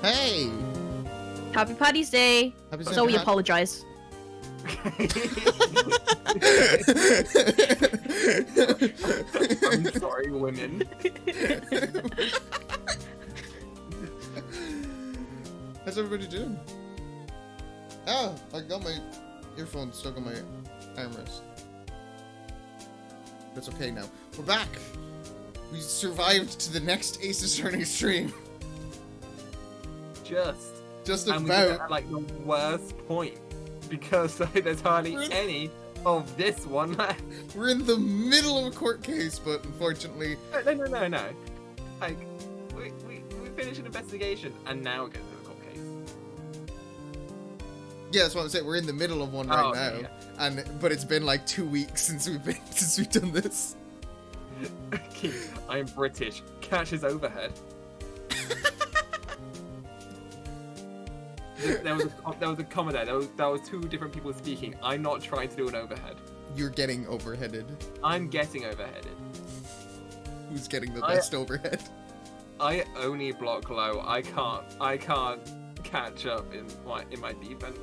Hey! Happy Paddy's Day! Happy So we St. apologize. I'm sorry, women. How's everybody doing? Oh, I got my earphones stuck on my armrest. It's okay now. We're back! We survived to the next Ace Attorney stream. Just and we did it about. at like the worst point because there's hardly any of this one left. We're in the middle of a court case, but unfortunately... No. Like, we finished an investigation and now we're getting to the court case. Yeah, that's what I'm saying. We're in the middle of one right now, yeah. but it's been like 2 weeks since we've done this. I'm British. Cash is overhead. There was a comma there. That was two different people speaking. I'm not trying to do an overhead. You're getting overheaded. I'm getting overheaded. Who's getting the best overhead? I only block low. I can't catch up in my defense.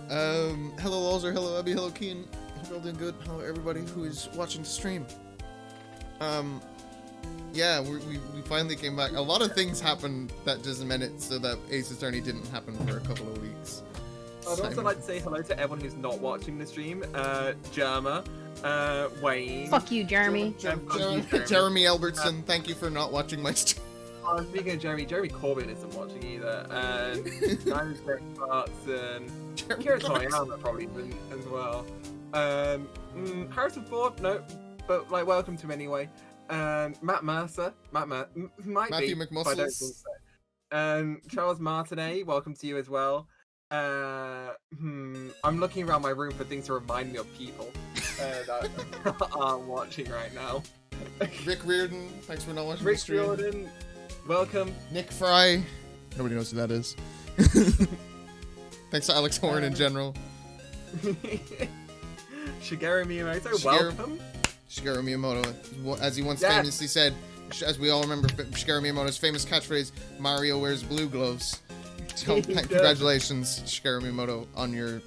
Hello Alzer, hello Abby, hello Keen. Hope you're all doing good. Hello everybody who is watching the stream. Yeah, we finally came back. A lot of things happened that just meant it so that Ace Attorney didn't happen for a couple of weeks. I'd also like to say hello to everyone who's not watching the stream. Jerma, Wayne. Fuck you, Jeremy. Jeremy Albertson, thank you for not watching my stream. Speaking of Jeremy Corbyn isn't watching either. And Diamond Greg Clarkson. Kira Toyama probably isn't as well. Harrison Ford, no. But like, welcome to him anyway. Matt Mercer, Matthew McMuscles. but I don't think so. Charles Martinet, welcome to you as well. I'm looking around my room for things to remind me of people that aren't watching right now. Rick Reardon, thanks for not watching the stream. Rick Reardon, welcome. Nick Fry, Nobody knows who that is. Thanks to Alex Horn in general. Shigeru Miyamoto, Shigeru- welcome. Shigeru Miyamoto, as he once Yes. famously said, as we all remember Shigeru Miyamoto's famous catchphrase, Mario wears blue gloves. So, He does. congratulations, Shigeru Miyamoto, on your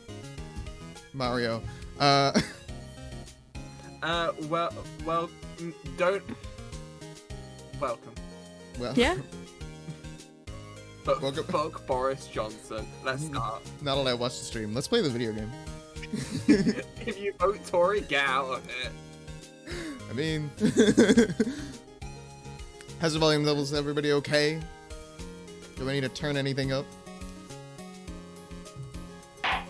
Mario. Well, don't. Welcome. Well, Yeah. But Welcome. fuck Boris Johnson. Let's start. Not allowed to watch the stream. Let's play the video game. If you vote Tory, get out of it. I mean, has the volume levels everybody okay? Do I need to turn anything up? Oh,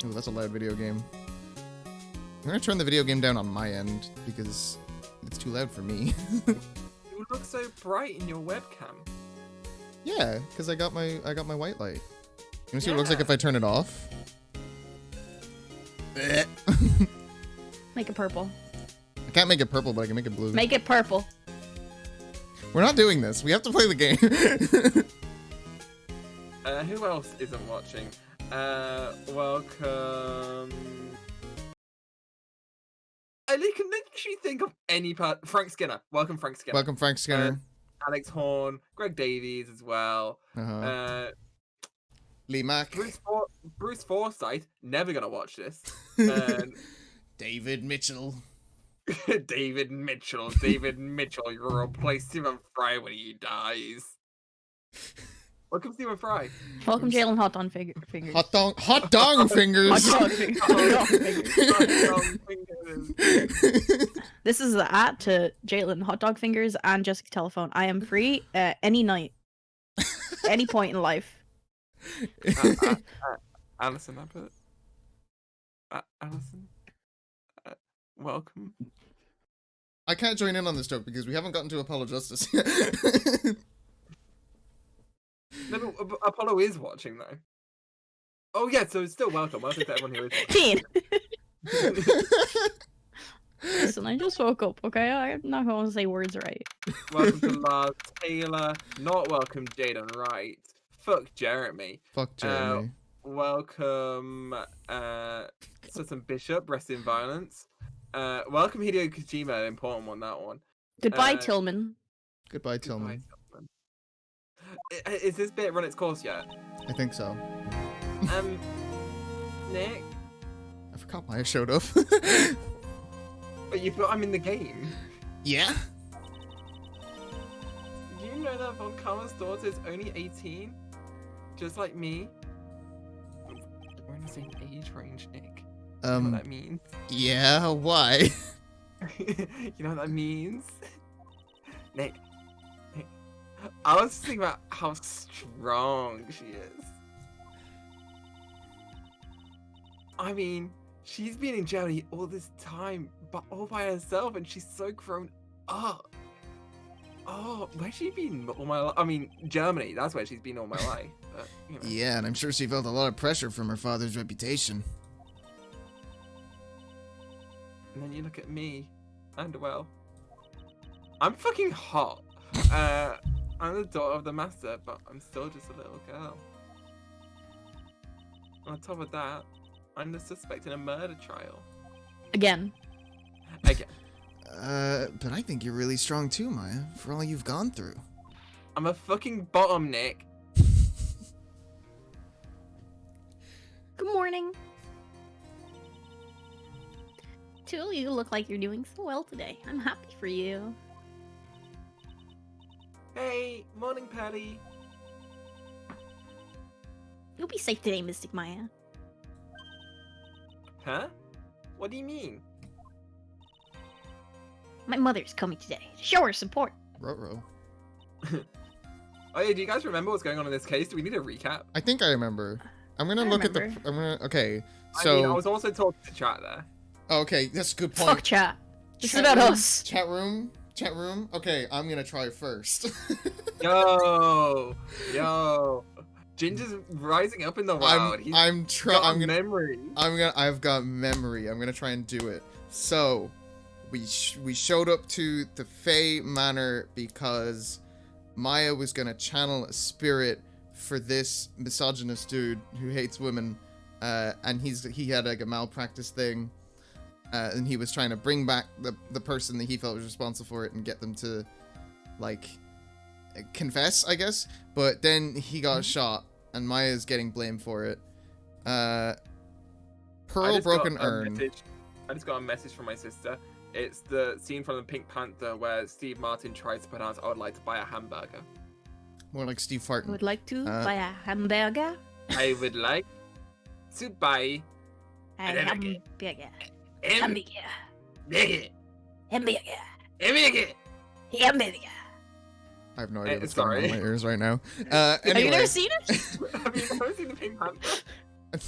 that's a loud video game. I'm gonna turn the video game down on my end because it's too loud for me. You look so bright in your webcam. Yeah, because I got my white light. You wanna see what it looks like if I turn it off? I Make it purple. can't make it purple, but I can make it blue. Make it purple. We're not doing this. We have to play the game. Who else isn't watching? Welcome. Ali, can you think of any part? Frank Skinner. Welcome, Frank Skinner. Welcome, Frank Skinner. Alex Horn, Greg Davies as well. Lee Mack. Bruce Forsyth. Never gonna watch this. And David Mitchell. David Mitchell. You'll replace Stephen Fry when he dies. Welcome, Stephen Fry. Welcome, Jalen Hot Dog Fingers. Hot dong fingers. Hot dog fingers. This is the at to Jalen Hot Dog Fingers and Jessica Telephone. I am free any night, any point in life. Alison Abbott. Alison. Welcome. I can't join in on this joke because we haven't gotten to Apollo Justice yet. No, but Apollo is watching though. Oh yeah, so it's still welcome. Welcome to everyone who is Teen. Listen, I just woke up, okay? I'm not going to say words right. welcome to Lars Taylor. Not welcome Jaden Wright. Fuck Jeremy. Fuck Jeremy. Welcome Sutton Bishop, Rest in Violence. Welcome Hideo Kojima, important one, that one. Goodbye, Tillman. Goodbye, Tillman. Is this bit run its course yet? I think so. Nick? I forgot why I showed up. But I'm in the game. Yeah? Do you know that Von Karma's daughter is only 18? Just like me? We're in the same age range, Nick. You know what that means? Yeah, why? You know what that means? Nick. I was thinking about how strong she is. I mean, she's been in Germany all this time, but all by herself, and she's so grown up. Oh, where's she been all my life? I mean, Germany, that's where she's been all my life. But, you know. Yeah, and I'm sure she felt a lot of pressure from her father's reputation. And then you look at me, and well, I'm fucking hot. I'm the daughter of the master, but I'm still just a little girl. On top of that, I'm the suspect in a murder trial. Again. Again. But I think you're really strong too, Maya, for all you've gone through. I'm a fucking bottom, Nick. Good morning. Tool, you look like you're doing so well today. I'm happy for you. Hey, morning, Patty. You'll be safe today, Mystic Maya. Huh? What do you mean? My mother's coming today to show her support. Ruh-roh. Oh yeah, do you guys remember what's going on in this case? Do we need a recap? I think I remember. I'm gonna I look remember. at the. I'm gonna. Okay, I so. mean, I was also talking to chat there. Okay, that's a good point. Fuck chat. This is Chat about room, us. Chat room. Chat room. Okay, I'm gonna try first. Yo. Ginger's rising up in the wild. I'm gonna. memory. I've got memory. I'm gonna try and do it. So, we showed up to the Fae Manor because Maya was gonna channel a spirit for this misogynist dude who hates women, and he had like a malpractice thing, and he was trying to bring back the person that he felt was responsible for it and get them to like confess, I guess. But then he got shot, and Maya's getting blamed for it. Pearl broken urn. I just got a message from my sister. It's the scene from the Pink Panther where Steve Martin tries to pronounce "I would like to buy a hamburger." More like Steve Farton. I would like to buy a hamburger. I would like to buy A hamburger. hamburger. Hamburger. Hamburger. Hamburger. I have no idea what's Sorry. going on in my ears right now. Have you Anyway, never seen it? Have you never seen the Pink Panther?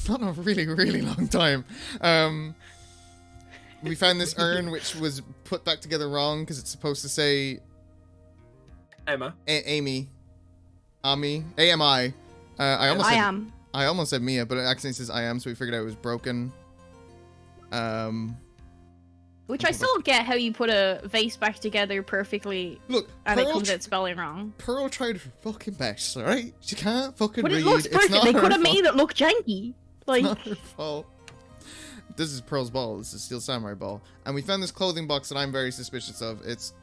not a really, really long time. We found this urn which was put back together wrong because it's supposed to say Emma. Amy. Ami. AMI. I almost said Mia, but it accidentally says I am, so we figured out it was broken. Which I still don't get how you put a vase back together perfectly Look, and it Pearl, comes out spelling wrong. Pearl tried her fucking best, alright? She can't fucking But read. it looks It's perfect. not They her could have fault. made it look janky. Like, It's not her fault. This is Pearl's ball. This is Steel Samurai ball. And we found this clothing box that I'm very suspicious of. It's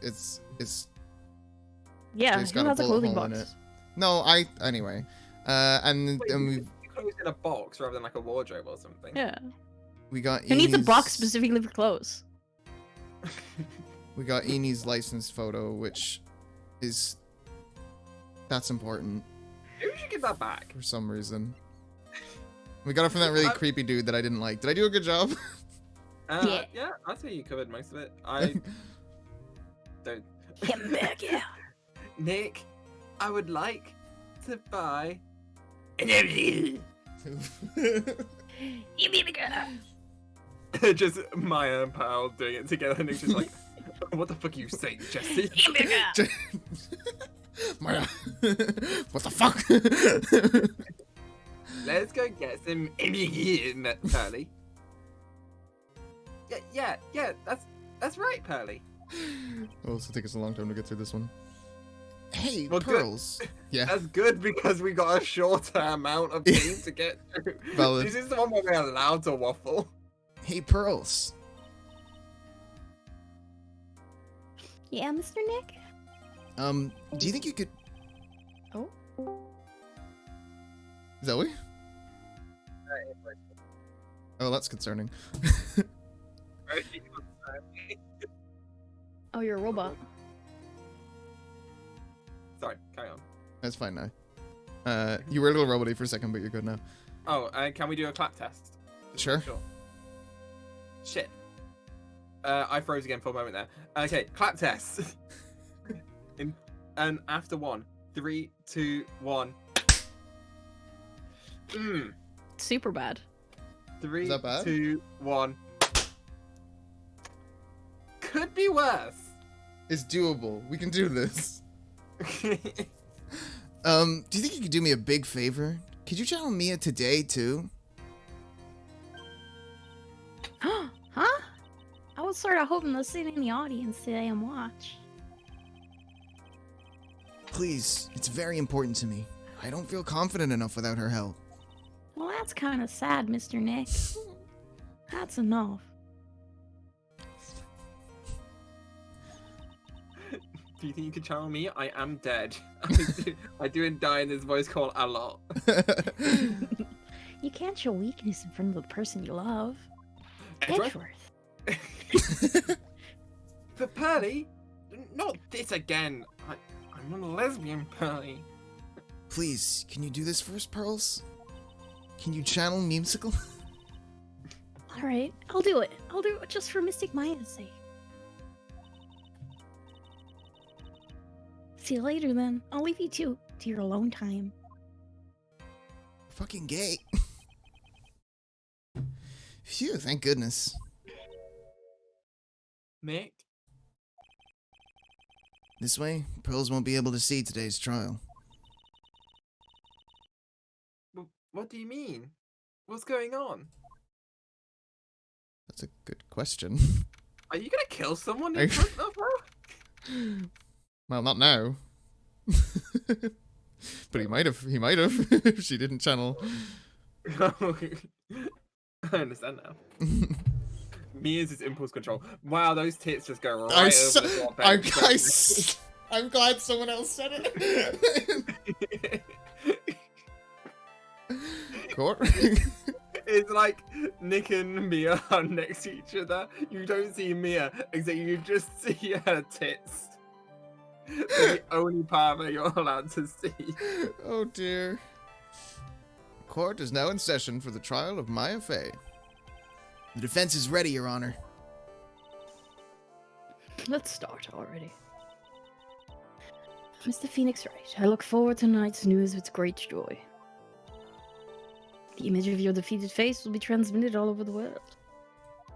yeah, It's who got a has a bullet clothing hole in box? it. No, anyway. And Wait, then you clothes in a box rather than like a wardrobe or something. Yeah. we got Who needs a Eni's- box specifically for clothes? We got Eni's license photo, which is that's important Maybe we should give that back. for some reason. We got it from that really creepy dude that I didn't like. Did I do a good job? Yeah, I'd say you covered most of it. I don't. Hamburger. Nick, I would like to buy an hamburger. Just Maya and Pal doing it together, and it's just like, what the fuck are you saying, Jesse? Hamburger. Maya, what the fuck? Let's go get some hamburger, Pearly. Yeah, that's right, Pearly. Oh, this will take us a long time to get through this one. Hey, Well, good. Pearls. Yeah. That's good because we got a shorter amount of game to get through. Valid. This is the one where we're allowed to waffle. Hey, Pearls. Yeah, Mr. Nick? Do you think you could... Oh? Zoe? Oh, that's concerning. Oh, you're a robot. Sorry, carry on. That's fine now. You were a little robot-y for a second, but you're good now. Oh, can we do a clap test? Just Sure. Shit. I froze again for a moment there. Okay, clap test. And after 1, 3, 2, 1. Super bad. 3, Is that bad? 2, 1. Could be worse. It's doable. We can do this. Do you think you could do me a big favor? Could you channel Mia today, too? Huh? I was sort of hoping to sit in the audience today and watch. Please, it's very important to me. I don't feel confident enough without her help. Well, that's kind of sad, Mr. Nick. That's enough. Do you think you could channel me? I am dead. I do die in this voice call a lot. You can't show weakness in front of the person you love. Edgeworth. Edgeworth. But Pearly, not this again. I'm a lesbian, Pearly. Please, can you do this for us, Pearls? Can you channel Memesicle? Alright, I'll do it. I'll do it just for Mystic Maya's sake. See you later then. I'll leave you to your alone time. Fucking gay. Phew, thank goodness. Nick? This way, Pearls won't be able to see today's trial. What do you mean? What's going on? That's a good question. Are you gonna kill someone Are in you- front of her? Well, not now. But he might have if she didn't channel. I understand now. Mia's is impulse control. Wow, those tits just go right over the top. I'm glad someone else said it. Court. It's like Nick and Mia are next to each other. You don't see Mia, except you just see her tits. They're the only part that you're allowed to see. Oh dear. Court is now in session for the trial of Maya Fey. The defense is ready, Your Honor. Let's start already. Mr. Phoenix Wright, I look forward to tonight's news with great joy. The image of your defeated face will be transmitted all over the world.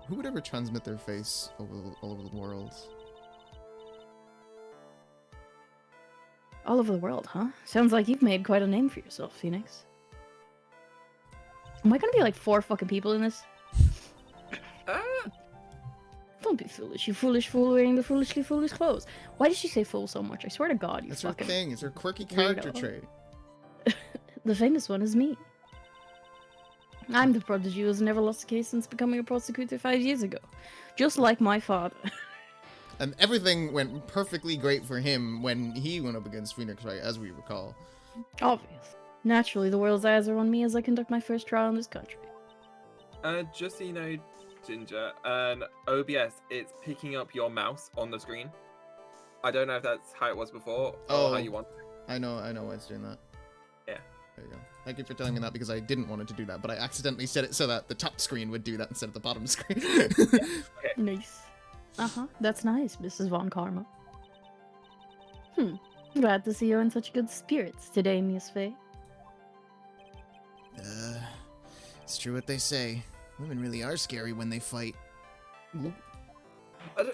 Who would ever transmit their face all over the world? All over the world, huh? Sounds like you've made quite a name for yourself, Phoenix. Am I gonna be like 4 fucking people in this? Don't be foolish, you foolish fool wearing the foolishly foolish clothes. Why did she say fool so much? I swear to God, you It's fucking... her thing. It's her quirky character weirdo. trait. The famous one is me. I'm the prodigy who has never lost a case since becoming a prosecutor 5 years ago. Just like my father. And everything went perfectly great for him when he went up against Phoenix Wright, as we recall. Obvious. Naturally, the world's eyes are on me as I conduct my first trial in this country. Just so you know, Ginger, OBS, it's picking up your mouse on the screen. I don't know if that's how it was before or how you want it. I know why it's doing that. Yeah. There you go. Thank you for telling me that because I didn't want it to do that, but I accidentally set it so that the top screen would do that instead of the bottom screen. Okay. Nice. Uh-huh. That's nice, Mrs. Von Karma. Glad to see you in such good spirits today, Miss Faye. It's true what they say. Women really are scary when they fight.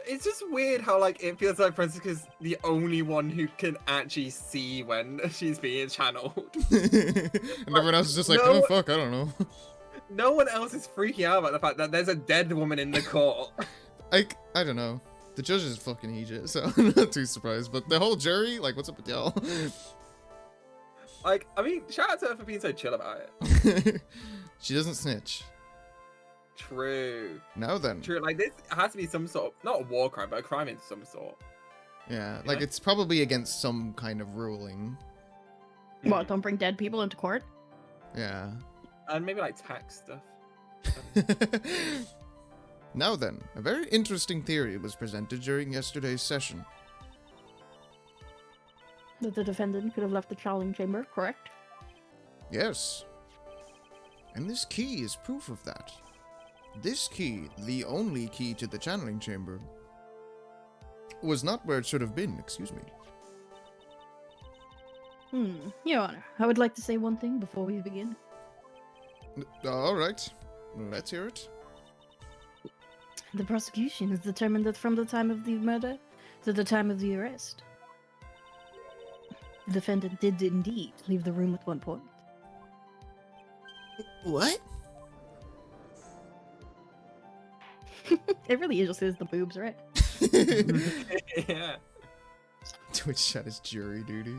It's just weird how like it feels like Francisca's the only one who can actually see when she's being channeled. And everyone else is just like, No. oh fuck, I don't know. No one else is freaking out about the fact that there's a dead woman in the court. I don't know. The judges fucking Egypt, so I'm not too surprised. But the whole jury, like, what's up with y'all? Like, I mean, shout out to her for being so chill about it. She doesn't snitch. True. Now then. True. Like, this has to be some sort of, not a war crime, but a crime in some sort. Yeah, You like know? it's probably against some kind of ruling. What, don't bring dead people into court? Yeah. And maybe like tax stuff. Now then, a very interesting theory was presented during yesterday's session. That the defendant could have left the trial chamber, correct? Yes. And this key is proof of that. This key, the only key to the channeling chamber, was not where it should have been, excuse me. Your Honor, I would like to say one thing before we begin. Alright, let's hear it. The prosecution has determined that from the time of the murder to the time of the arrest, the defendant did indeed leave the room at one point. What? It really just is the boobs, right? Yeah. Twitch chat is jury duty.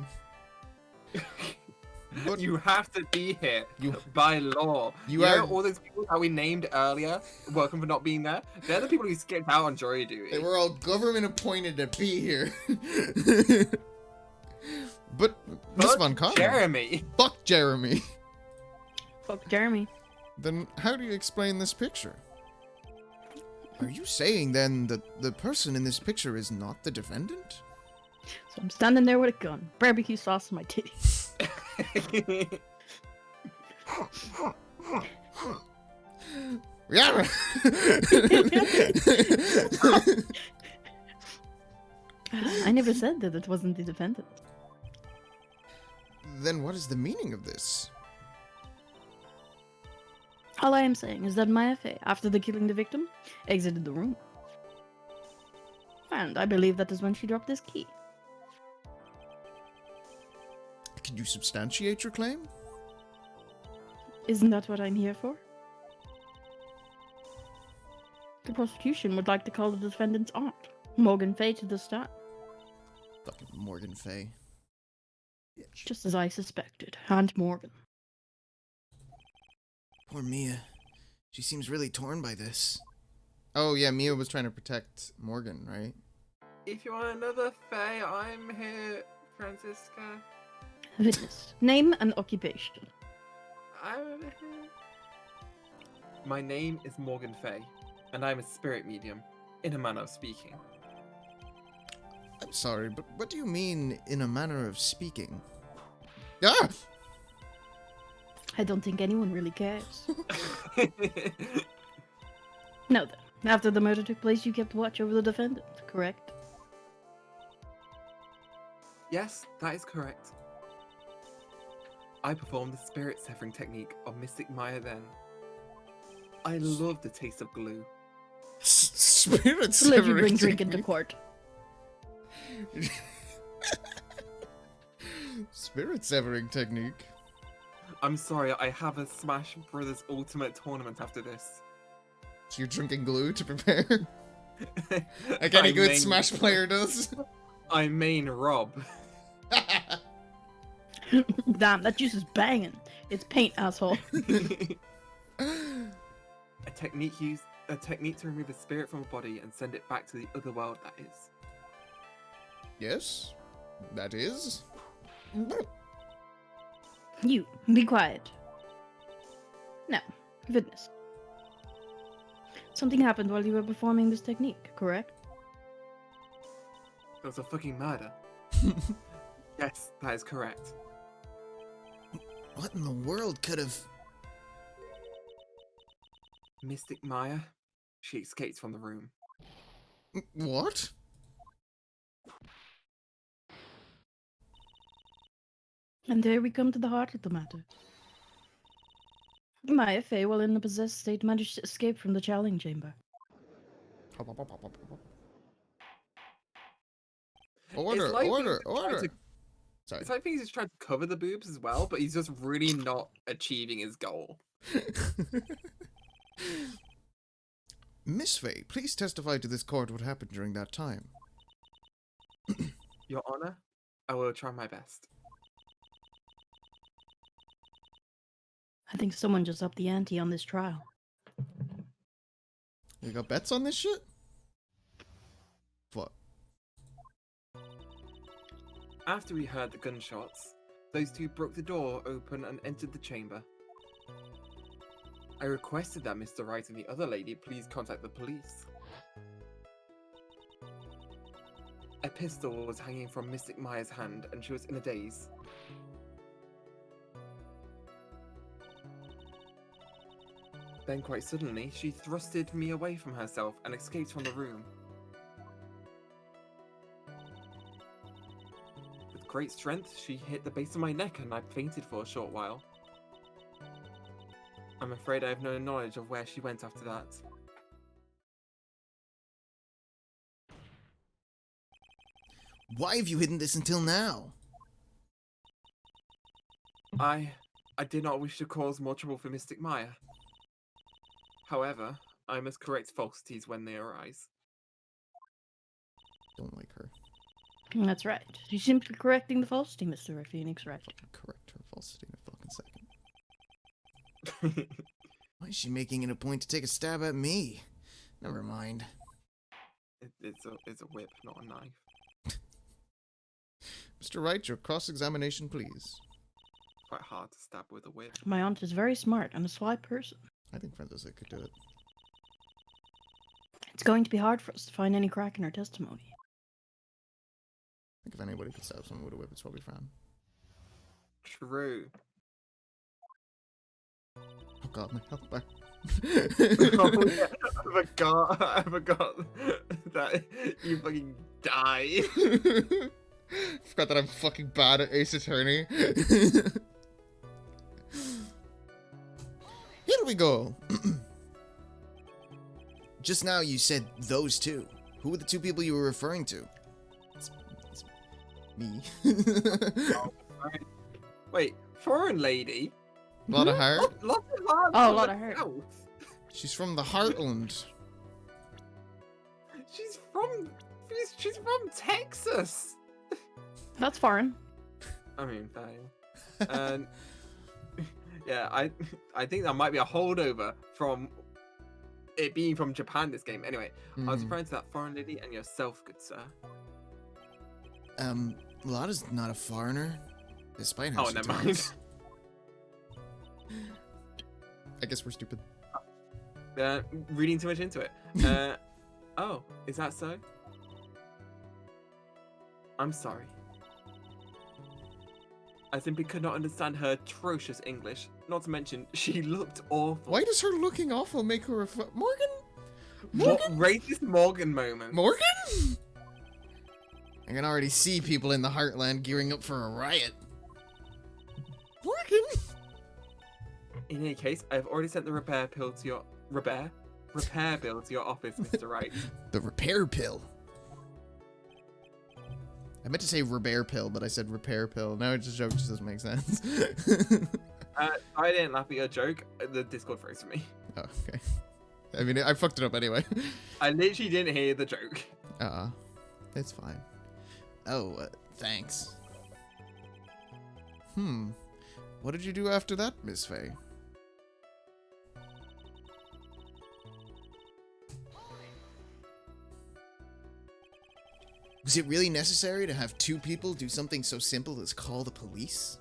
But You have to be here You- by law. you You know are- all those people that we named earlier, welcome for not being there. They're the people who skipped out on jury duty. they were all government appointed to be here. But Miss Fuck Von Karma. Jeremy. Fuck Jeremy. Fuck Jeremy. Then how do you explain this picture? Are you saying then that the person in this picture is not the defendant? So I'm standing there with a gun, barbecue sauce on my titties. Yeah. I never said that it wasn't the defendant. Then what is the meaning of this? All I am saying is that Maya Fey, after the killing the victim, exited the room. And I believe that is when she dropped this key. Can you substantiate your claim? Isn't that what I'm here for? The prosecution would like to call the defendant's aunt, Morgan Fey, to the stand. Fucking Morgan Fey. Just as I suspected. And Morgan. Poor Mia. She seems really torn by this. Oh yeah, Mia was trying to protect Morgan, right? If you want another Faye, I'm here, Francisca. Witness. Name and occupation. I'm over here. My name is Morgan Faye, and I'm a spirit medium, in a manner of speaking. I'm sorry, but what do you mean in a manner of speaking? Ah! I don't think anyone really cares. No then. After the murder took place, you kept watch over the defendant, correct? Yes, that is correct. I performed the spirit severing technique of Mystic Maya then. I love the taste of glue. Spirit Let you severing bring drink technique. into court. Spirit severing technique. I'm sorry, I have a Smash Brothers Ultimate tournament after this. So you're drinking glue to prepare? Like any good Smash player does? I main Rob. Damn, that juice is banging. It's paint, asshole. A technique to remove a spirit from a body and send it back to the other world, that is. Yes, that is. You, be quiet. Now, witness. Something happened while you were performing this technique, correct? It was a fucking murder. Yes, that is correct. What in the world could have... Mystic Maya, she escaped from the room. What? And there we come to the heart of the matter. Maya Fey, while in the possessed state, managed to escape from the challenge chamber. Order, It's like order, he's trying order. to- Sorry. It's like he's just trying to cover the boobs as well, but he's just really not achieving his goal. Miss Faye, please testify to this court what happened during that time. Your Honor, I will try my best. I think someone just upped the ante on this trial. You got bets on this shit? What? After we heard the gunshots, those two broke the door open and entered the chamber. I requested that Mr. Wright and the other lady please contact the police. A pistol was hanging from Mystic Maya's hand and she was in a daze. Then quite suddenly, she thrusted me away from herself and escaped from the room. With great strength, she hit the base of my neck and I fainted for a short while. I'm afraid I have no knowledge of where she went after that. Why have you hidden this until now? I did not wish to cause more trouble for Mystic Maya. However, I must correct falsities when they arise. Don't like her. That's right. She's simply correcting the falsity, Mr. Phoenix, right? Correct her falsity in a fucking second. Why is she making it a point to take a stab at me? Never mind. It's a whip, not a knife. Mr. Wright, your cross-examination, please. Quite hard to stab with a whip. My aunt is very smart and a sly person. I think Francisca could do it. It's going to be hard for us to find any crack in her testimony. I think if anybody could stab someone with a whip, it's probably Fran. True. Oh god, my health back. Oh, yeah, I forgot that you fucking die. Forgot that I'm fucking bad at Ace Attorney. Here we go. Just now you said those two. Who were the two people you were referring to? It's me. Wait, foreign lady? Lot of heart. Lot of heart. Oh, a lot of heart. She's from the Heartland. She's from Texas. That's foreign. I mean, fine. And yeah, I think that might be a holdover from it being from Japan. This game, anyway. I was referring to that foreign lady and yourself, good sir. Lada's not a foreigner, despite how Oh, she never talks. mind. I guess we're stupid. Reading too much into it. Oh, is that so? I'm sorry. I simply could not understand her atrocious English. Not to mention, she looked awful. Why does her looking awful make her a Morgan? Morgan? Racist Morgan moment. Morgan? I can already see people in the Heartland gearing up for a riot. Morgan? In any case, I have already sent the repair bill to your repair bill to your office, Mr. Wright. The repair pill. I meant to say repair pill, but I said repair pill. Now it's a joke, just doesn't make sense. I didn't laugh at your joke. The Discord froze for me. Oh, okay. I mean, I fucked it up anyway. I literally didn't hear the joke. It's fine. Oh, thanks. What did you do after that, Miss Faye? Was it really necessary to have two people do something so simple as call the police?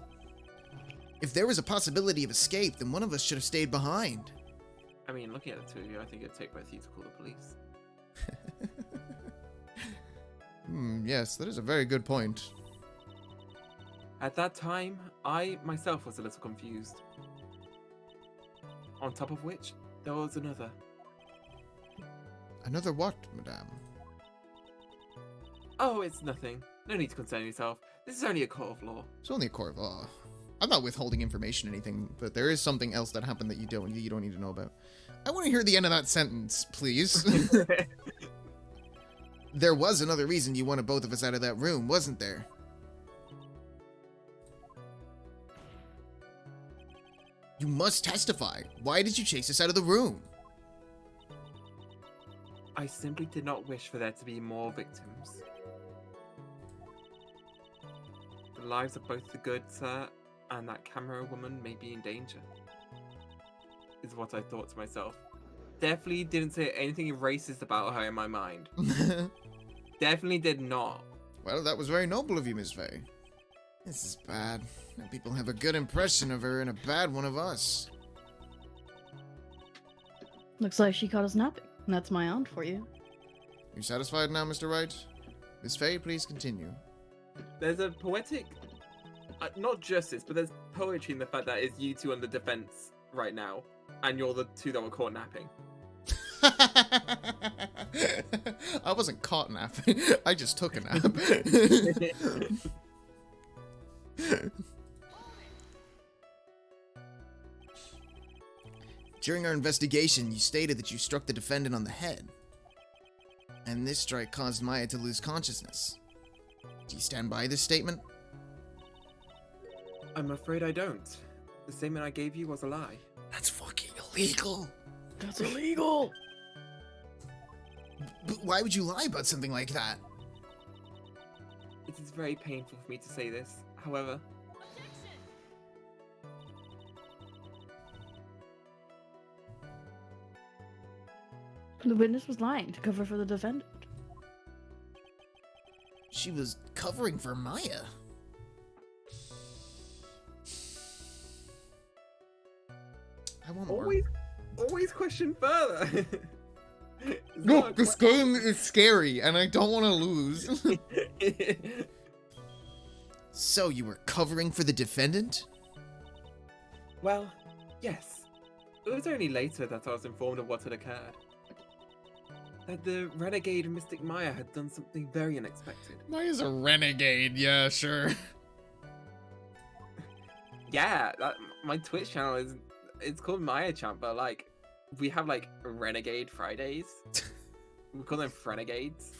If there was a possibility of escape, then one of us should have stayed behind. I mean, looking at the two of you, I think it'd take both of you to call the police. Yes, that is a very good point. At that time, I myself was a little confused. On top of which, there was another. Another what, madame? Oh, it's nothing. No need to concern yourself. This is only a court of law. It's only a court of law. I'm not withholding information or anything, but there is something else that happened that you don't need to know about. I want to hear the end of that sentence, please. There was another reason you wanted both of us out of that room, wasn't there? You must testify. Why did you chase us out of the room? I simply did not wish for there to be more victims. The lives of both the good sir and that camera woman may be in danger, is what I thought to myself. Definitely didn't say anything racist about her in my mind. Definitely did not. Well, that was very noble of you, Miss Faye. This is bad. Now people have a good impression of her and a bad one of us. Looks like she caught us napping. That's my aunt for you. You satisfied now, Mr. Wright? Miss Faye, please continue. There's a poetic, not justice, but there's poetry in the fact that it's you two on the defense right now, and you're the two that were caught napping. I wasn't caught napping. I just took a nap. During our investigation, you stated that you struck the defendant on the head. And this strike caused Maya to lose consciousness. Do you stand by this statement? I'm afraid I don't. The statement I gave you was a lie. That's fucking illegal. That's illegal. But why would you lie about something like that? It is very painful for me to say this. However, The witness was lying to cover for the defendant. She was covering for Maya. I want more. always question further. Look, this game is scary, and I don't want to lose. So you were covering for the defendant? Well, yes. It was only later that I was informed of what had occurred. That the renegade Mystic Maya had done something very unexpected. Maya's a renegade, yeah, sure. Yeah, my Twitch channel it's called Maya Champ, but like we have like Renegade Fridays. We call them Frenegades.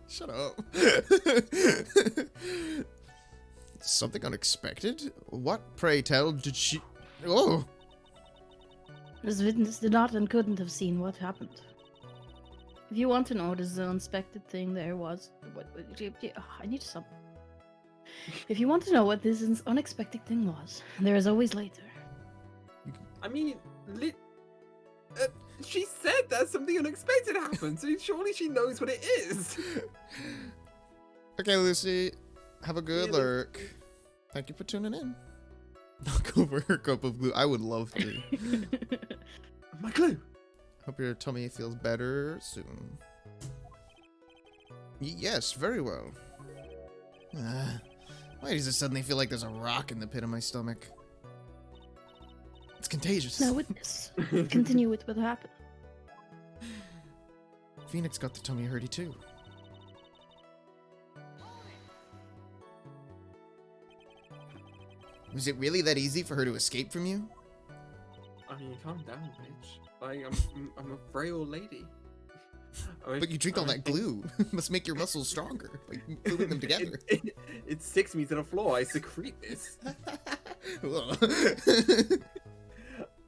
Shut up. Something unexpected? What, pray tell, did she... Oh! This witness did not and couldn't have seen what happened. If you want to know, this is an unexpected thing there was. I need some. If you want to know what this unexpected thing was, there is always later. I mean, she said that something unexpected happened, so surely she knows what it is. Okay, Lucy. Have a good lurk. Thank you for tuning in. Knock over her cup of glue. I would love to. My glue. Hope your tummy feels better soon. Yes, very well. Why does it suddenly feel like there's a rock in the pit of my stomach? It's contagious. Now witness. Continue with what happened. Phoenix got the tummy hurty too. Was it really that easy for her to escape from you? I mean, calm down, bitch. Like, I'm a frail lady. But you drink all that glue. Must make your muscles stronger by gluing them together. It sticks me to the floor. I secrete this.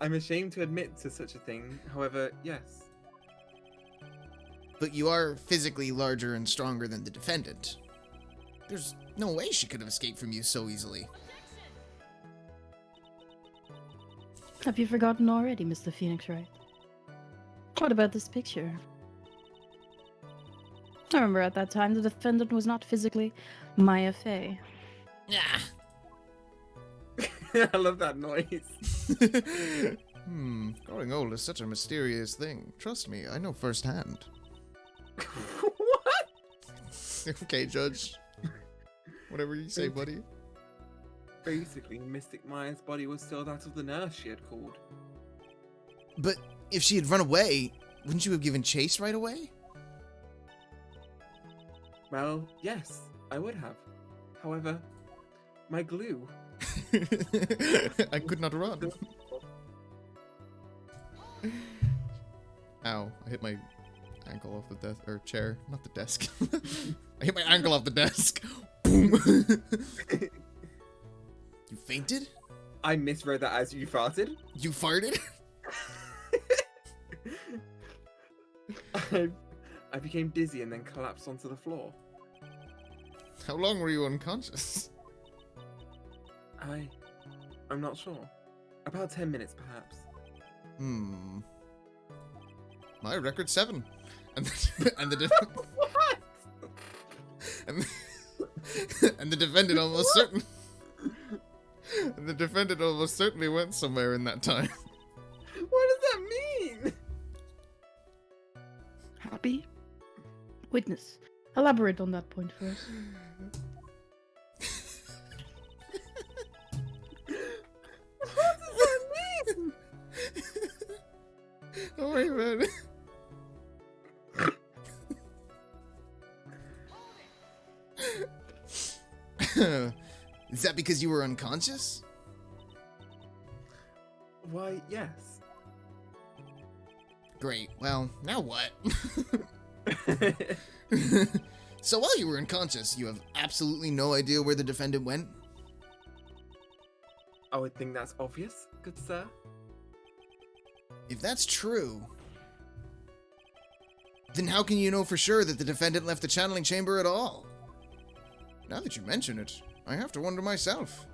I'm ashamed to admit to such a thing. However, yes. But you are physically larger and stronger than the defendant. There's no way she could have escaped from you so easily. Have you forgotten already, Mr. Phoenix Wright? What about this picture? I remember at that time the defendant was not physically Maya Fey. Yeah. I love that noise. Growing old is such a mysterious thing. Trust me, I know firsthand. What? Okay, Judge. Whatever you say, buddy. Basically, Mystic Maya's body was still that of the nurse she had called. But if she had run away, wouldn't you have given chase right away? Well, yes, I would have. However, my glue. I could not run. Ow, I hit my ankle off the desk, or chair, not the desk. I hit my ankle off the desk. Boom. You fainted? I misread that as you farted. You farted? I became dizzy and then collapsed onto the floor. How long were you unconscious? I'm not sure. About 10 minutes, perhaps. My record 7. And the What? and the defendant almost certain. And the defendant almost certainly went somewhere in that time. What does that mean? Happy? Witness. Elaborate on that point for us. What does that mean? Don't worry about it. Is that because you were unconscious? Why, yes. Great. Well, now what? So while you were unconscious, you have absolutely no idea where the defendant went? I would think that's obvious, good sir. If that's true, then how can you know for sure that the defendant left the channeling chamber at all? Now that you mention it, I have to wonder myself.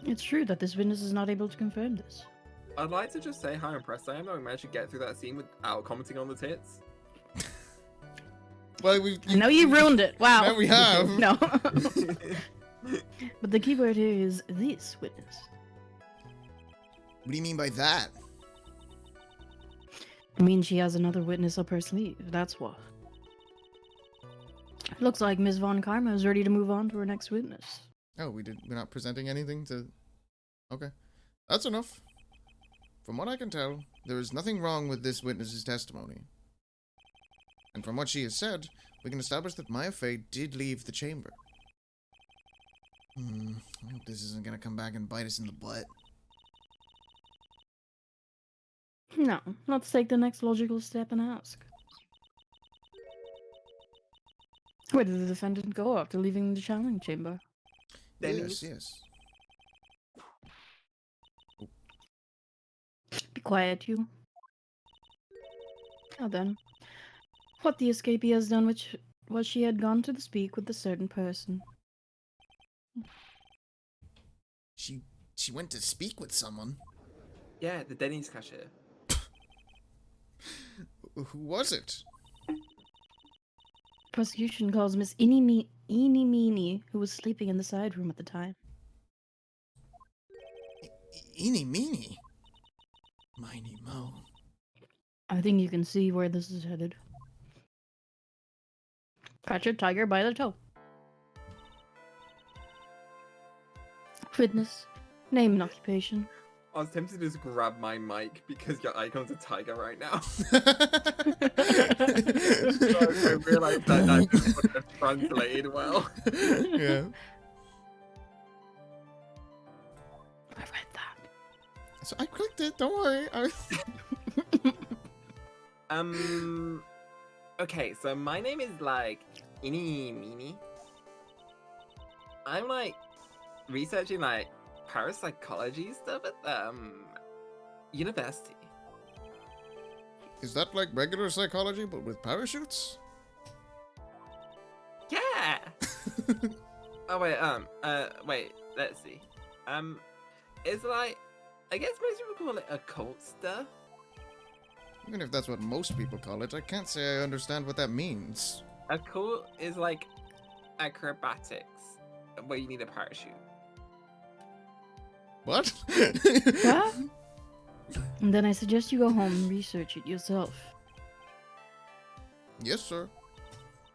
It's true that this witness is not able to confirm this. I'd like to just say how impressed I am that we managed to get through that scene without commenting on the tits. Well, I know you ruined it. Wow. Now we have. No. But the key word here is this witness. What do you mean by that? I mean, she has another witness up her sleeve. That's what. Looks like Ms. Von Karma is ready to move on to her next witness. Oh, we're not presenting anything to... Okay. That's enough. From what I can tell, there is nothing wrong with this witness's testimony. And from what she has said, we can establish that Maya Fey did leave the chamber. I hope this isn't gonna come back and bite us in the butt. No, let's take the next logical step and ask. Where did the defendant go after leaving the channeling chamber? Yes, yes. Be quiet, you. Now then, What the escapee has done, which was she had gone to speak with a certain person. She went to speak with someone. Yeah, the Denny's cashier. Who was it? Prosecution calls Miss Eeny Meeny, who was sleeping in the side room at the time. Eeny meeny. Miny mo. I think you can see where this is headed. Catch a tiger by the toe. Witness. Name and occupation. I was tempted to just grab my mic because your icon's a tiger right now. I realized that just wouldn't have translated well. Yeah. I read that. So I clicked it. Don't worry. Okay, so my name is like Eeny Meeny. I'm like researching like parapsychology stuff at the university. Is that like regular psychology but with parachutes? Yeah. Oh wait, let's see. It's like, I guess most people call it occult stuff. Even if that's what most people call it, I can't say I understand what that means. Occult is like acrobatics, where you need a parachute. What? What? And then I suggest you go home and research it yourself. Yes, sir.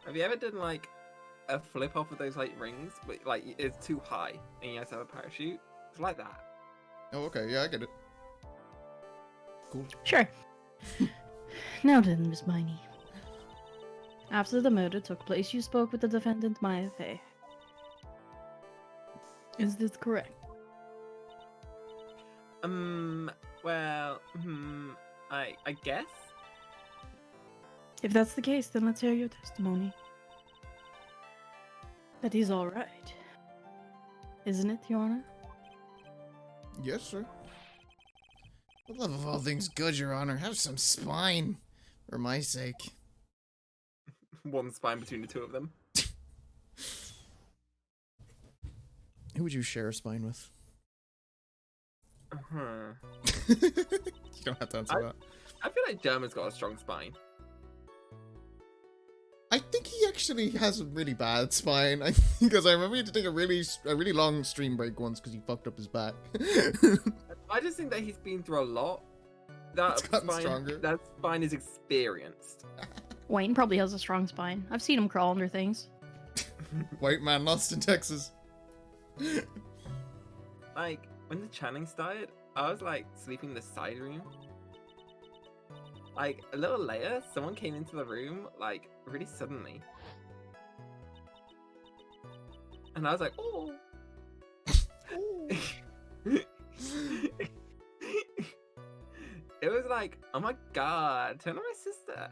Have you ever done like a flip off of those like rings, but like it's too high and you have to have a parachute? It's like that. Oh, okay. Yeah, I get it. Cool. Sure. Now then, Miss Miney. After the murder took place, you spoke with the defendant, Maya Fey. Is this correct? Well, I guess. If that's the case, then let's hear your testimony. That is all right. Isn't it, Your Honor? Yes, sir. For the love of all things good, Your Honor, have some spine. For my sake. One spine between the two of them. Who would you share a spine with? Uh-huh. You don't have to answer that. I feel like Dermot's got a strong spine. I think he actually has a really bad spine. Because I remember he had to take a really long stream break once because he fucked up his back. I just think that he's been through a lot. That It's gotten stronger. That spine is experienced. Wayne probably has a strong spine. I've seen him crawl under things. White man lost in Texas. Like, when the Channing started, I was like sleeping in the side room. Like, a little later, someone came into the room, like, really suddenly. And I was like, oh. It was like, oh my god, turn on my sister.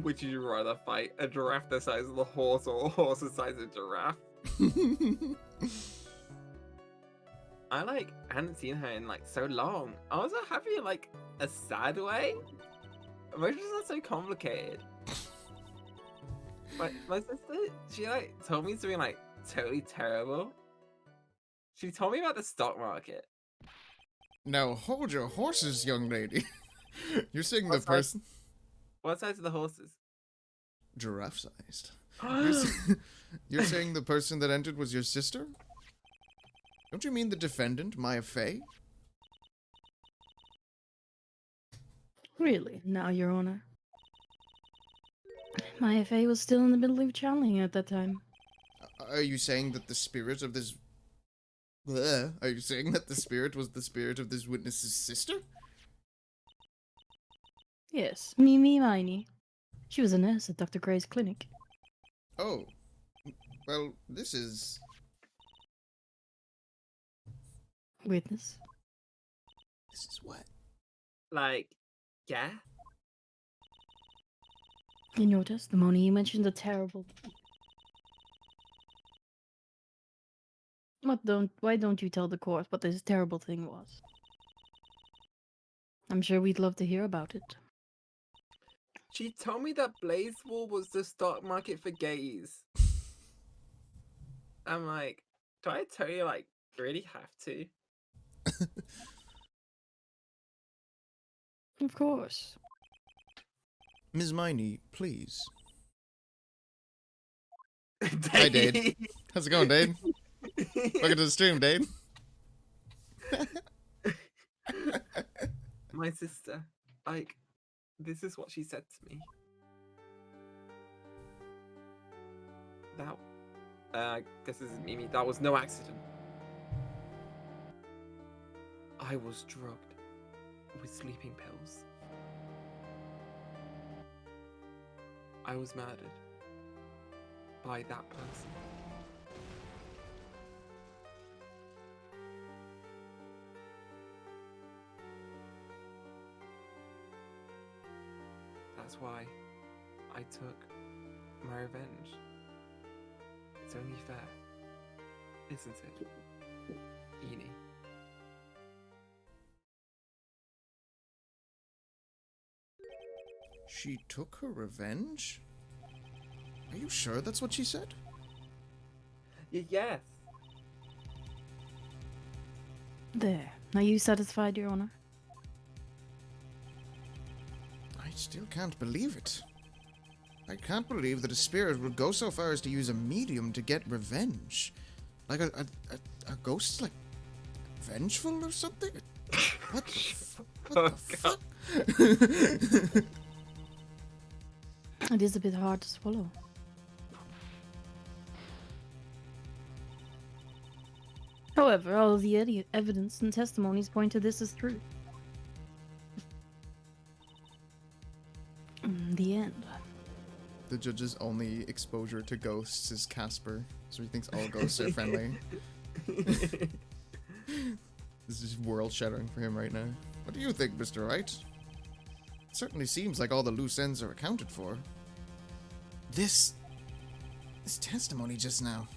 Would you rather fight a giraffe the size of the horse or a horse the size of a giraffe? I like hadn't seen her in like so long. I was so happy in like a sad way. Emotions are so complicated. My sister, she like told me something like totally terrible. She told me about the stock market. Now hold your horses, young lady. You're saying the What size? person What size are the horses? giraffe-sized. You're saying the person that entered was your sister? Don't you mean the defendant, Maya Fey? Really? Now, Your Honor. Maya Fey was still in the middle of channeling at that time. Are you saying that the spirit of this... Bleh. Are you saying that the spirit was the spirit of this witness's sister? Yes, Mimi Miney. She was a nurse at Dr. Gray's clinic. Oh. Well, this is... Witness. This is what? Like, yeah. In your testimony, you mentioned a terrible... Why don't you tell the court what this terrible thing was? I'm sure we'd love to hear about it. She told me that Blazewall was the stock market for gays. I'm like, do I tell you, like, really have to? Of course. Ms. Miney, please. Hi, Dade. How's it going, Dade? Welcome to the stream, Dade. My sister, like, this is what she said to me. That, I guess this is Mimi. That was no accident. I was drugged with sleeping pills. I was murdered by that person. That's why I took my revenge. It's only fair, isn't it, Eni? She took her revenge? Are you sure that's what she said? Yes. There. Are you satisfied, Your Honor? I still can't believe it. I can't believe that a spirit would go so far as to use a medium to get revenge. Like a ghost, like, vengeful or something? What the fuck? It is a bit hard to swallow. However, all of the evidence and testimonies point to this as true. In the end. The judge's only exposure to ghosts is Casper, so he thinks all ghosts are friendly. This is world-shattering for him right now. What do you think, Mr. Wright? It certainly seems like all the loose ends are accounted for. This testimony just now,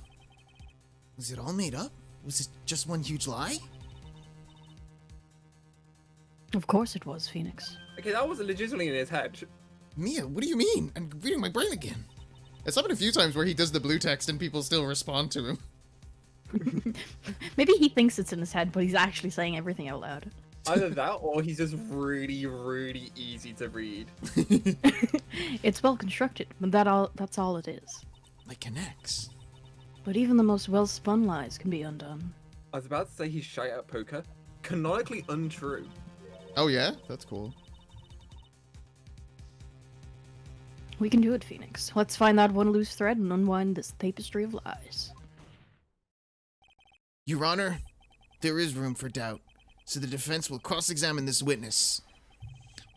was it all made up? Was it just one huge lie? Of course it was, Phoenix. Okay, that was legitimately in his head. Mia, what do you mean? I'm reading my brain again. It's happened a few times where he does the blue text and people still respond to him. Maybe he thinks it's in his head, but he's actually saying everything out loud. Either that or he's just really, really easy to read. It's well constructed, but that's all it is. Like connects. But even the most well-spun lies can be undone. I was about to say he's shy at poker. Canonically untrue. Oh yeah? That's cool. We can do it, Phoenix. Let's find that one loose thread and unwind this tapestry of lies. Your Honor, there is room for doubt, so the defense will cross-examine this witness.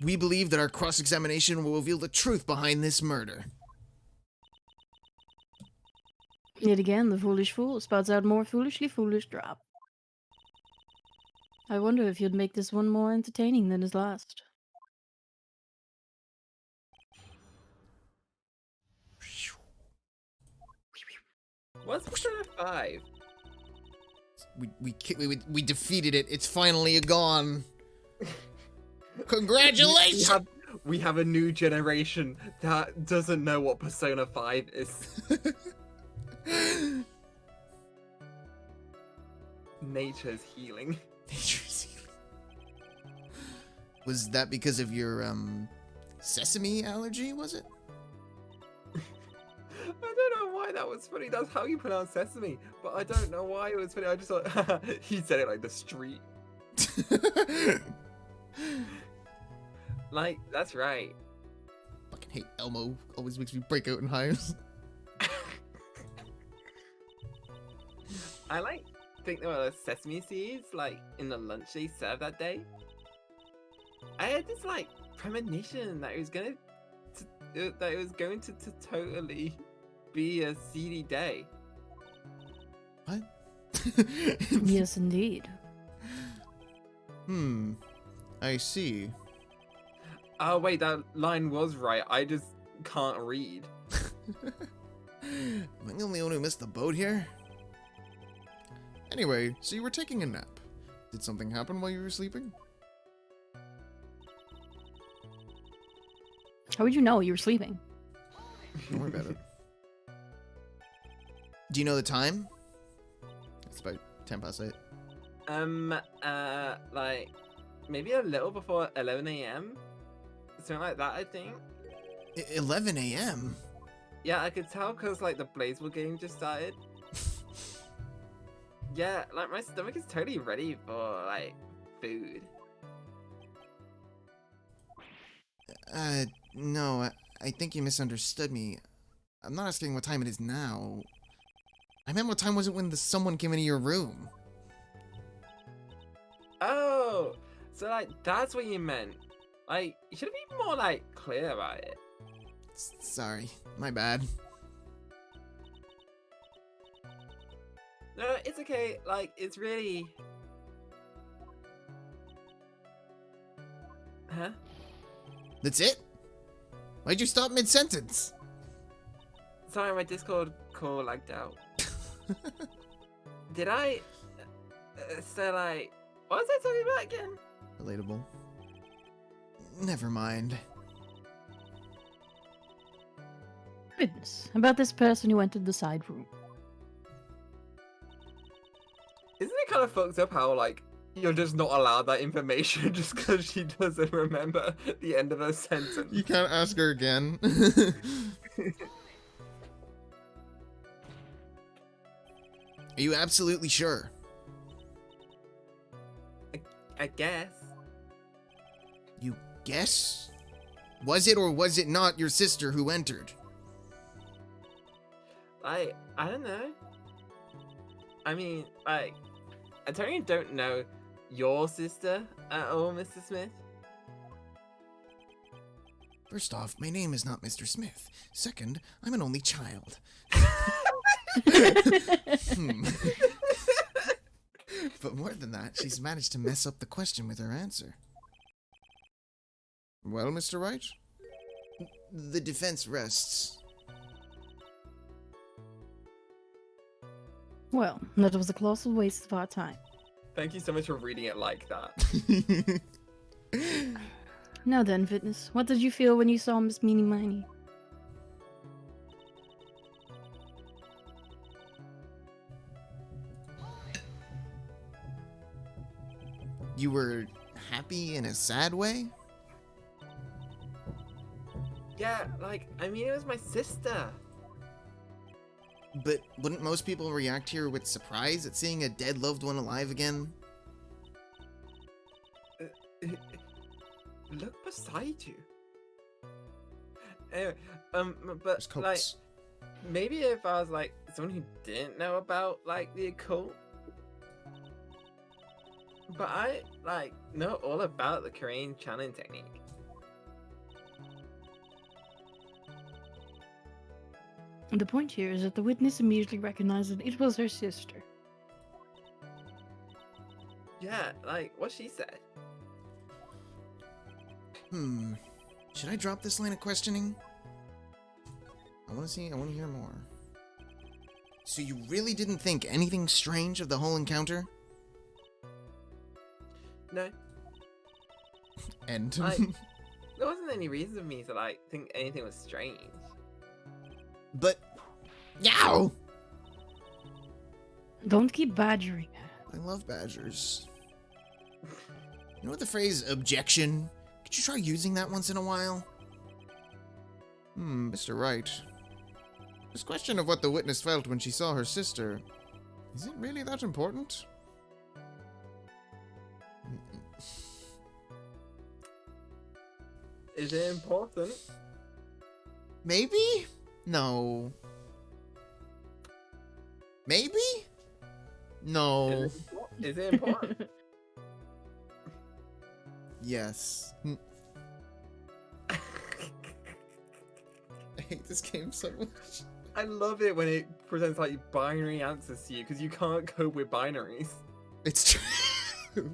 We believe that our cross-examination will reveal the truth behind this murder. Yet again, the foolish fool spouts out more foolishly foolish drop. I wonder if you'd make this one more entertaining than his last. What's Persona 5? We defeated it. It's finally gone. Congratulations! We have a new generation that doesn't know what Persona 5 is. Nature's healing. Nature's healing. Was that because of your sesame allergy, was it? I don't know why that was funny. That's how you pronounce sesame. But I don't know why it was funny. I just thought he said it like the street. Like, that's right. Fucking hate Elmo. Always makes me break out in hives. I think there were sesame seeds like in the lunch they served that day. I had this like premonition that it was going to totally be a seedy day. What? Yes, indeed. I see. Oh wait, that line was right. I just can't read. Am I the only one who missed the boat here? Anyway, so you were taking a nap. Did something happen while you were sleeping? How would you know? You were sleeping. Don't worry about it. Do you know the time? It's about 10 past 8. Like maybe a little before 11 a.m. Something like that, I think. 11 a.m.? Yeah, I could tell because like the Blazeball game just started. Yeah, like my stomach is totally ready for like food. No, I think you misunderstood me. I'm not asking what time it is now. I meant what time was it when someone came into your room? Oh, so like that's what you meant. Like you should have been more like clear about it. Sorry, my bad. No, it's okay. Like it's really. Huh? That's it? Why'd you stop mid-sentence? Sorry, my Discord call lagged out. Did I? So like, what was I talking about again? Relatable. Never mind. Goodness. About this person who entered the side room. Isn't it kind of fucked up how like you're just not allowed that information just because she doesn't remember the end of her sentence? You can't ask her again. Are you absolutely sure? I guess. You guess? Was it or was it not your sister who entered? I don't know. I mean, like, I totally don't know your sister at all, Mr. Smith. First off, my name is not Mr. Smith. Second, I'm an only child. But more than that, she's managed to mess up the question with her answer. Well, Mr. Wright? The defense rests. Well, that was a colossal waste of our time. Thank you so much for reading it like that. Now then, Fitness, what did you feel when you saw Miss Meanie Miny? You were happy in a sad way? Yeah, like, I mean, it was my sister. But wouldn't most people react here with surprise at seeing a dead loved one alive again? Look beside you. Anyway, but There's like, coats. maybe if I was like someone who didn't know about like the occult, but I like know all about the Korean channeling technique. The point here is that the witness immediately recognized that it was her sister. Yeah, like what she said. Should I drop this line of questioning? I want to hear more. So you really didn't think anything strange of the whole encounter? No, And there wasn't any reason for me to like think anything was strange. but yow! Don't keep badgering her. I love badgers. You know what the phrase objection? Could you try using that once in a while? Mr. Wright. This question of what the witness felt when she saw her sister, is it really that important? Is it important? Maybe? No. Maybe? No. Is it important? Yes. I hate this game so much. I love it when it presents like binary answers to you because you can't cope with binaries. It's true.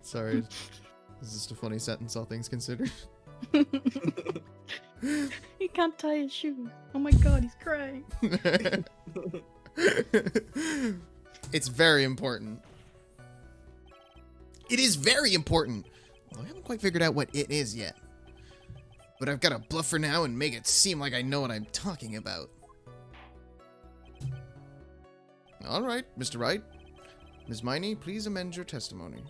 Sorry. This is just a funny sentence, all things considered. He can't tie his shoes. Oh my god, he's crying. It's very important. It is very important. Although I haven't quite figured out what it is yet. But I've got to bluff her now and make it seem like I know what I'm talking about. All right, Mr. Wright. Ms. Miney, please amend your testimony.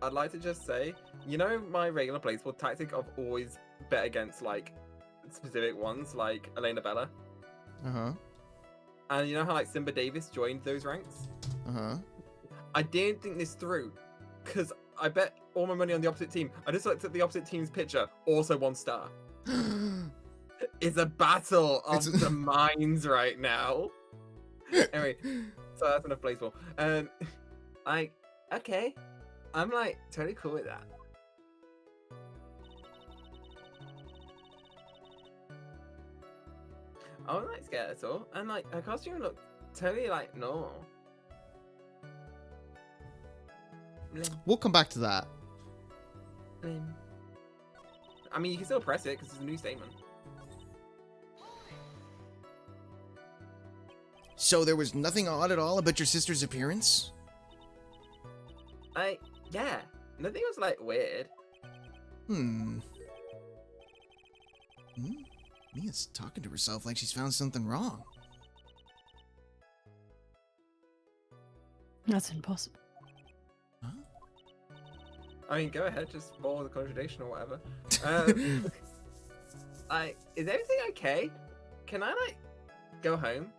I'd like to just say, you know, my regular playable tactic of always bet against, like, specific ones, like Elena Bella? Uh-huh. And you know how, like, Simba Davis joined those ranks? Uh-huh. I didn't think this through, because I bet all my money on the opposite team. I just looked at the opposite team's picture, also 1 star. It's a battle of the minds right now. Anyway, so that's enough baseball. Like, okay, I'm like totally cool with that. I wasn't like scared at all, and like her costume looked totally like normal. We'll come back to that. I mean, you can still press it because it's a new statement. So there was nothing odd at all about your sister's appearance? Yeah, nothing was like weird. Mia's talking to herself like she's found something wrong. That's impossible. Huh? I mean, go ahead, just follow the contradiction or whatever. Is everything okay? Can I like go home?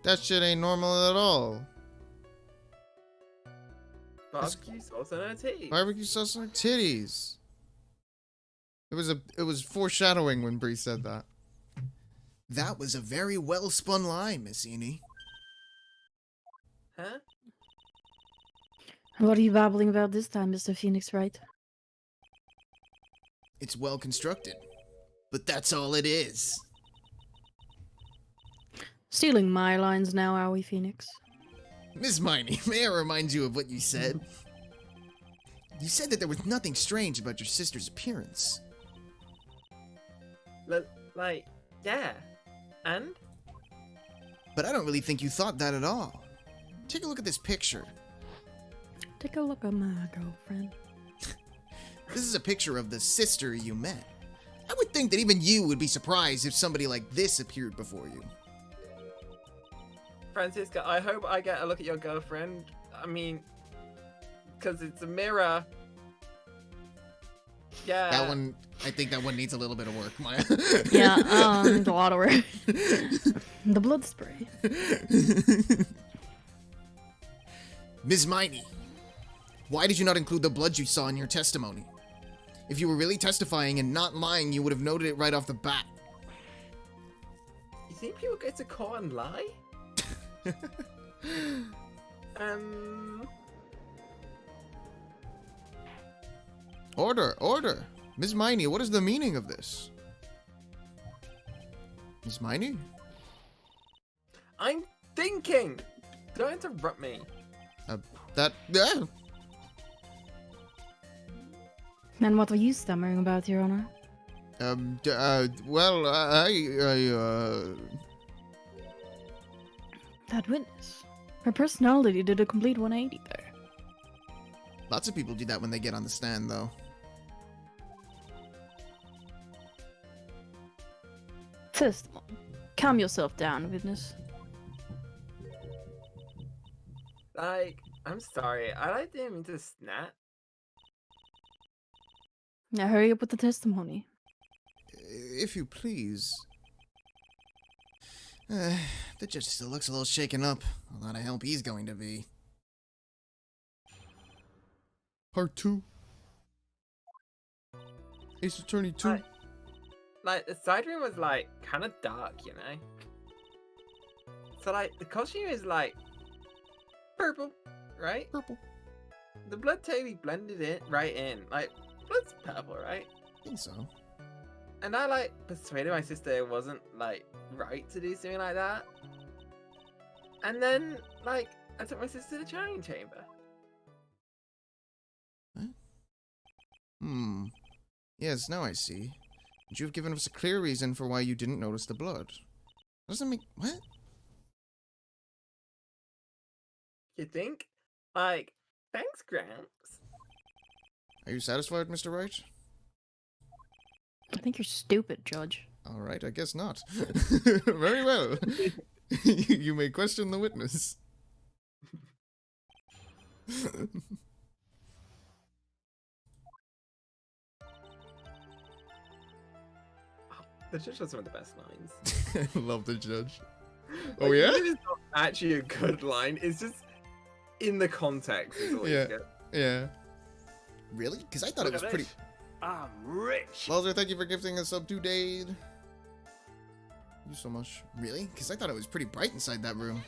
That shit ain't normal at all. Barbecue sauce on her titties. Barbecue sauce on her titties. It was foreshadowing when Bree said that. That was a very well spun line, Miss Eni. Huh? What are you babbling about this time, Mr. Phoenix Wright? It's well constructed, but that's all it is. Stealing my lines now, are we, Phoenix? Miss Miney, may I remind you of what you said? You said that there was nothing strange about your sister's appearance. Like, yeah. And? But I don't really think you thought that at all. Take a look at this picture. Take a look at my girlfriend. This is a picture of the sister you met. I would think that even you would be surprised if somebody like this appeared before you. Francisca, I hope I get a look at your girlfriend. I mean, because it's a mirror. Yeah. That one, I think that one needs a little bit of work, Maya. Yeah, a lot of work. The blood spray. Ms. Miney, why did you not include the blood you saw in your testimony? If you were really testifying and not lying, you would have noted it right off the bat. You think people get to court and lie? Order. Ms. Miney, what is the meaning of this? Ms. Miney? I'm thinking! Don't interrupt me. And what were you stammering about, Your Honor? Well, That witness. Her personality did a complete 180 there. Lots of people do that when they get on the stand, though. Testimony. Calm yourself down, witness. Like, I'm sorry. I didn't mean to snap. Now hurry up with the testimony. If you please. The judge still looks a little shaken up. A lot of help he's going to be. Part 2. Ace Attorney 2. Like, the side room was, like, kind of dark, you know? So, like, the costume is, like, purple, right? Purple. The blood totally blended in, right in. Like, blood's purple, right? I think so. And I, like, persuaded my sister it wasn't, like, right to do something like that. And then, like, I took my sister to the trying chamber. Huh? Yes, now I see. Would you have given us a clear reason for why you didn't notice the blood? Doesn't make... What? You think? Like, thanks, Gramps. Are you satisfied, Mr. Wright? I think you're stupid, Judge. Alright, I guess not. Very well. You may question the witness. The judge has some of the best lines. I love the judge. Like, Oh, yeah? even if it's not actually a good line. It's just in the context. Is all Yeah. you get. Yeah. Really? Because I thought it was pretty... I'm rich. Walter, thank you for gifting us sub 2 Dade. Thank you so much. Really? Because I thought it was pretty bright inside that room.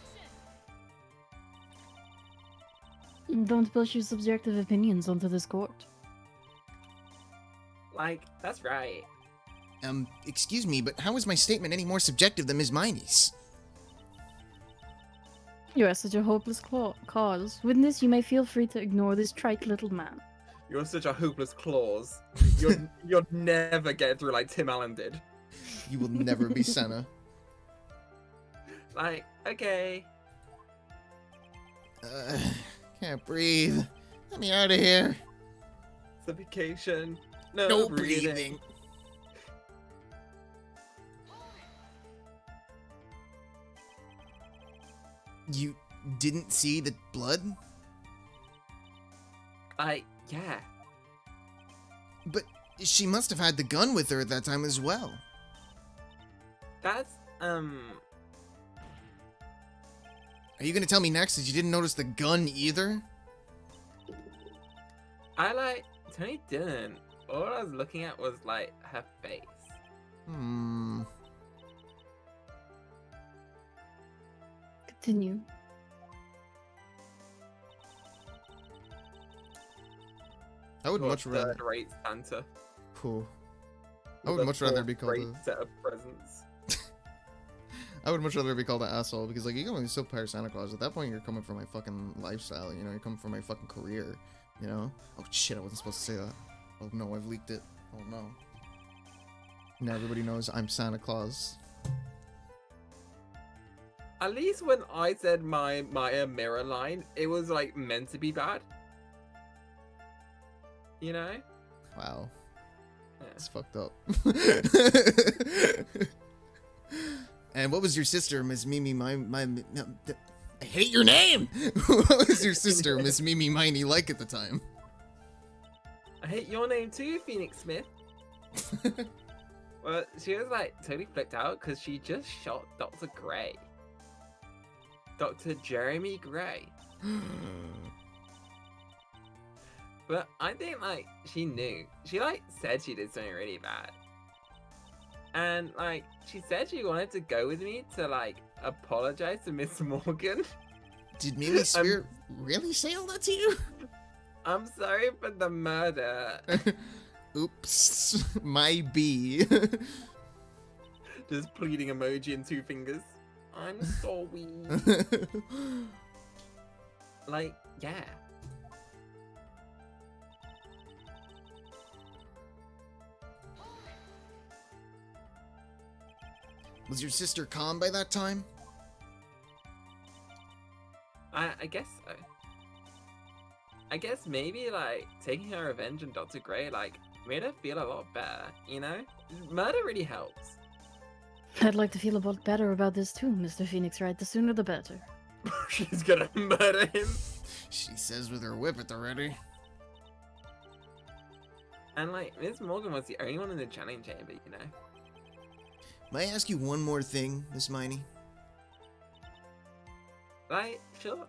Don't push your subjective opinions onto this court. Like, that's right. Excuse me, but how is my statement any more subjective than Ms. Miney's? You are such a hopeless cause. Witness, you may feel free to ignore this trite little man. You're such a hopeless clause. You'll never get through like Tim Allen did. You will never be Senna. Like, okay. Can't breathe. Let me out of here. Suffocation. No, No breathing. breathing. You didn't see the blood? Like, yeah. But she must have had the gun with her at that time as well. That's, Are you gonna tell me next that you didn't notice the gun either? Tony didn't. All I was looking at was, like, her face. Continue. I would Or much rather... third-rate Santa. Cool. I with would a much rather be called fourth-rate set of presents. I would much rather be called an asshole, because, like, you can only still pay Santa Claus. At that point, you're coming for my fucking lifestyle, you know? You're coming for my fucking career, you know? Oh, shit, I wasn't supposed to say that. Oh, no, I've leaked it. Oh, no. Now everybody knows I'm Santa Claus. At least when I said my Maya mirror line, it was, like, meant to be bad. You know? Wow. Yeah. It's fucked up. And what was your sister, Miss Mimi, no, I hate your name! What was your sister, Miss Mimi Miney, like at the time? I hate your name too, Phoenix Smith. Well, she was like totally flipped out because she just shot Dr. Gray. Dr. Jeremy Gray. But I think like she knew. She like said she did something really bad. And like she said she wanted to go with me to like apologize to Miss Morgan. Did Mimi Spear really say all that to you? I'm sorry for the murder. Oops. My B. Just pleading emoji and 2 fingers. I'm sorry. Like, yeah. Was your sister calm by that time? I guess so. I guess maybe like taking her revenge on Dr. Gray like made her feel a lot better, you know? Murder really helps. I'd like to feel a lot better about this too, Mr. Phoenix Wright. The sooner the better. She's gonna murder him. She says with her whip at the ready. And like Miss Morgan was the only one in the channeling chamber, you know? May I ask you one more thing, Miss Miney? Like, sure.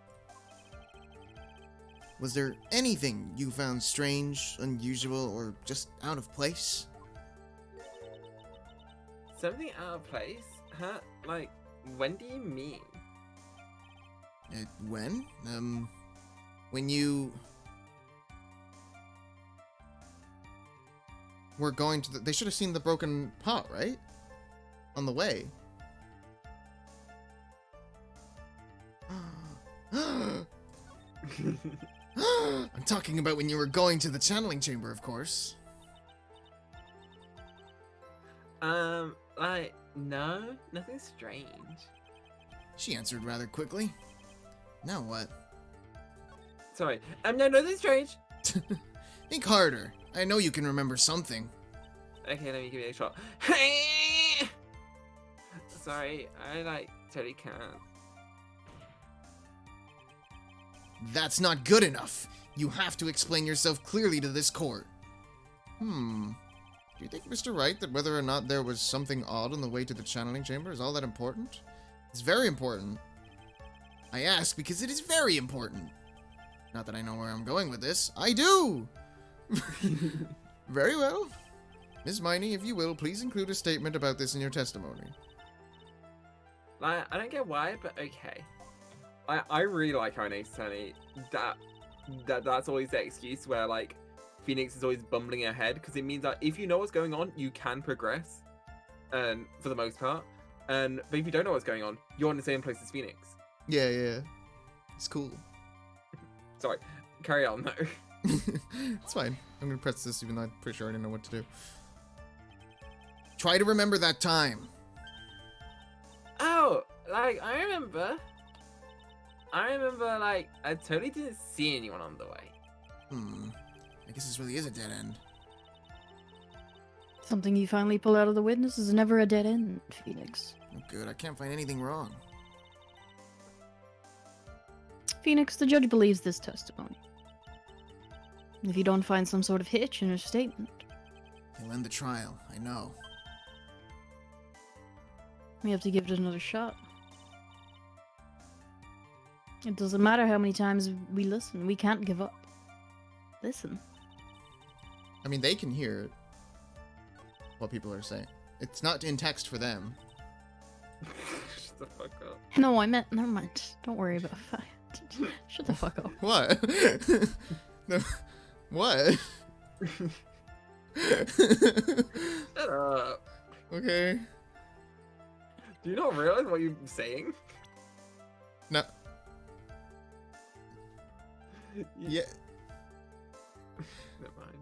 Was there anything you found strange, unusual, or just out of place? Something out of place? Huh? Like, when do you mean? When? When you... were going to the... They should have seen the broken pot, right? On the way. I'm talking about when you were going to the channeling chamber, of course. Like, no, nothing strange. She answered rather quickly. Now what? Sorry, no, nothing strange. Think harder. I know you can remember something. Okay, let me give it a shot. Sorry, I like totally can't. That's not good enough. You have to explain yourself clearly to this court. Do you think, Mr. Wright, that whether or not there was something odd on the way to the channeling chamber is all that important? It's very important. I ask because it is very important. Not that I know where I'm going with this. I do! Very well. Miss Miney, if you will, please include a statement about this in your testimony. Like, I don't get why, but okay. I really like how in Ace Attorney that's always the excuse where like Phoenix is always bumbling ahead, because it means that if you know what's going on, you can progress, and for the most part. But if you don't know what's going on, you're in the same place as Phoenix. Yeah. It's cool. Sorry, carry on though. It's fine. I'm gonna press this even though I'm pretty sure I didn't know what to do. Try to remember that time. Oh, like, I remember, like, I totally didn't see anyone on the way. I guess this really is a dead end. Something you finally pull out of the witness is never a dead end, Phoenix. Oh, good. I can't find anything wrong. Phoenix, the judge believes this testimony. If you don't find some sort of hitch in her statement, He'll end the trial. I know. we have to give it another shot. It doesn't matter how many times we listen, we can't give up. Listen. I mean, they can hear what people are saying. It's not in text for them. Shut the fuck up. No, I meant, never mind. Don't worry about it. Shut the fuck up. What? No. What? Shut up. Okay. Do you not realize what you're saying? No. Yeah. Never mind.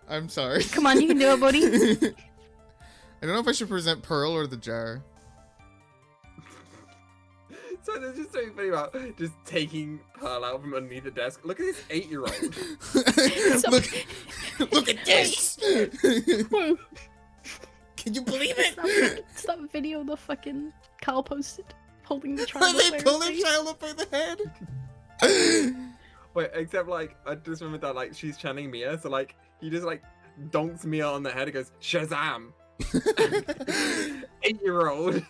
I'm sorry. Come on, you can do it, buddy. I don't know if I should present Pearl or the jar. So there's just something funny about just taking Pearl out from underneath the desk. Look at this 8-year-old. Look at this! Can you believe it? It's that video the fucking Carl posted, holding the child. Where they pull the child up by the head? Wait, except like, I just remember that like, she's channeling Mia, so like, he just like, donks Mia on the head and goes, Shazam! 8-year-old.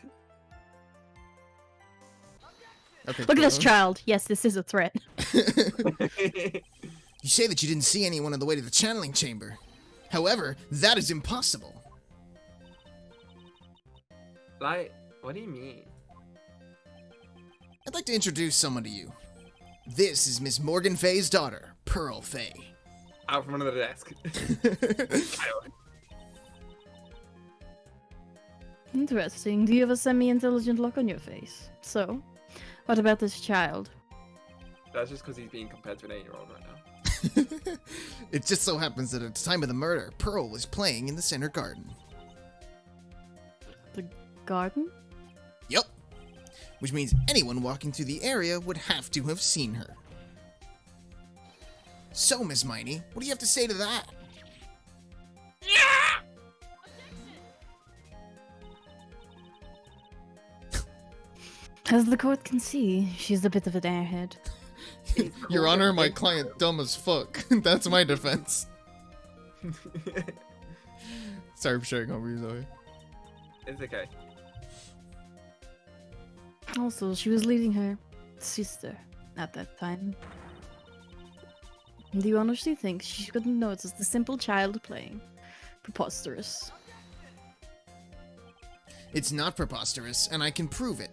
Okay, Look at this Pearl. child. Yes, this is a threat. You say that you didn't see anyone on the way to the channeling chamber. However, that is impossible. Like, what do you mean? I'd like to introduce someone to you. This is Miss Morgan Fay's daughter, Pearl Fay. Out from under the desk. Interesting. Do you have a semi-intelligent look on your face? So, what about this child? That's just because he's being compared to an 8-year-old right now. It just so happens that at the time of the murder, Pearl was playing in the center garden. The garden? Yup. Which means anyone walking through the area would have to have seen her. So, Miss Miney, what do you have to say to that? As the court can see, she's a bit of an airhead. Your Honor, my client dumb as fuck. That's my defense. Sorry for sharing over you, Zoe. It's okay. Also, she was leading her sister at that time. Do you honestly think she couldn't notice the simple child playing? Preposterous. It's not preposterous, and I can prove it.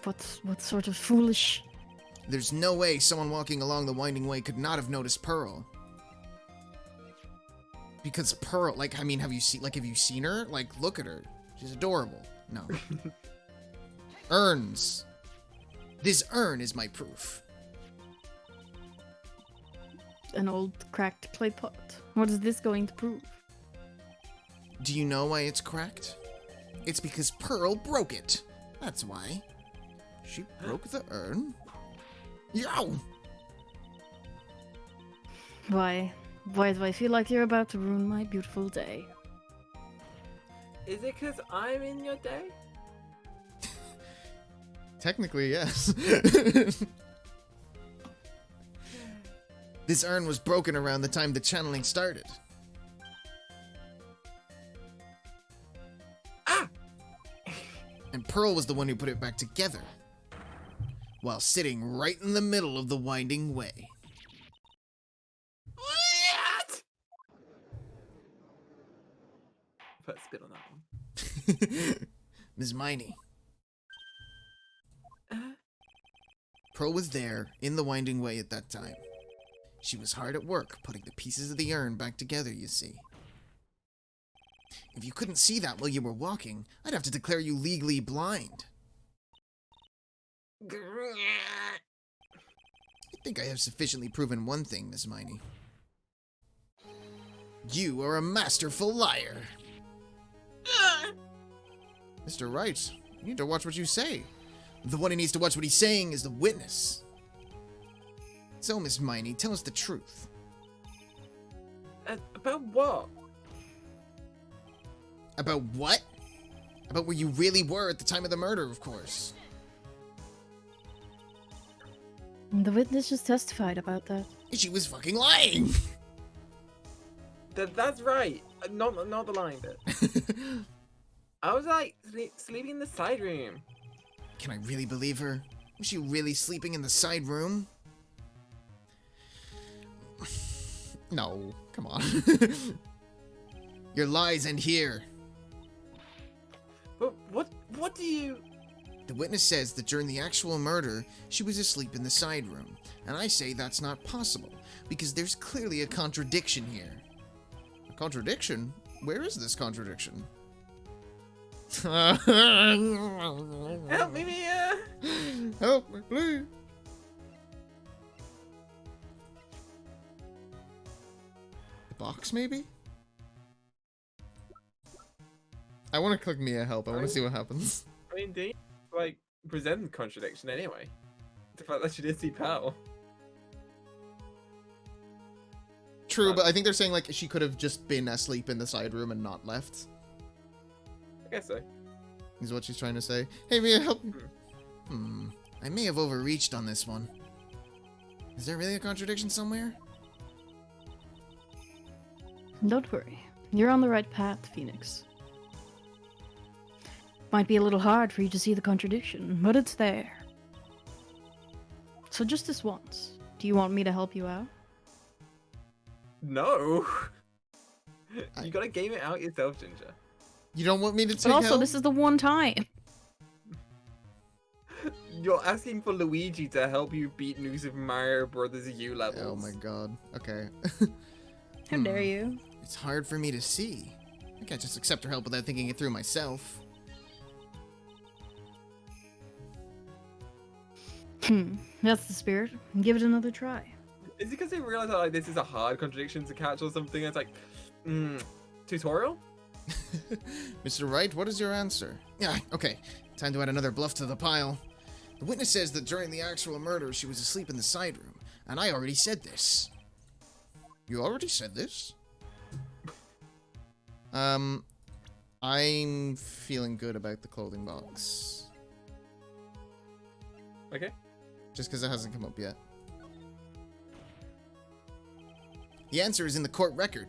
What sort of foolish... There's no way someone walking along the winding way could not have noticed Pearl. Because Pearl, like, I mean, have you seen her? Like, look at her. She's adorable. No. Urns. This urn is my proof. An old cracked clay pot. What is this going to prove? Do you know why it's cracked? It's because Pearl broke it. That's why. She broke the urn? Yow! Why do I feel like you're about to ruin my beautiful day? Is it because I'm in your day? Technically, yes. This urn was broken around the time the channeling started. Ah! And Pearl was the one who put it back together, while sitting right in the middle of the winding way. What? Put a spit on that one. Ms. Miney. Pearl was there, in the winding way at that time. She was hard at work, putting the pieces of the urn back together, you see. If you couldn't see that while you were walking, I'd have to declare you legally blind. I think I have sufficiently proven one thing, Miss Miney. You are a masterful liar. Mr. Wright, you need to watch what you say. The one who needs to watch what he's saying is the witness. So, Miss Miney, tell us the truth. About what? About what? About where you really were at the time of the murder, of course. The witness just testified about that. She was fucking lying! That's right. Not the lying bit. I was like sleeping in the side room. Can I really believe her? Was she really sleeping in the side room? No, come on. Your lies end here. But what do you... The witness says that during the actual murder, she was asleep in the side room. And I say that's not possible, because there's clearly a contradiction here. A contradiction? Where is this contradiction? Help me, Mia! Help me, please! The box, maybe? I want to click Mia help. I want to see what happens. I mean, do you, like, present the contradiction anyway? The fact that she did see Pal. True, but I think they're saying, like, she could have just been asleep in the side room and not left. I guess so. Is what she's trying to say. Hey, Mia, help me. I may have overreached on this one. Is there really a contradiction somewhere? Don't worry. You're on the right path, Phoenix. Might be a little hard for you to see the contradiction, but it's there. So just this once, do you want me to help you out? No! You gotta game it out yourself, Ginger. You don't want me to take But also, help? this is the one time. You're asking for Luigi to help you beat New Super Mario Brothers U levels. Oh my god. Okay. How dare you? It's hard for me to see. I can't just accept her help without thinking it through myself. That's the spirit. Give it another try. Is it because they realize that like, this is a hard contradiction to catch or something? It's like, tutorial? Mr. Wright, what is your answer? Yeah, okay. Time to add another bluff to the pile. The witness says that during the actual murder, she was asleep in the side room, and I already said this. You already said this? I'm feeling good about the clothing box. Okay. Just because it hasn't come up yet. The answer is in the court record.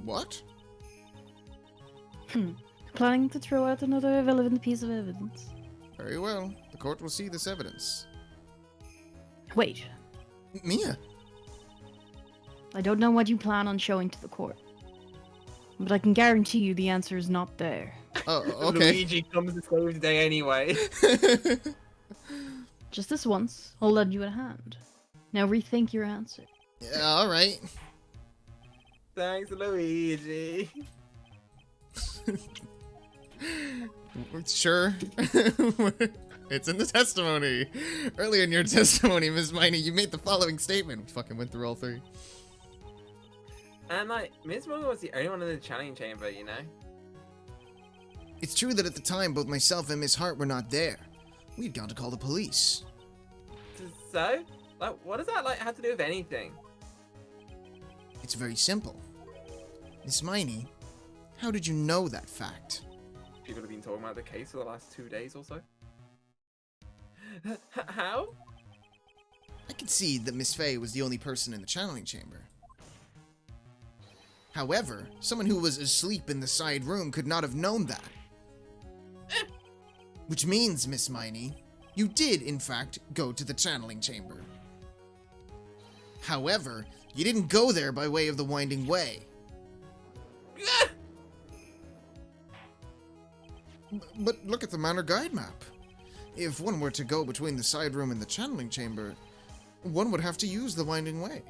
What? Planning to throw out another irrelevant piece of evidence. Very well. The court will see this evidence. Wait, Mia! I don't know what you plan on showing to the court. But I can guarantee you the answer is not there. Oh, okay. Luigi comes to save the day anyway. Just this once, I'll lend you a hand. Now rethink your answer. Yeah, alright. Thanks, Luigi. Sure. It's in the testimony. Earlier in your testimony, Ms. Miney, you made the following statement. We fucking went through all three. And like, Miss Morgan was the only one in the channeling chamber, you know? It's true that at the time both myself and Miss Hart were not there. We'd gone to call the police. So? Like, what does that like have to do with anything? It's very simple. Miss Miney, how did you know that fact? People have been talking about the case for the last 2 days or so. How? I could see that Miss Fey was the only person in the channeling chamber. However, someone who was asleep in the side room could not have known that. Which means, Miss Miney, you did, in fact, go to the channeling chamber. However, you didn't go there by way of the Winding Way. But look at the Manor Guide map. If one were to go between the side room and the channeling chamber, one would have to use the Winding Way.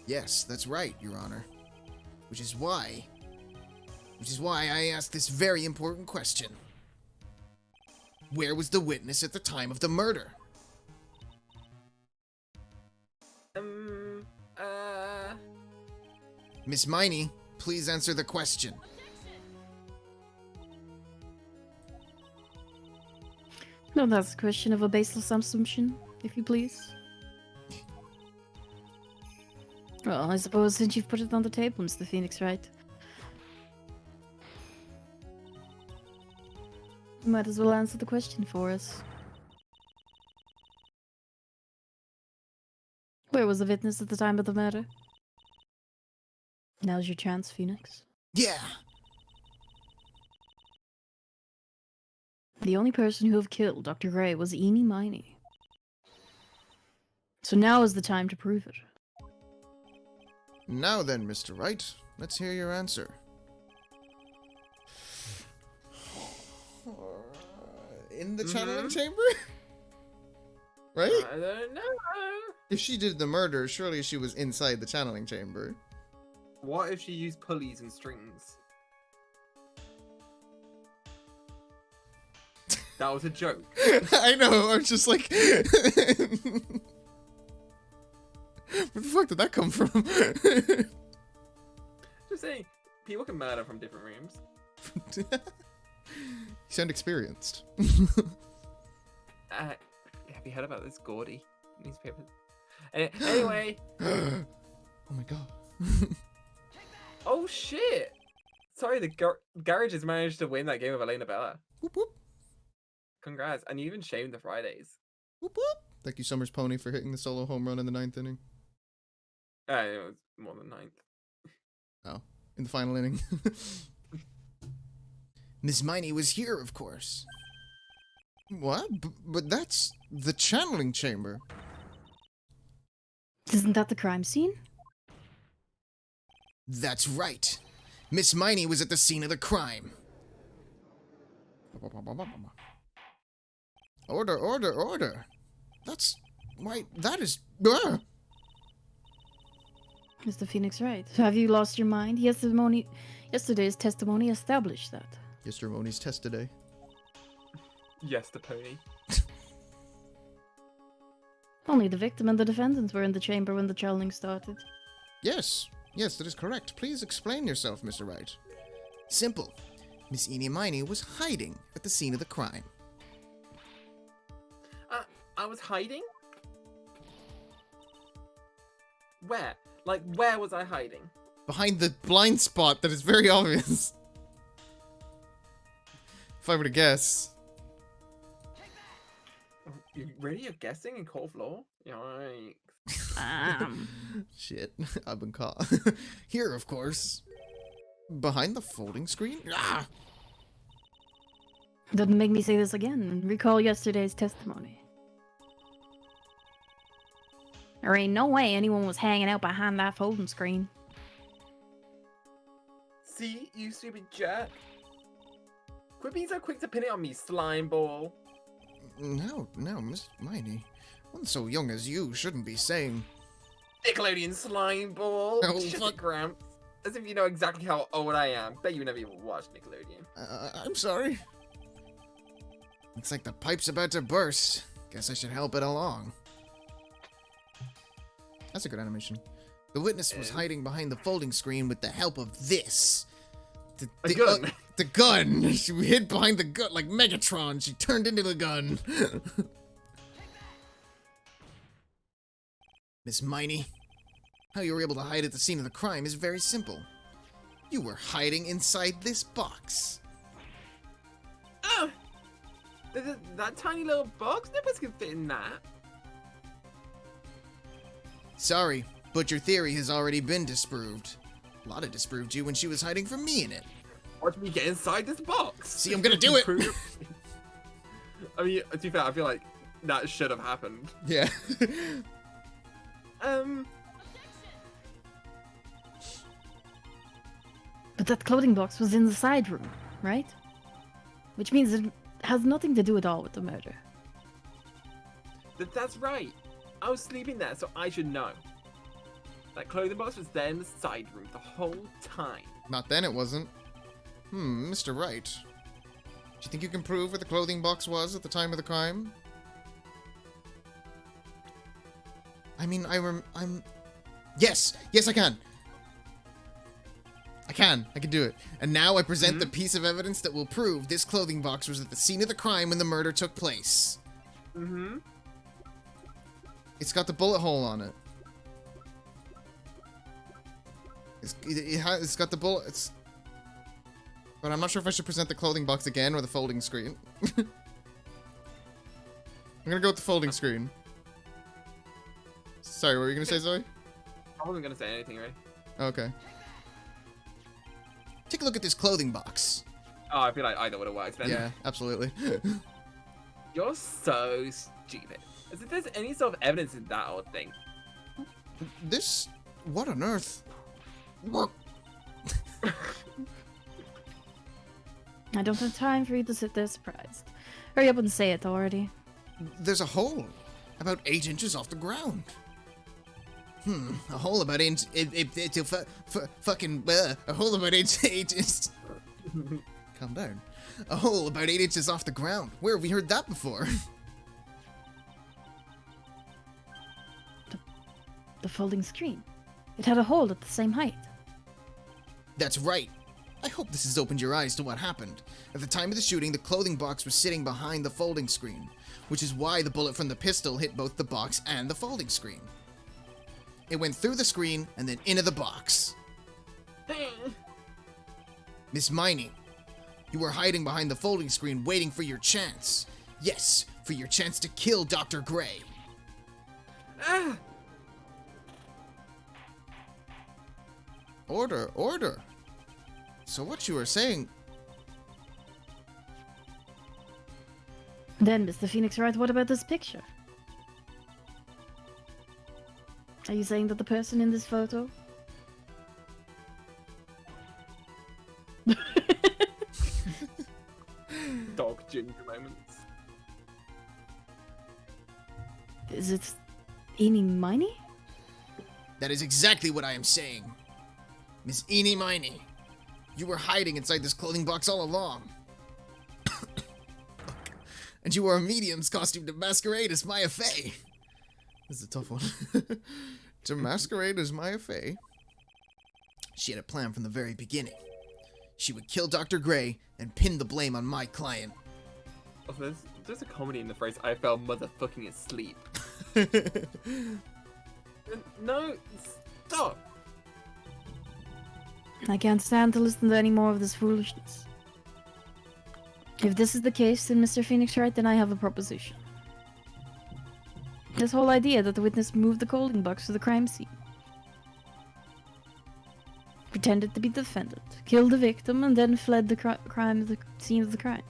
Yes, that's right, Your Honor. Which is why I asked this very important question. Where was the witness at the time of the murder? Miss Miney, please answer the question. No, that's a question of a baseless assumption, if you please. Well, I suppose since you've put it on the table, Mr. Phoenix, right? You might as well answer the question for us. Where was the witness at the time of the murder? Now's your chance, Phoenix. Yeah! The only person who have killed Dr. Gray was Eenie Miney. So now is the time to prove it. Now then, Mr. Wright, let's hear your answer. In the channeling chamber? Right? I don't know. If she did the murder, surely she was inside the channeling chamber. What if she used pulleys and strings? That was a joke. I know, I'm just like... Where the fuck did that come from? Just saying, people can murder from different rooms. You sound experienced. Have you heard about this Gordy newspaper? Anyway. Oh my god. Oh shit! Sorry, the garage has managed to win that game of Elena Bella. Whoop whoop. Congrats, and you even shamed the Fridays. Whoop whoop. Thank you, Summers Pony, for hitting the solo home run in the 9th inning. It was more than 9th. Oh, in the final inning. Miss Miney was here, of course. What? But that's the channeling chamber. Isn't that the crime scene? That's right. Miss Miney was at the scene of the crime. Order, order, order. That's... Why, that is... Ah! Mr. Phoenix, right. Have you lost your mind? Yesterday's testimony established that. Yestermony's test today. Yes, the pony. Only the victim and the defendant were in the chamber when the channeling started. Yes. Yes, that is correct. Please explain yourself, Mr. Wright. Simple. Miss Eenie Miney was hiding at the scene of the crime. I was hiding? Where? Like, where was I hiding? Behind the blind spot that is very obvious. If I were to guess. You really are guessing in cold floor? Yikes. Shit, I've been caught. Here, of course. Behind the folding screen? Ah! Doesn't make me say this again. Recall yesterday's testimony. There ain't no way anyone was hanging out behind that folding screen. See, you stupid jerk. Quit being so quick to pin it on me, slime ball. No, Miss Miney. One so young as you shouldn't be saying... Nickelodeon slime ball. Oh, Shut fuck. it, Gramps. As if you know exactly how old I am. Bet you never even watched Nickelodeon. I'm sorry. Looks like the pipe's about to burst. Guess I should help it along. That's a good animation. The witness was hiding behind the folding screen with the help of this. A gun. The gun! She hid behind the gun like Megatron. She turned into the gun. Miss Miney, how you were able to hide at the scene of the crime is very simple. You were hiding inside this box. Oh! That tiny little box? Nobody can fit in that. Sorry, but your theory has already been disproved. Lotta disproved you when she was hiding from me in it. Watch me get inside this box. See, I'm gonna do it! I mean, to be fair, I feel like that should have happened. Yeah. But that clothing box was in the side room, right? Which means it has nothing to do at all with the murder. That's right. I was sleeping there, so I should know. That clothing box was there in the side room the whole time. Not then, it wasn't. Mr. Wright. Do you think you can prove where the clothing box was at the time of the crime? I mean, I'm... Yes! Yes, I can! I can do it. And now I present the piece of evidence that will prove this clothing box was at the scene of the crime when the murder took place. It's got the bullet hole on it. It's got the bullets. But I'm not sure if I should present the clothing box again or the folding screen. I'm gonna go with the folding screen. Sorry, what were you gonna say, Zoe? I wasn't gonna say anything, right? Okay. Take a look at this clothing box. Oh, I feel like either would have worked then. Yeah, absolutely. You're so stupid. As if there's any sort of evidence in that old thing. This... What on earth? What? I don't have time for you to sit there surprised. Hurry up and say it already. There's a hole. About 8 inches off the ground. A hole about 8 inches... a hole about 8 inches... Calm down. A hole about 8 inches off the ground. Where have we heard that before? The folding screen. It had a hole at the same height. That's right. I hope this has opened your eyes to what happened. At the time of the shooting, the clothing box was sitting behind the folding screen, which is why the bullet from the pistol hit both the box and the folding screen. It went through the screen and then into the box. Miss Miney, you were hiding behind the folding screen waiting for your chance. Yes, for your chance to kill Dr. Gray. Order, order. So what you were saying... Then, Mr. Phoenix Wright, what about this picture? Are you saying that the person in this photo... Dog ginger moments. Is it Eenie Miney? That is exactly what I am saying. Miss Eenie Miney, you were hiding inside this clothing box all along. And you wore a medium's costume to masquerade as Maya Fey. This is a tough one. To masquerade as Maya Fey. She had a plan from the very beginning. She would kill Dr. Gray and pin the blame on my client. Also, there's a comedy in the phrase, I fell motherfucking asleep. No, stop. I can't stand to listen to any more of this foolishness. If this is the case, then Mr. Phoenix Wright, then I have a proposition. This whole idea that the witness moved the clothing box to the crime scene. Pretended to be the defendant, killed the victim, and then fled the the scene of the crime.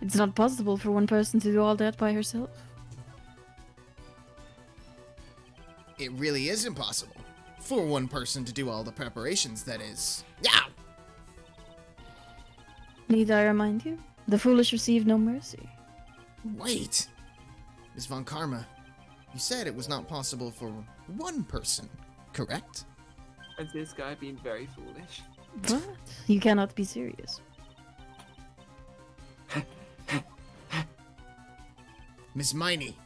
It's not possible for one person to do all that by herself. It really is impossible. For one person to do all the preparations, that is. Yeah! Need I remind you? The foolish receive no mercy. Wait! Ms. Von Karma, you said it was not possible for one person, correct? And this guy being very foolish. What? You cannot be serious. Miss Miney,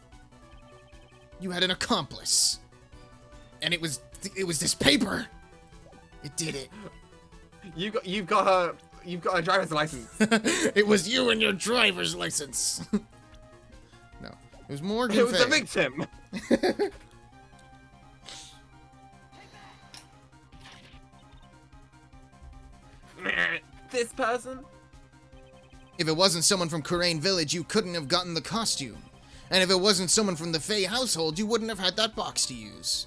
You had an accomplice. And it was this paper. It did it. You've got a driver's license. It was you and your driver's license. No, it was Morgan It was the Fay. victim. This person? If it wasn't someone from Kurain Village, you couldn't have gotten the costume. And if it wasn't someone from the Fey household, you wouldn't have had that box to use.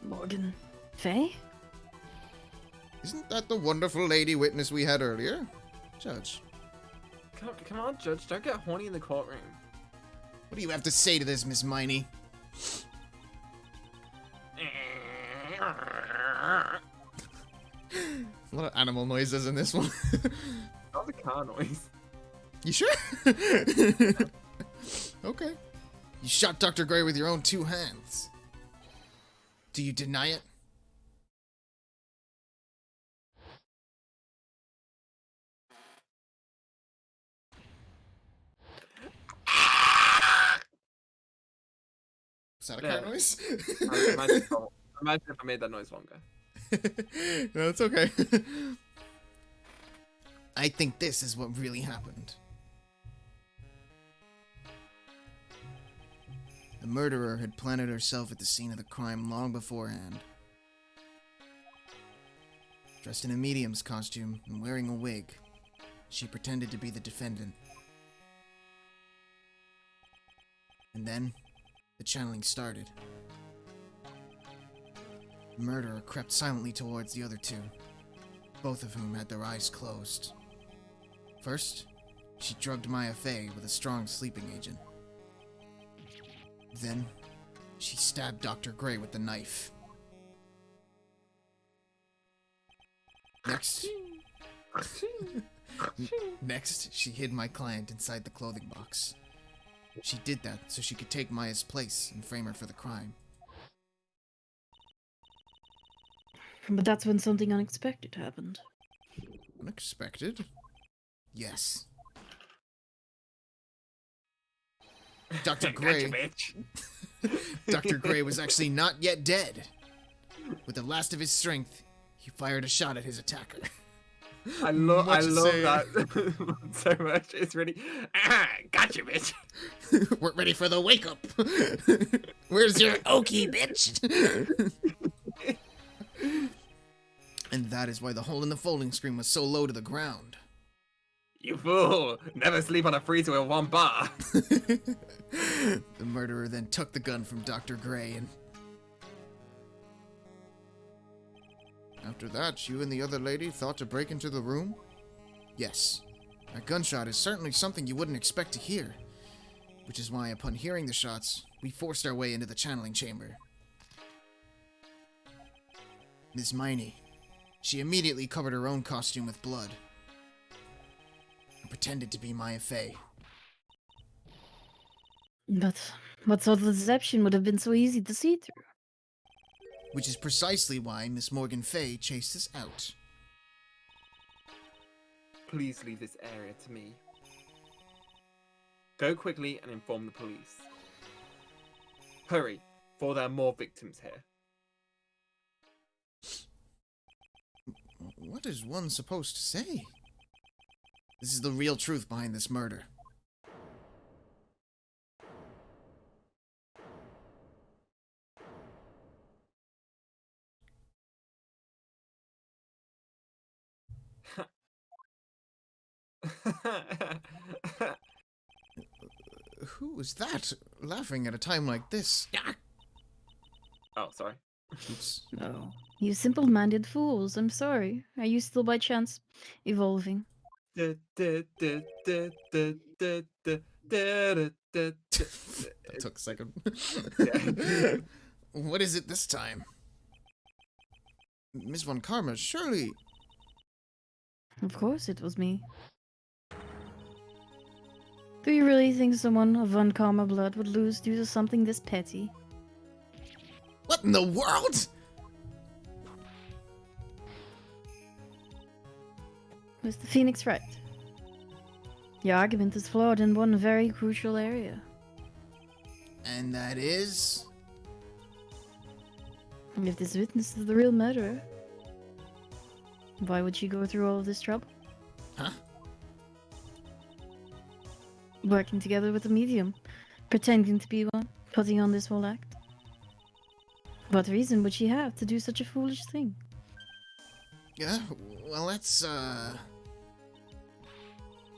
Morgan Fay? Isn't that the wonderful lady witness we had earlier? Judge, Come on, Judge. Don't get horny in the courtroom. what do you have to say to this, Miss Miney? A lot of animal noises in this one. That was a car noise. You sure? Okay. You shot Dr. Gray with your own 2 hands. Do you deny it? Is that a car Yeah. noise? Imagine if I made that noise longer. No, it's okay. I think this is what really happened. The murderer had planted herself at the scene of the crime long beforehand. Dressed in a medium's costume and wearing a wig, she pretended to be the defendant. And then, the channeling started. The murderer crept silently towards the other 2, both of whom had their eyes closed. First, she drugged Maya Fey with a strong sleeping agent. Then, she stabbed Dr. Gray with the knife. Next, she hid my client inside the clothing box. She did that so she could take Maya's place and frame her for the crime. But that's when something unexpected happened. Unexpected? Yes. Dr. Gray. Gotcha, bitch. Dr. Gray was actually not yet dead. With the last of his strength, he fired a shot at his attacker. I love Much to say. that so much. It's really gotcha, bitch. We're ready for the wake up. Where's your okie, bitch? And that is why the hole in the folding screen was so low to the ground. You fool! Never sleep on a freezer with 1 bar. The murderer then took the gun from Dr. Gray and... After that, you and the other lady thought to break into the room? Yes. A gunshot is certainly something you wouldn't expect to hear. Which is why, upon hearing the shots, we forced our way into the channeling chamber. Miss Miney. She immediately covered her own costume with blood. And pretended to be Maya Fey. But what sort of deception would have been so easy to see through? Which is precisely why Miss Morgan Fay chased us out. Please leave this area to me. Go quickly and inform the police. Hurry, for there are more victims here. What is one supposed to say? This is the real truth behind this murder. Who is that laughing at a time like this? Oh, sorry. Oops. Oh, you simple-minded fools. I'm sorry. Are you still by chance evolving? That took a second. Yeah. What is it this time? Miss Von Karma, surely... Of course it was me. Do you really think someone of Von Karma blood would lose due to something this petty? What in the world? Mr. Phoenix right. Your argument is flawed in one very crucial area. And that is? If this witness is the real murderer, why would she go through all of this trouble? Huh? Working together with a medium, pretending to be one, putting on this whole act. What reason would she have to do such a foolish thing? Yeah, well, that's,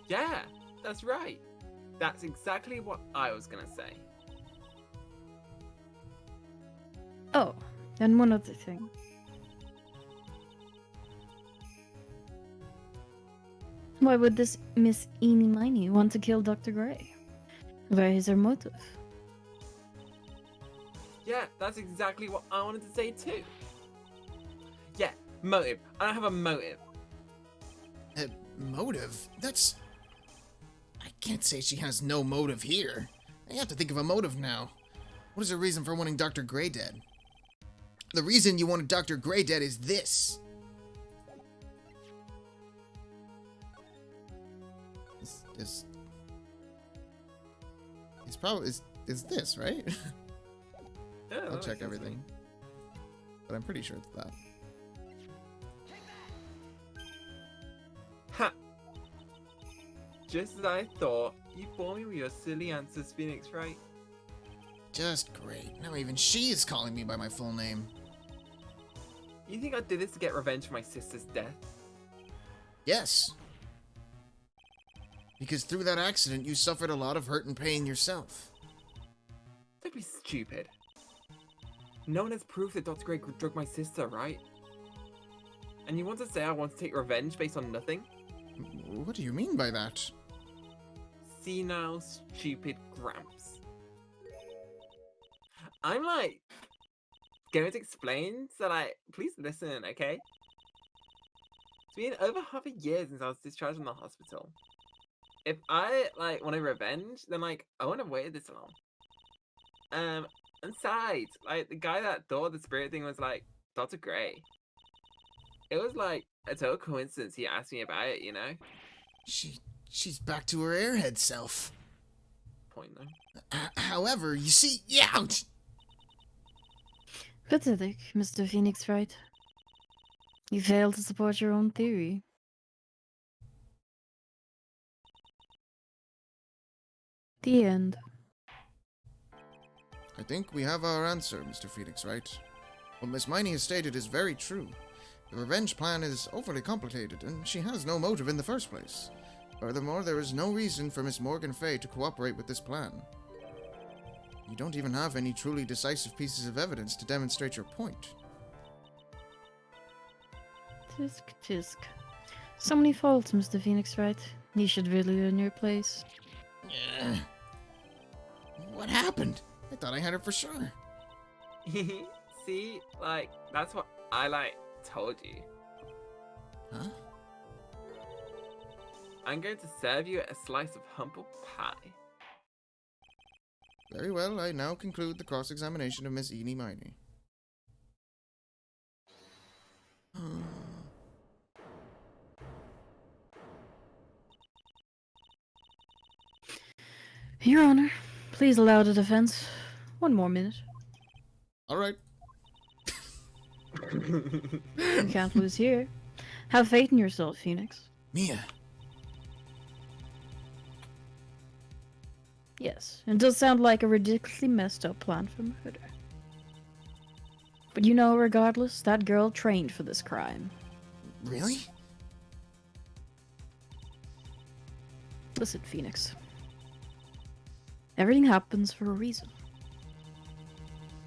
Yeah, that's right. That's exactly what I was gonna say. Oh, and one other thing. Why would this Miss Eenie Miney want to kill Dr. Gray? Where is her motive? Yeah, that's exactly what I wanted to say too. Yeah, motive. I don't have a motive. motive? That's... I can't say she has no motive here. I have to think of a motive now. What is her reason for wanting Dr. Gray dead? The reason you wanted Dr. Gray dead is this. It's probably is this, right? Yeah, I'll that check makes sense. everything. But I'm pretty sure it's that. Ha! Just as I thought, you bore me with your silly answers, Phoenix, right? Just great. Now even she is calling me by my full name. You think I did this to get revenge for my sister's death? Yes. Because through that accident, you suffered a lot of hurt and pain yourself. Don't be stupid. No one has proof that Dr. Gray drugged my sister, right? And you want to say I want to take revenge based on nothing? What do you mean by that? Senile, stupid Gramps. I'm like going to explain, so like, please listen, okay? It's been over half a year since I was discharged from the hospital. If I like want a revenge, then like I wouldn't have waited this long. And besides, like the guy that thought the spirit thing was like Dr. Gray. It was like a total coincidence he asked me about it, you know? She's back to her airhead self. Point though. However, you see, ouch! Pathetic, Mr. Phoenix Wright. You failed to support your own theory. The end. I think we have our answer, Mr. Phoenix, right? What Miss Miney has stated is very true. The revenge plan is overly complicated, and she has no motive in the first place. Furthermore, there is no reason for Miss Morgan Fay to cooperate with this plan. You don't even have any truly decisive pieces of evidence to demonstrate your point. Tisk, tisk. So many faults, Mr. Phoenix Wright. You should really learn your place. Yeah. What happened? I thought I had her for sure. See, like, that's what I like told you. Huh? I'm going to serve you a slice of humble pie. Very well, I now conclude the cross-examination of Miss Eenie Miney. Your Honor, please allow the defense 1 more minute. All right. You can't lose here. Have faith in yourself, Phoenix. Mia. Yes, it does sound like a ridiculously messed up plan for murder. But you know, regardless, that girl trained for this crime. Really? Listen, Phoenix. Everything happens for a reason.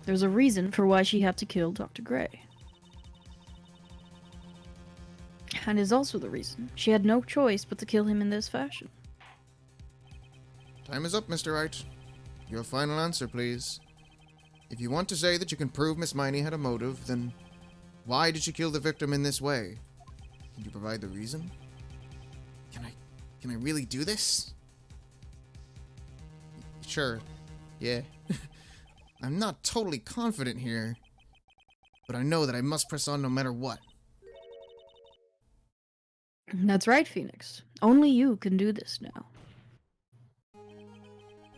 There's a reason for why she had to kill Dr. Gray. And is also the reason she had no choice but to kill him in this fashion. Time is up, Mr. Wright. Your final answer, please. If you want to say that you can prove Miss Miney had a motive, then why did she kill the victim in this way? Can you provide the reason? Can I really do this? Sure. Yeah. I'm not totally confident here, but I know that I must press on no matter what. That's right, Phoenix. Only you can do this now.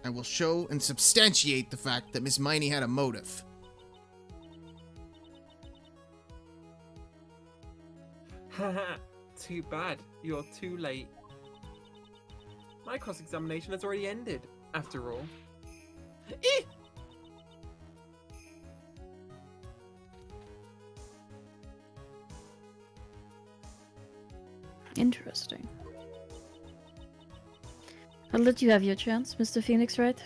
I will show and substantiate the fact that Miss Miney had a motive. Haha, too bad. You're too late. My cross-examination has already ended, after all. Eh! Interesting. I'll let you have your chance, Mr. Phoenix, right?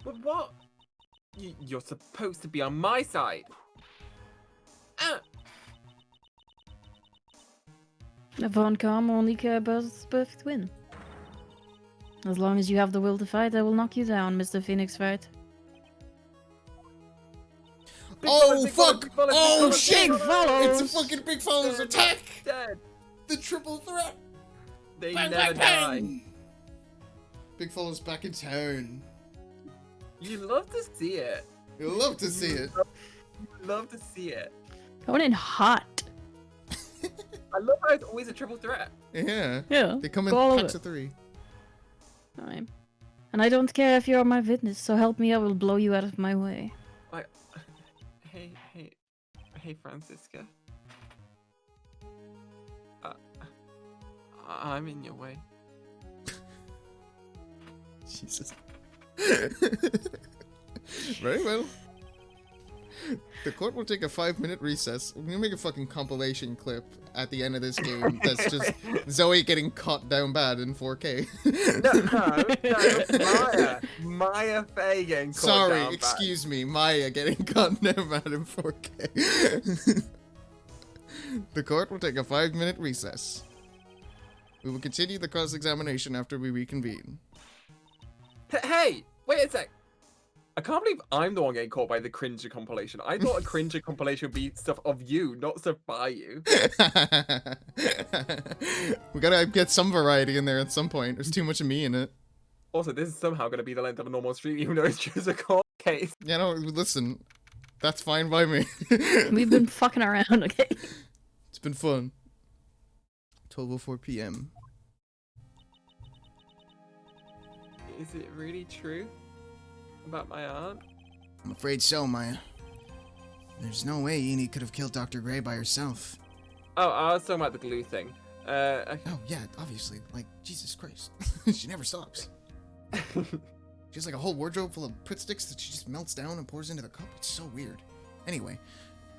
But what? You're supposed to be on my side. Ah! Von Calm only care about his perfect win. As long as you have the will to fight, I will knock you down, Mr. Phoenix, right? Oh, Big fuck! big fellas, Oh, fellas, shit! big fellas. It's a fucking big fella's Dead, attack! Dead. The triple threat! They Bang, never bang, die. bang! Big fella's back in town. You love to see it. You'll love to see it. You love to see it. Going in hot. I love how it's always a triple threat. Yeah. Yeah. They come in go all packs of of 3. Fine. And I don't care if you're my witness, so help me, I will blow you out of my way. Like, hey, Francisca. I'm in your way. Jesus. Very well. The court will take a 5-minute recess. We're gonna make a fucking compilation clip at the end of this game that's just Zoe getting caught down bad in 4K. No, Maya Fey getting caught Sorry, down excuse me, Maya getting caught down bad in 4K. The court will take a 5-minute recess. We will continue the cross-examination after we reconvene. Hey, wait a sec. I can't believe I'm the one getting caught by the Cringer compilation. I thought a Cringer compilation would be stuff of you, not stuff by you. We gotta get some variety in there at some point. There's too much of me in it. Also, this is somehow going to be the length of a normal stream, even though it's just a court case. Yeah, no, listen. That's fine by me. We've been fucking around, okay? It's been fun. 12:04 p.m. Is it really true about my aunt? I'm afraid so, Maya. There's no way Enid could have killed Dr. Gray by herself. Oh, I was talking about the glue thing. Okay. Oh, yeah, obviously. Like, Jesus Christ. She never stops. She has like a whole wardrobe full of Pritt sticks that she just melts down and pours into the cup. It's so weird. Anyway,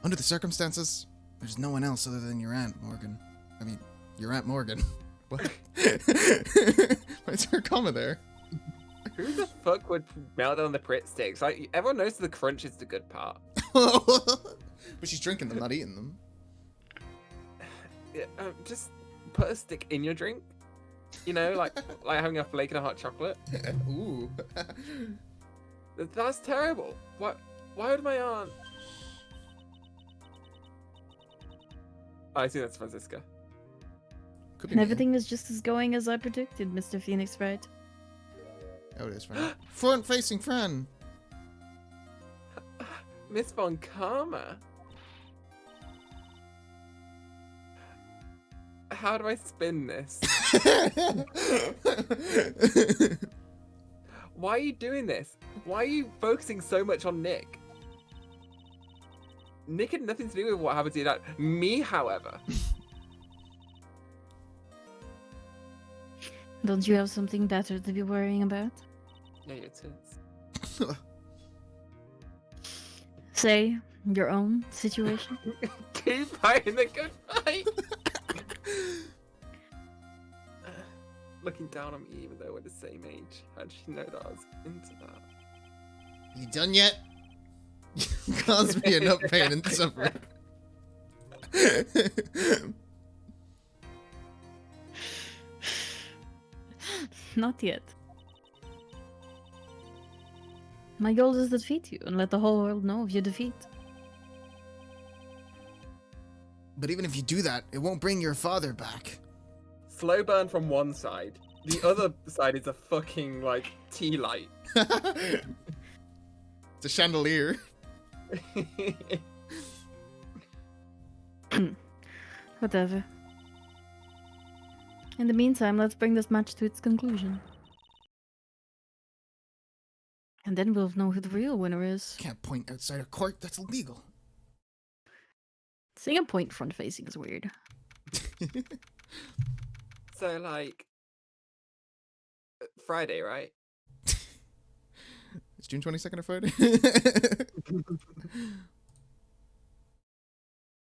under the circumstances, there's no one else other than your Aunt Morgan. I mean, your Aunt Morgan. What? Why's there a comma there? Who the fuck would melt down the Pritt sticks? Like, everyone knows the crunch is the good part. But she's drinking them, not eating them. Yeah, just put a stick in your drink. You know, like having a flake in a hot chocolate. Ooh. That's terrible. Why would my aunt... I see that's Francisca. Could be And me. everything is just as going as I predicted, Mr. Phoenix, right? Oh, it is Fran. Front-facing Fran. Miss Von Karma. How do I spin this? Why are you doing this? Why are you focusing so much on Nick? Nick had nothing to do with what happened to your dad. Me, however. Don't you have something better to be worrying about? Yeah, your tits. Say, your own situation? Keep fighting the good fight. Looking down on me even though we're the same age. How did she know that I was into that? You done yet? You caused me enough pain and suffering. Not yet. My goal is to defeat you and let the whole world know of your defeat. But even if you do that, it won't bring your father back. Slow burn from one side. The other side is a fucking, like, tea light. It's a chandelier. Whatever. In the meantime, let's bring this match to its conclusion. And then we'll know who the real winner is. Can't point outside a court. That's illegal. Seeing a point front facing is weird. So, like, Friday, right? It's June 22nd or Friday?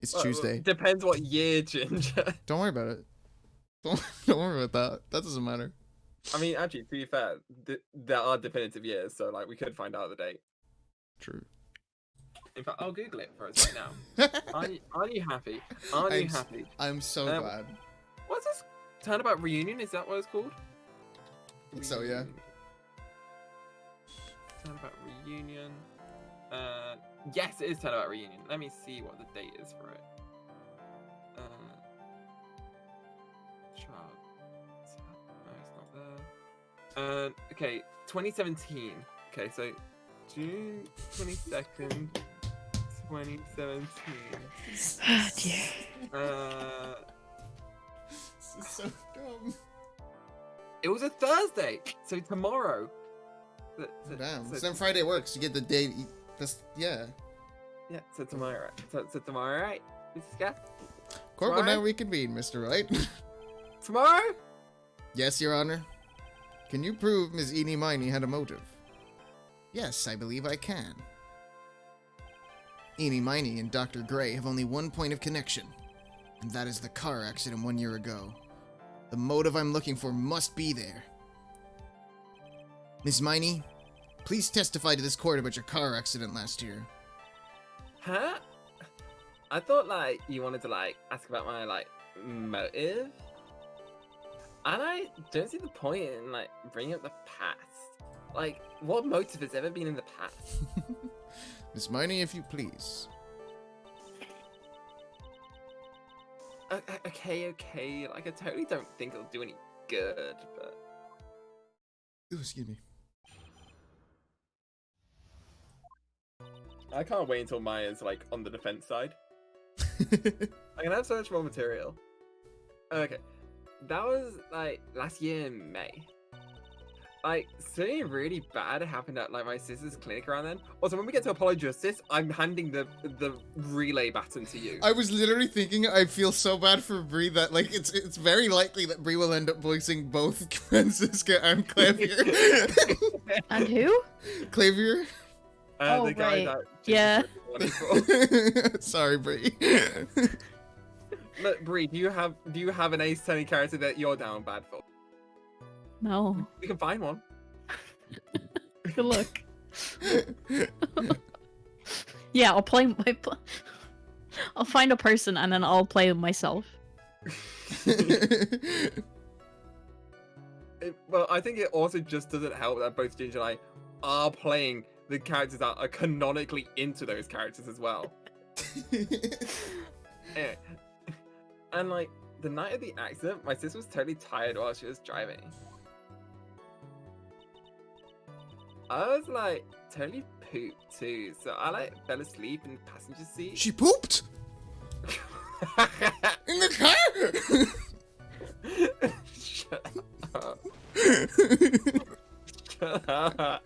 It's Well, Tuesday. Depends what year, Ginger. Don't worry about it. Don't worry about that. That doesn't matter. I mean, actually, to be fair, there are definitive years, so like we could find out the date. True. In fact, I'll Google it for us right now. Aren't you happy? Aren't you happy? I'm so glad. What's this? Turnabout Reunion? Is that what it's called? I think so, yeah. Turnabout Reunion. Yes, it is Turnabout Reunion. Let me see what the date is for it. Child. No, it's not there. Okay, 2017. Okay, so June 22nd, 2017. Ah, dear. This is so dumb. It was a Thursday, so tomorrow. Damn. So then Friday works. You get the day. Yeah. Yeah, so tomorrow. So tomorrow, right? Mrs. Gaff? Court will Tomorrow? now reconvene, Mr. Wright. Tomorrow? Yes, Your Honor. Can you prove Ms. Eenie Miney had a motive? Yes, I believe I can. Eenie Miney and Dr. Gray have only one point of connection, and that is the car accident 1 year ago. The motive I'm looking for must be there. Ms. Miney, please testify to this court about your car accident last year. Huh? I thought, like, you wanted to, like, ask about my, like, motive? And I don't see the point in, like, bringing up the past. Like, what motive has ever been in the past? Miss Miney, if you please. Okay. Like, I totally don't think it'll do any good, but... Ooh, excuse me. I can't wait until Maya's, like, on the defense side. I can have so much more material. Okay. That was, like, last year in May. Like, something really bad happened at, like, my sister's clinic around then. Also, when we get to Apollo Justice, I'm handing the relay baton to you. I was literally thinking I feel so bad for Bree that, like, it's very likely that Bree will end up voicing both Francisca and Clavier. And who? Clavier? The guy right. that Yeah. Sorry, Bree. Look, Bree, do you have an ace turning character that you're down bad for? No. We can find one. Good luck. Yeah, I'll play I'll find a person and then I'll play them myself. Well, I think it also just doesn't help that both Ginger and I are playing the characters that are canonically into those characters as well. Anyway. And like the night of the accident, my sister was totally tired while she was driving. I was like totally pooped too, so I like fell asleep in the passenger seat. She pooped? In the car? Shut up. Shut up.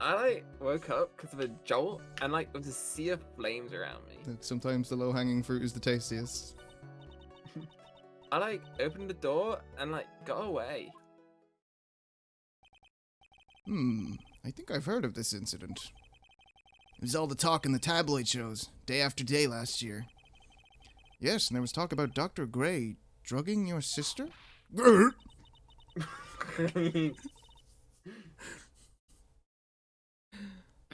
I like woke up because of a jolt and like there was a sea of flames around me. Sometimes the low-hanging fruit is the tastiest. I like opened the door and like got away. I think I've heard of this incident. It was all the talk in the tabloid shows, day after day last year. Yes, and there was talk about Dr. Gray drugging your sister?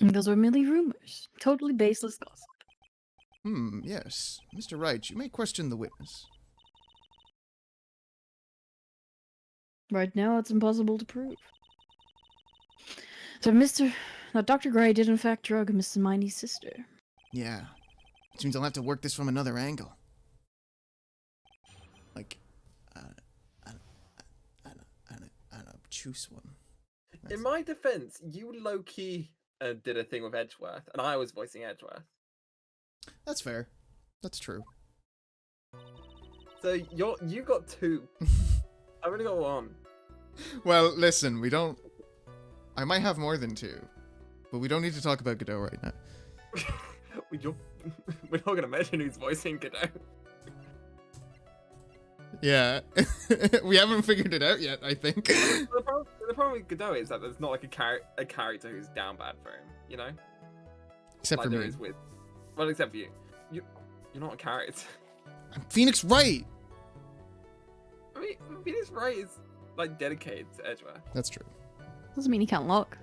Those were merely rumors. Totally baseless gossip. Yes. Mr. Wright, you may question the witness. Right now, it's impossible to prove. So, Dr. Gray did in fact drug Mrs. Miney's sister. Yeah. Which means I'll have to work this from another angle. Like, an obtuse one. In my defense, you low-key did a thing with Edgeworth, and I was voicing Edgeworth. That's fair. That's true. So you got two. I've only got one. Well, listen, we don't. I might have more than two, but we don't need to talk about Godot right now. We're not gonna mention who's voicing Godot. Yeah, we haven't figured it out yet. I think. The problem with Godot is that there's not like a character who's down bad for him, you know? Except Like for there me. is with. Well, except for you. You're not a character. I'm Phoenix Wright. I mean, Phoenix Wright is like dedicated to Edgeware. That's true. Doesn't mean he can't look.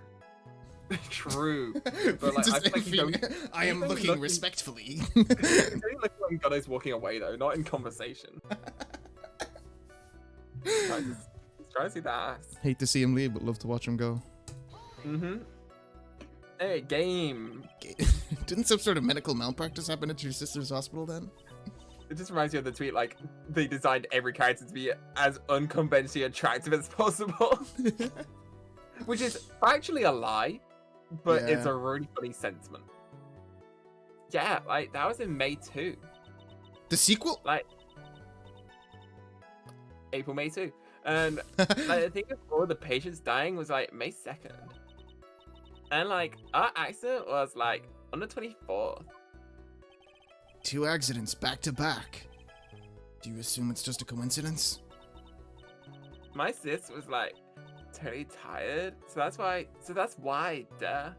True. But like, I feel like I am he's only looking respectfully. It's only like when Godot's walking away though, not in conversation. Try to see that ass. Hate to see him leave, but love to watch him go. Mm-hmm. Hey, game. Didn't some sort of medical malpractice happen at your sister's hospital then? It just reminds me of the tweet, like, they designed every character to be as unconventionally attractive as possible. Which is actually a lie, but it's Yeah. a really funny sentiment. Yeah, like, that was in May 2. The sequel? Like, April, May 2. And like, I think all the patients dying was like May 2nd. And like our accident was like on the 24th. 2 accidents back to back. Do you assume it's just a coincidence? My sis was like totally tired. So that's why, duh.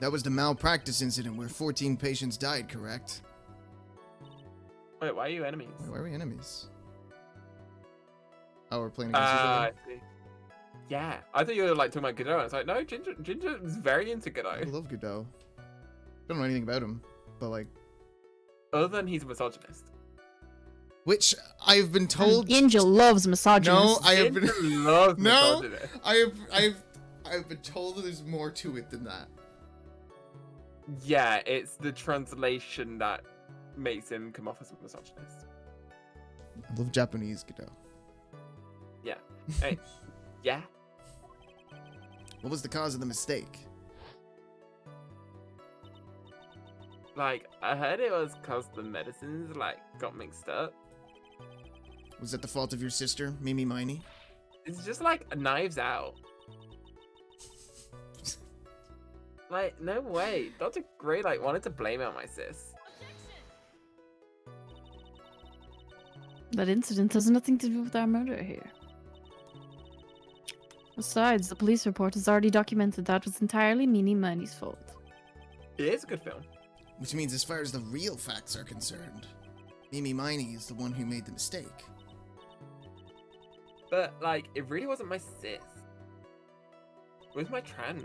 That was the malpractice incident where 14 patients died, correct? Wait, why are you enemies? Why are we enemies? Oh, we're playing against each I other? see. Yeah, I thought you were like talking about Godot. I was like, no, Ginger is very into I Godot. love Godot. Don't know anything about him, but like... Other than he's a misogynist. Which I've been told... Ginja loves misogynists. No, I have been... Ginger loves No, misogynists. I've been told that there's more to it than that. Yeah, it's the translation that makes him come off as a misogynist. I love Japanese Godot. Yeah. Hey, yeah. What was the cause of the mistake? Like, I heard it was because the medicines, like, got mixed up. Was it the fault of your sister, Mimi Miney? It's just like Knives Out. Like, no way. Dr. Gray, like, wanted to blame it on my sis. That incident has nothing to do with our murder here. Besides, the police report has already documented that was entirely Mimi Miney's fault. It is a good film. Which means as far as the real facts are concerned, Mimi Miney is the one who made the mistake. But, like, it really wasn't my sis. It was my trans.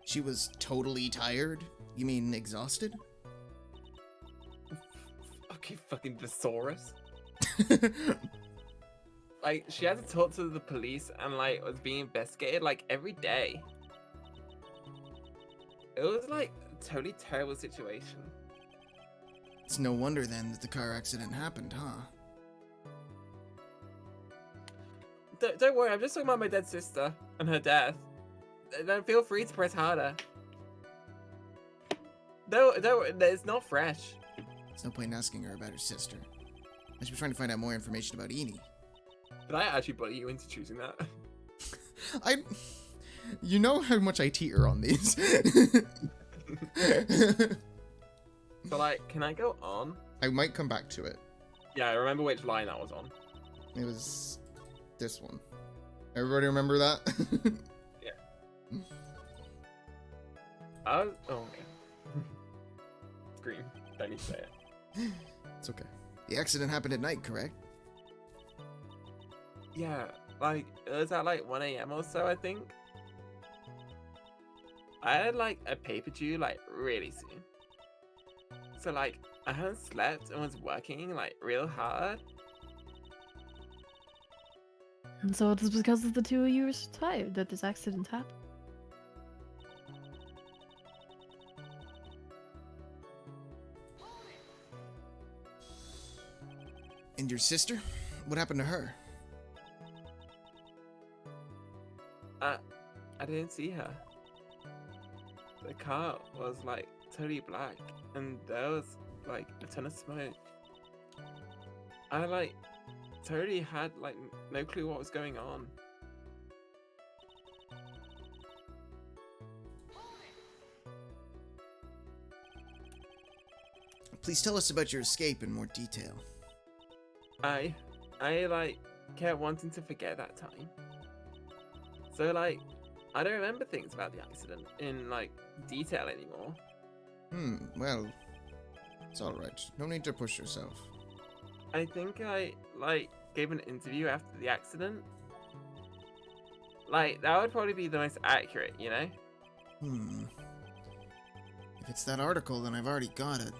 She was totally tired? You mean exhausted? Okay, fucking thesaurus. Like, she had to talk to the police and, like, was being investigated, like, every day. It was, like, a totally terrible situation. It's no wonder then that the car accident happened, huh? Don't worry, I'm just talking about my dead sister and her death. Then feel free to press harder. No, it's not fresh. There's no point in asking her about her sister. I should be trying to find out more information about Eni. Did I actually bully you into choosing that? You know how much I teeter on these. So, like, can I go on? I might come back to it. Yeah, I remember which line that was on. It was this one. Everybody remember that? Oh, okay. Scream. Don't need to say it. It's okay. The accident happened at night, correct? Yeah, like, it was at like 1 a.m. or so, I think. I had like a paper due like really soon. So like, I hadn't slept and was working like real hard. And so it was because of the two of you were so tired that this accident happened. And your sister? What happened to her? I didn't see her. The car was like totally black, and there was like a ton of smoke. I like totally had like no clue what was going on. Please tell us about your escape in more detail. I like kept wanting to forget that time. So like, I don't remember things about the accident in like detail anymore. Well, it's alright. No need to push yourself. I think I like gave an interview after the accident. Like, that would probably be the most accurate, you know? If it's that article, then I've already got it.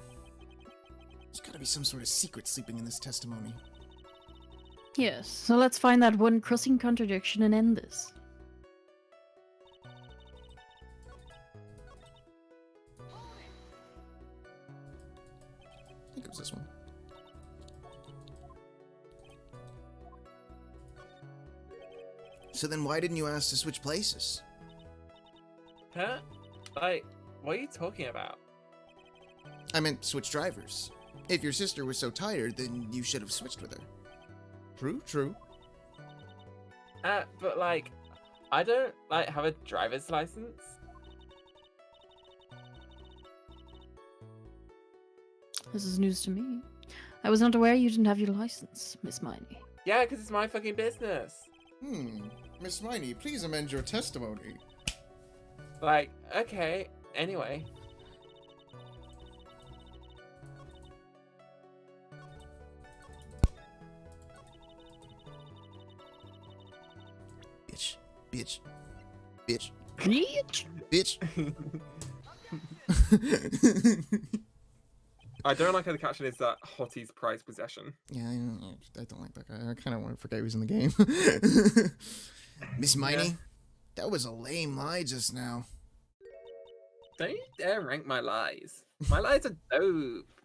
There's gotta be some sort of secret sleeping in this testimony. Yes, so let's find that one crushing contradiction and end this. I think it was this one. So then why didn't you ask to switch places? Huh? Like, what are you talking about? I meant switch drivers. If your sister was so tired, then you should have switched with her. True. But like, I don't like have a driver's license. This is news to me. I was not aware you didn't have your license, Miss Miney. Yeah, because it's my fucking business. Miss Miney, please amend your testimony. Like, okay, anyway. Bitch. I don't like how the caption is that Hottie's prized possession. Yeah, I don't like that guy. I kind of want to forget he was in the game. Miss Miney, Yeah. that was a lame lie just now. Don't you dare rank my lies. My lies are dope.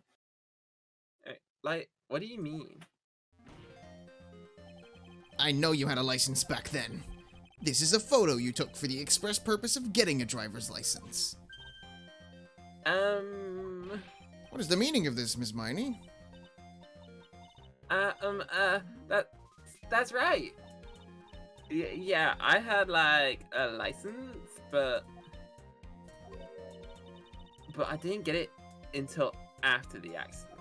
Like, what do you mean? I know you had a license back then. This is a photo you took for the express purpose of getting a driver's license. What What is the meaning of this, Miss Miney? That's right. Yeah, I had like a license, but I didn't get it until after the accident.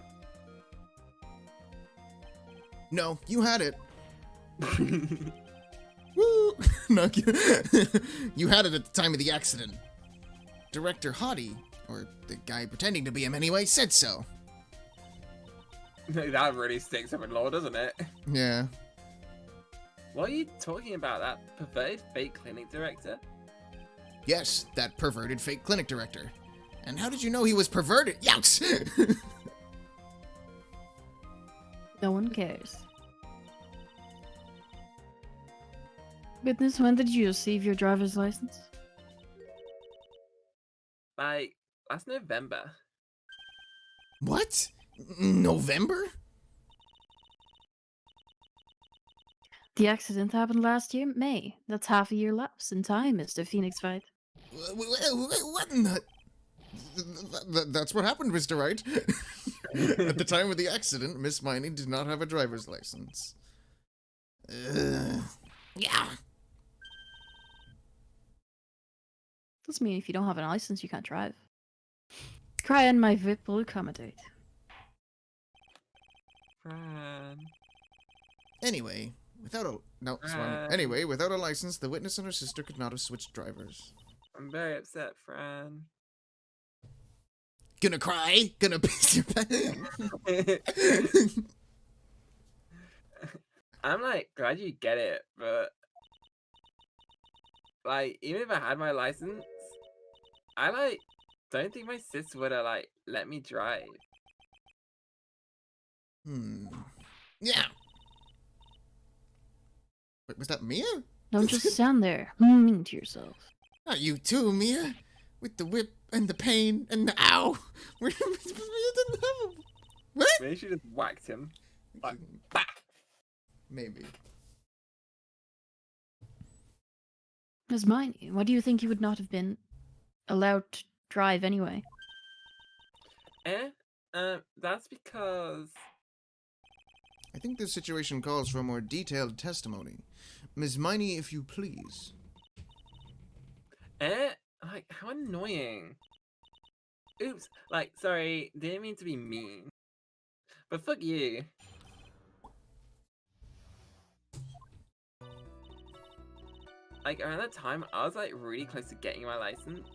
No, you had it. Woo! No, you had it at the time of the accident. Director Hottie, or the guy pretending to be him anyway, said so. That really sticks up in law, doesn't it? Yeah. What are you talking about? That perverted fake clinic director? Yes, that perverted fake clinic director. And how did you know he was perverted? Yowks! No one cares. Witness, when did you receive your driver's license? Like, last November. What? November? The accident happened last year, May. That's half a year lapse in time, Mr. Phoenix Wright. What in the... That's what happened, Mr. Wright. At the time of the accident, Miss Miney did not have a driver's license. Yeah. Doesn't mean if you don't have a license, you can't drive. Cry and my VIP will accommodate. Fran. Anyway, without a license, the witness and her sister could not have switched drivers. I'm very upset, Fran. Gonna cry? Gonna piss your pants? I'm like glad you get it, but like even if I had my license, I like don't think my sis would have like let me drive. Yeah. Wait, was that Mia? Don't just stand there, humming to yourself. Not you too, Mia. With the whip and the pain and the ow. Mia didn't have a... What? Maybe she just whacked him. Like, bah! Maybe. As mine. Why do you think you would not have been allowed to drive anyway? That's because I think this situation calls for a more detailed testimony. Ms. Miney, if you please. like how annoying. Oops, like sorry, didn't mean to be mean. But fuck you. Like around that time, I was like really close to getting my license.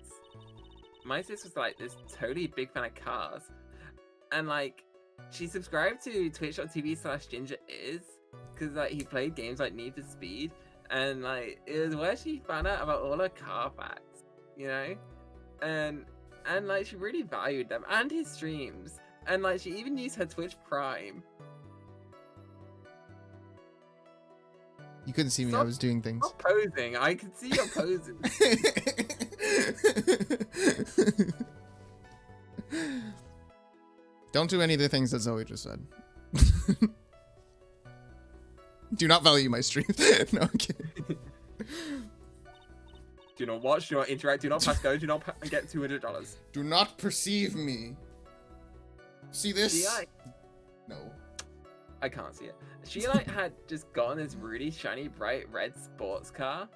My sis was like this totally big fan of cars, and like she subscribed to twitch.tv/GingerIs because like he played games like Need for Speed, and like it was where she found out about all her car facts, you know, and like she really valued them and his streams, and like she even used her Twitch Prime. You couldn't see me, I was doing things. Stop posing. I could see you're posing. Don't do any of the things that Zoe just said. Do not value my stream. No, I'm kidding. Do not watch, do not interact, do not pass go, do not get $200. Do not perceive me. See this? No. I can't see it. She like had just gotten this really shiny bright red sports car.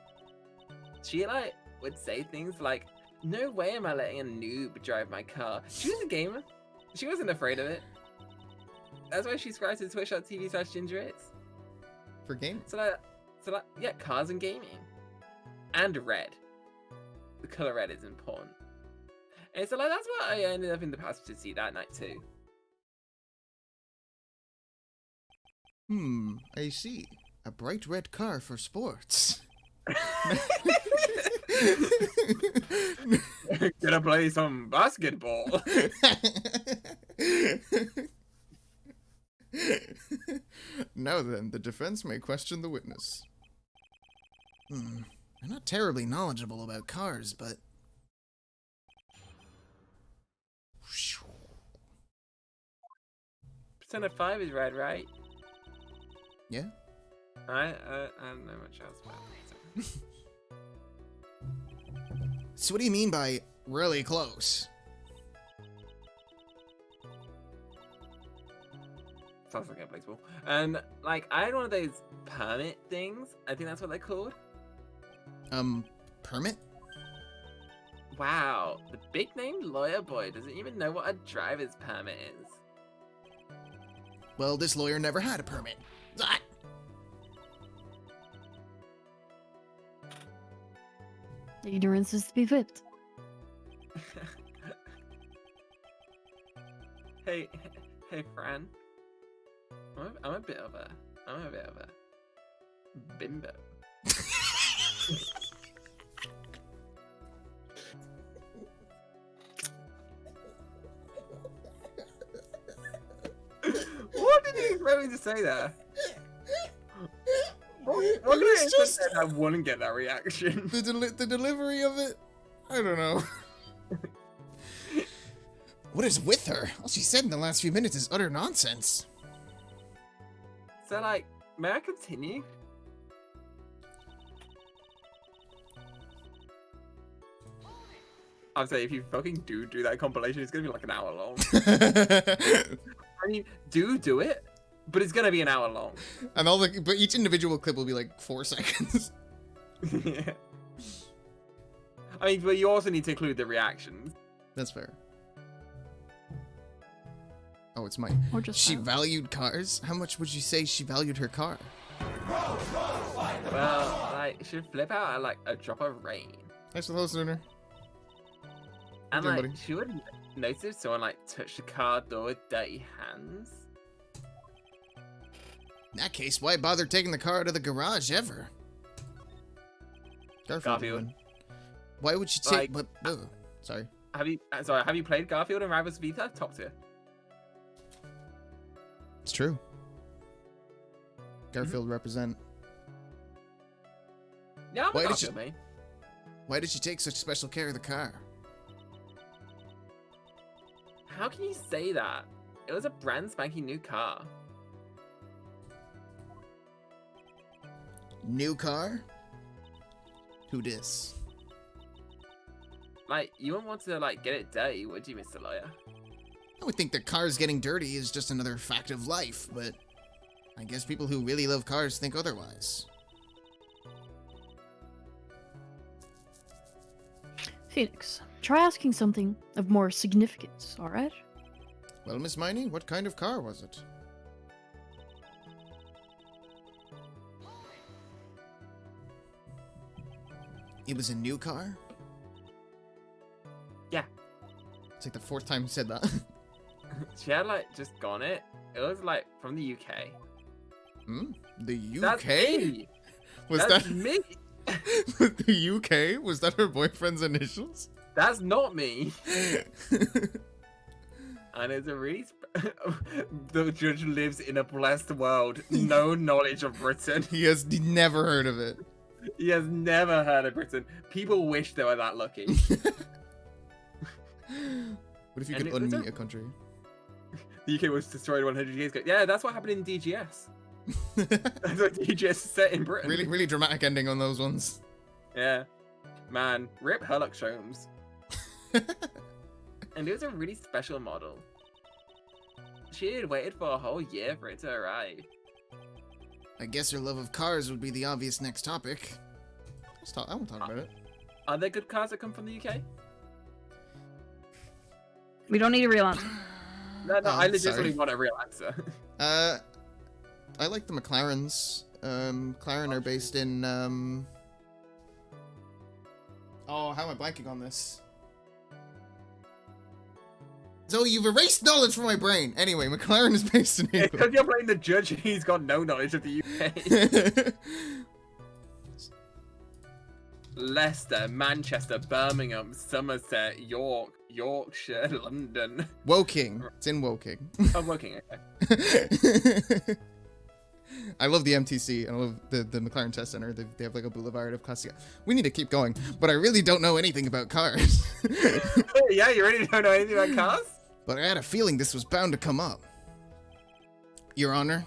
She like would say things like, "No way am I letting a noob drive my car." She was a gamer. She wasn't afraid of it. That's why she subscribed to twitch.tv/GingerIs. For game? So like yeah, cars and gaming. And red. The color red is important. And so like that's what I ended up in the passenger seat that night too. I see. A bright red car for sports. Gonna play some basketball. Now then, the defense may question the witness. I'm not terribly knowledgeable about cars, but... Persona 5 is red, right? Yeah? I don't know much else about it. So what do you mean by really close? Sounds like a baseball. And like I had one of those permit things. I think that's what they're called. Permit? Wow, the big name lawyer boy doesn't even know what a driver's permit is. Well, this lawyer never had a permit. Ah! Ignorance is to be whipped. hey, Fran. I'm a bit of a bimbo. What did you expect me to say there? What did I expect I wouldn't get that reaction? The delivery of it? I don't know. What is with her? All she said in the last few minutes is utter nonsense. So, like, may I continue? I'd say if you fucking do that compilation, it's gonna be like an hour long. I mean, do it, but it's gonna be an hour long. And but each individual clip will be like 4 seconds. Yeah. I mean, but you also need to include the reactions. That's fair. Oh, it's my. Or just she silence. valued cars? How much would you say she valued her car? Well, like, she'd flip out at like a drop of rain. Thanks for the host, Lunar. And doing, like, buddy? she would notice if someone like touched the car door with dirty hands. In that case, why bother taking the car out of the garage ever? Garfield. Why would she take? Like- Sorry. Have you played Garfield and Rivals Vita? Top tier. It's true. Garfield represent. Yeah, I'm Why a did Garfield, mate. Why did she take such special care of the car? How can you say that? It was a brand spanking new car. New car? Who dis? Like, you wouldn't want to, like, get it dirty, would you, Mr. Lawyer? I would think that cars getting dirty is just another fact of life, but I guess people who really love cars think otherwise. Phoenix, try asking something of more significance, alright? Well, Miss Miney, what kind of car was it? It was a new car? Yeah. It's like the fourth time you said that. She had, like, just gone it. It was, like, from the UK. Hmm? The UK? That's me! Was That's that me! the UK? Was that her boyfriend's initials? That's not me! And it's a really... The judge lives in a blessed world. No knowledge of Britain. He has never heard of it. He has never heard of Britain. People wish they were that lucky. What if you And could it was unmeet a- a country? The UK was destroyed 100 years ago. Yeah, that's what happened in DGS. That's what DGS is set in Britain. Really, really dramatic ending on those ones. Yeah. Man, rip Herlock Sholmes. And it was a really special model. She had waited for a whole year for it to arrive. I guess her love of cars would be the obvious next topic. I won't talk about it. Are there good cars that come from the UK? We don't need a real answer. No, Oh, I legitimately sorry. want a real answer. I like the McLarens. McLaren are based in, Oh, how am I blanking on this? So you've erased knowledge from my brain. Anyway, McLaren is based in It's because England. you're playing the judge and he's got no knowledge of the UK. Leicester, Manchester, Birmingham, Somerset, York, Yorkshire, London. Woking. It's in Woking. I'm working, okay. I love the MTC and I love the McLaren Test Center. They have like a boulevard of classic. We need to keep going, but I really don't know anything about cars. Yeah, you really don't know anything about cars? But I had a feeling this was bound to come up. Your Honor?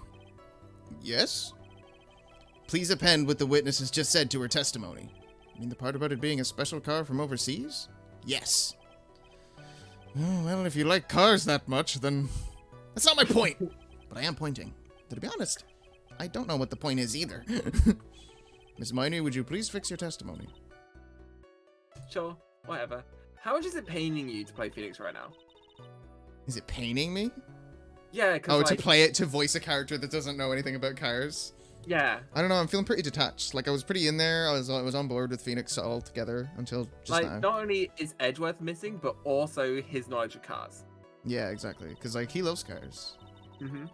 Yes? Please append what the witness has just said to her testimony. You mean the part about it being a special car from overseas? Yes. Oh, well, if you like cars that much, then... That's not my point! But I am pointing. To be honest, I don't know what the point is either. Miss Miney, would you please fix your testimony? Sure, whatever. How much is it paining you to play Phoenix right now? Is it paining me? Yeah, because Oh, like, to play it, to voice a character that doesn't know anything about cars? yeah, I don't know, I'm feeling pretty detached. Like, I was pretty in there, I was on board with Phoenix altogether until just like now. not only is Edgeworth missing, but also his knowledge of cars. Yeah, exactly. Because, like, he loves cars. Mm-hmm.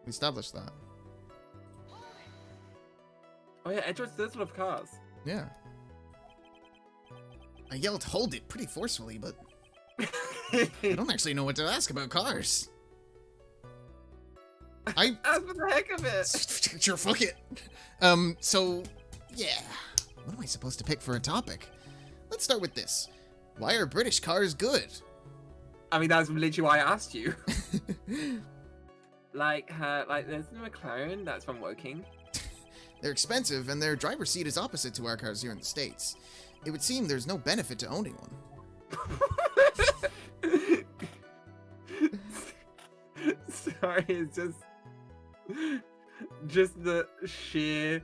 We established that. Oh yeah, Edgeworth does love cars. Yeah. I yelled, hold it, pretty forcefully, but I don't actually know what to ask about cars. I... As for the heck of it. Sure, fuck it. So, yeah. What am I supposed to pick for a topic? Let's start with this. Why are British cars good? I mean, that's literally why I asked you. Like there's the McLaren that's from Woking. They're expensive, and their driver's seat is opposite to our cars here in the States. It would seem there's no benefit to owning one. Sorry, it's just the sheer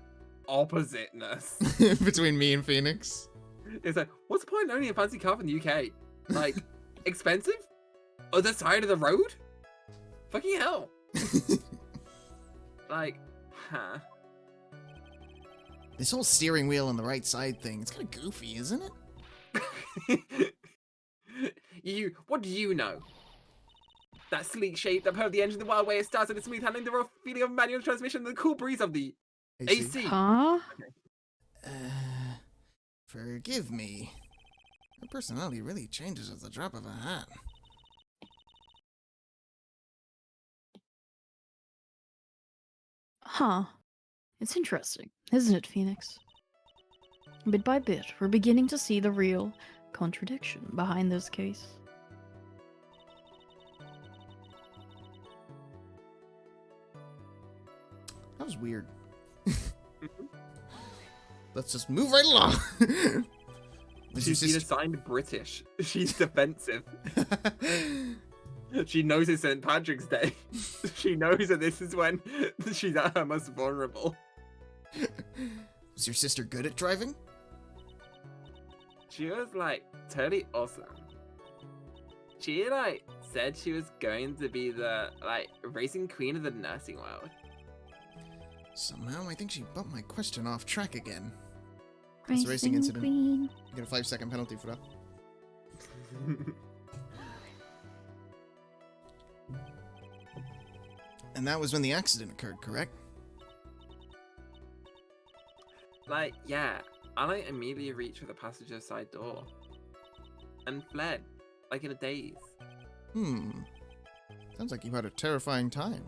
oppositeness. Between me and Phoenix. It's like, what's the point in owning a fancy car from the UK? Like, expensive? Other side of the road? Fucking hell. Like, huh. This whole steering wheel on the right side thing, it's kind of goofy, isn't it? What do you know? That sleek shape, the purr of the engine, the wild way it starts, and the smooth handling, the rough feeling of manual transmission, the cool breeze of the AC. Huh? Forgive me. Her personality really changes at the drop of a hat. Huh. It's interesting, isn't it, Phoenix? Bit by bit, we're beginning to see the real contradiction behind this case. That was weird. let's just move right along. Was your She's been sister- assigned British. She's defensive. She knows it's St. Patrick's Day. She knows that this is when she's at her most vulnerable. Was your sister good at driving? She was like totally awesome. She like said she was going to be the like racing queen of the nursing world. Somehow, I think she bumped my question off track again. It's a racing incident. Queen. You get a 5-second penalty for that. And that was when the accident occurred, correct? Like, yeah, I like immediately reached for the passenger side door and fled, like in a daze. Sounds like you had a terrifying time.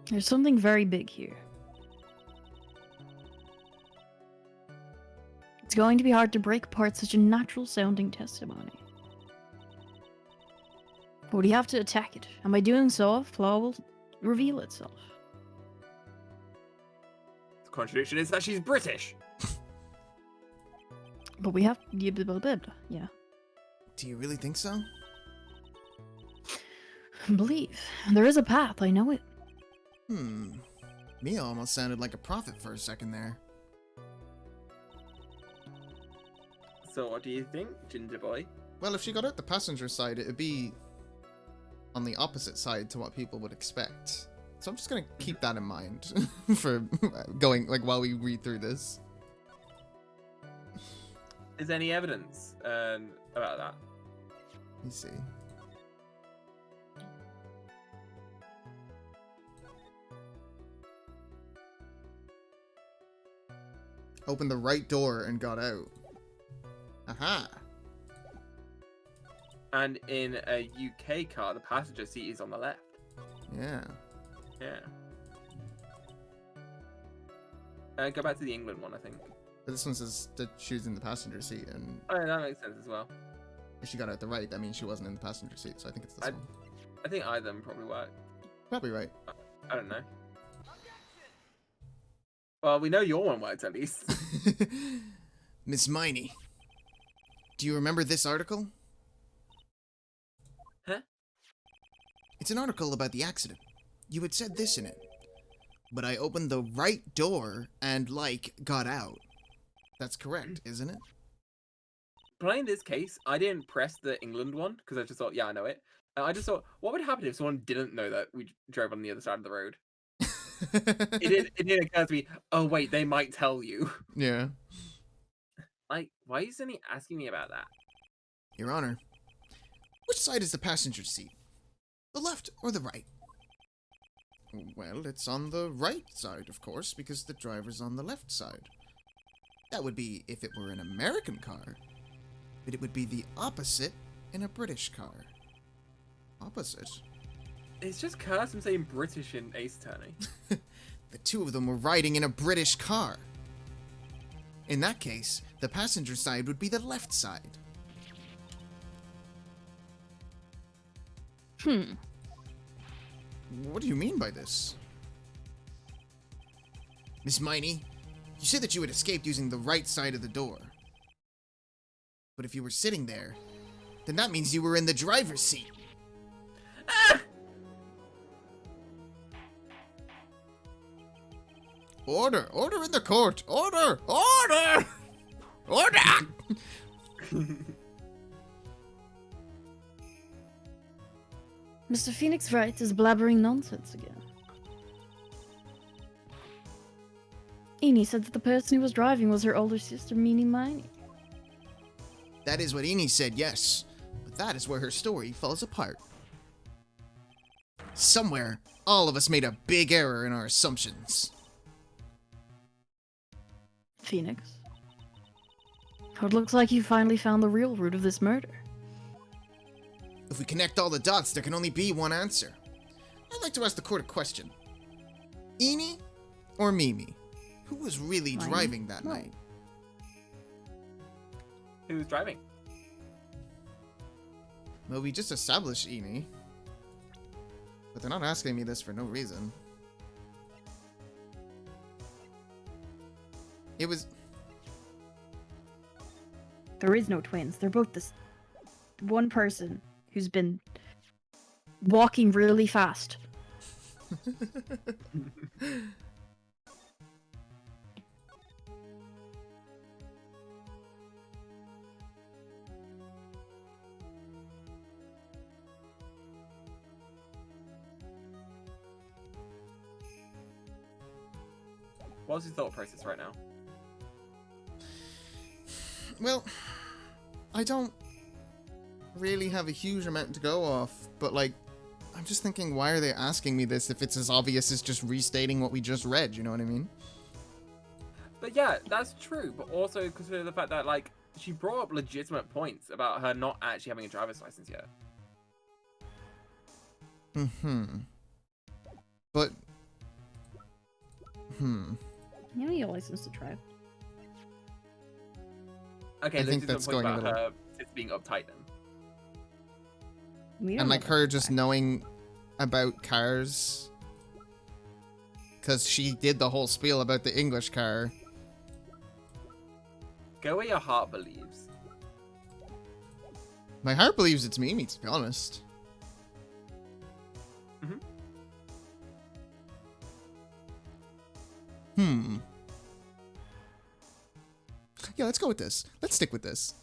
There's something very big here. It's going to be hard to break apart such a natural sounding testimony. But we have to attack it, and by doing so, a flaw will reveal itself. The contradiction is that she's British. But we have yeah. Do you really think so? Believe. There is a path, I know it. Mia almost sounded like a prophet for a second there. So what do you think, Ginger Boy? Well, if she got out the passenger side, it'd be on the opposite side to what people would expect. So I'm just gonna keep that in mind for going, like, while we read through this. Is there any evidence about that? Let me see. Opened the right door and got out. Aha! And in a UK car, the passenger seat is on the left. Yeah. Yeah. Go back to the England one, I think. But this one says that she was in the passenger seat, and Oh, yeah, that makes sense as well. if she got out the right, that means she wasn't in the passenger seat, so I think it's this one. I think either of them probably work. Probably right. I don't know. Well, we know your one worked at least. Miss Miney, do you remember this article? Huh? It's an article about the accident. You had said this in it. But I opened the right door and, like, got out. That's correct, isn't it? Playing this case, I didn't press the England one because I just thought, yeah, I know it. And I just thought, what would happen if someone didn't know that we drove on the other side of the road? It didn't occur to me, oh, wait, they might tell you. Yeah. Like, why isn't he asking me about that? Your Honor, which side is the passenger seat? The left or the right? Well, it's on the right side, of course, because the driver's on the left side. That would be if it were an American car, but it would be the opposite in a British car. Opposite? It's just Curse and saying British in Ace Attorney. The two of them were riding in a British car. In that case, the passenger side would be the left side. What do you mean by this? Miss Miney, you said that you had escaped using the right side of the door. But if you were sitting there, then that means you were in the driver's seat. Order! Order in the court! Order! Order! Order! Mr. Phoenix Wright is blabbering nonsense again. Eni said that the person who was driving was her older sister, Meanie Miney. That is what Eni said, yes. But that is where her story falls apart. Somewhere, all of us made a big error in our assumptions. Phoenix. It looks like you finally found the real root of this murder. If we connect all the dots, there can only be one answer. I'd like to ask the court a question. Eni or Mimi? Who was really Mine? driving that No. night? Who was driving? Well, we just established Eni. But they're not asking me this for no reason. It was... There is no twins. They're both this one person who's been walking really fast. What's your thought process right now? Well, I don't really have a huge amount to go off, but like, I'm just thinking, why are they asking me this if it's as obvious as just restating what we just read, you know what I mean? But yeah, that's true. But also consider the fact that, like, she brought up legitimate points about her not actually having a driver's license yet. But... You need a license to drive. Okay, I think that's going a little... her being uptight then. We don't And know like that. her just knowing about cars. Because she did the whole spiel about the English car. Go where your heart believes. My heart believes it's Mimi, to be honest. Yeah, let's go with this. Let's stick with this.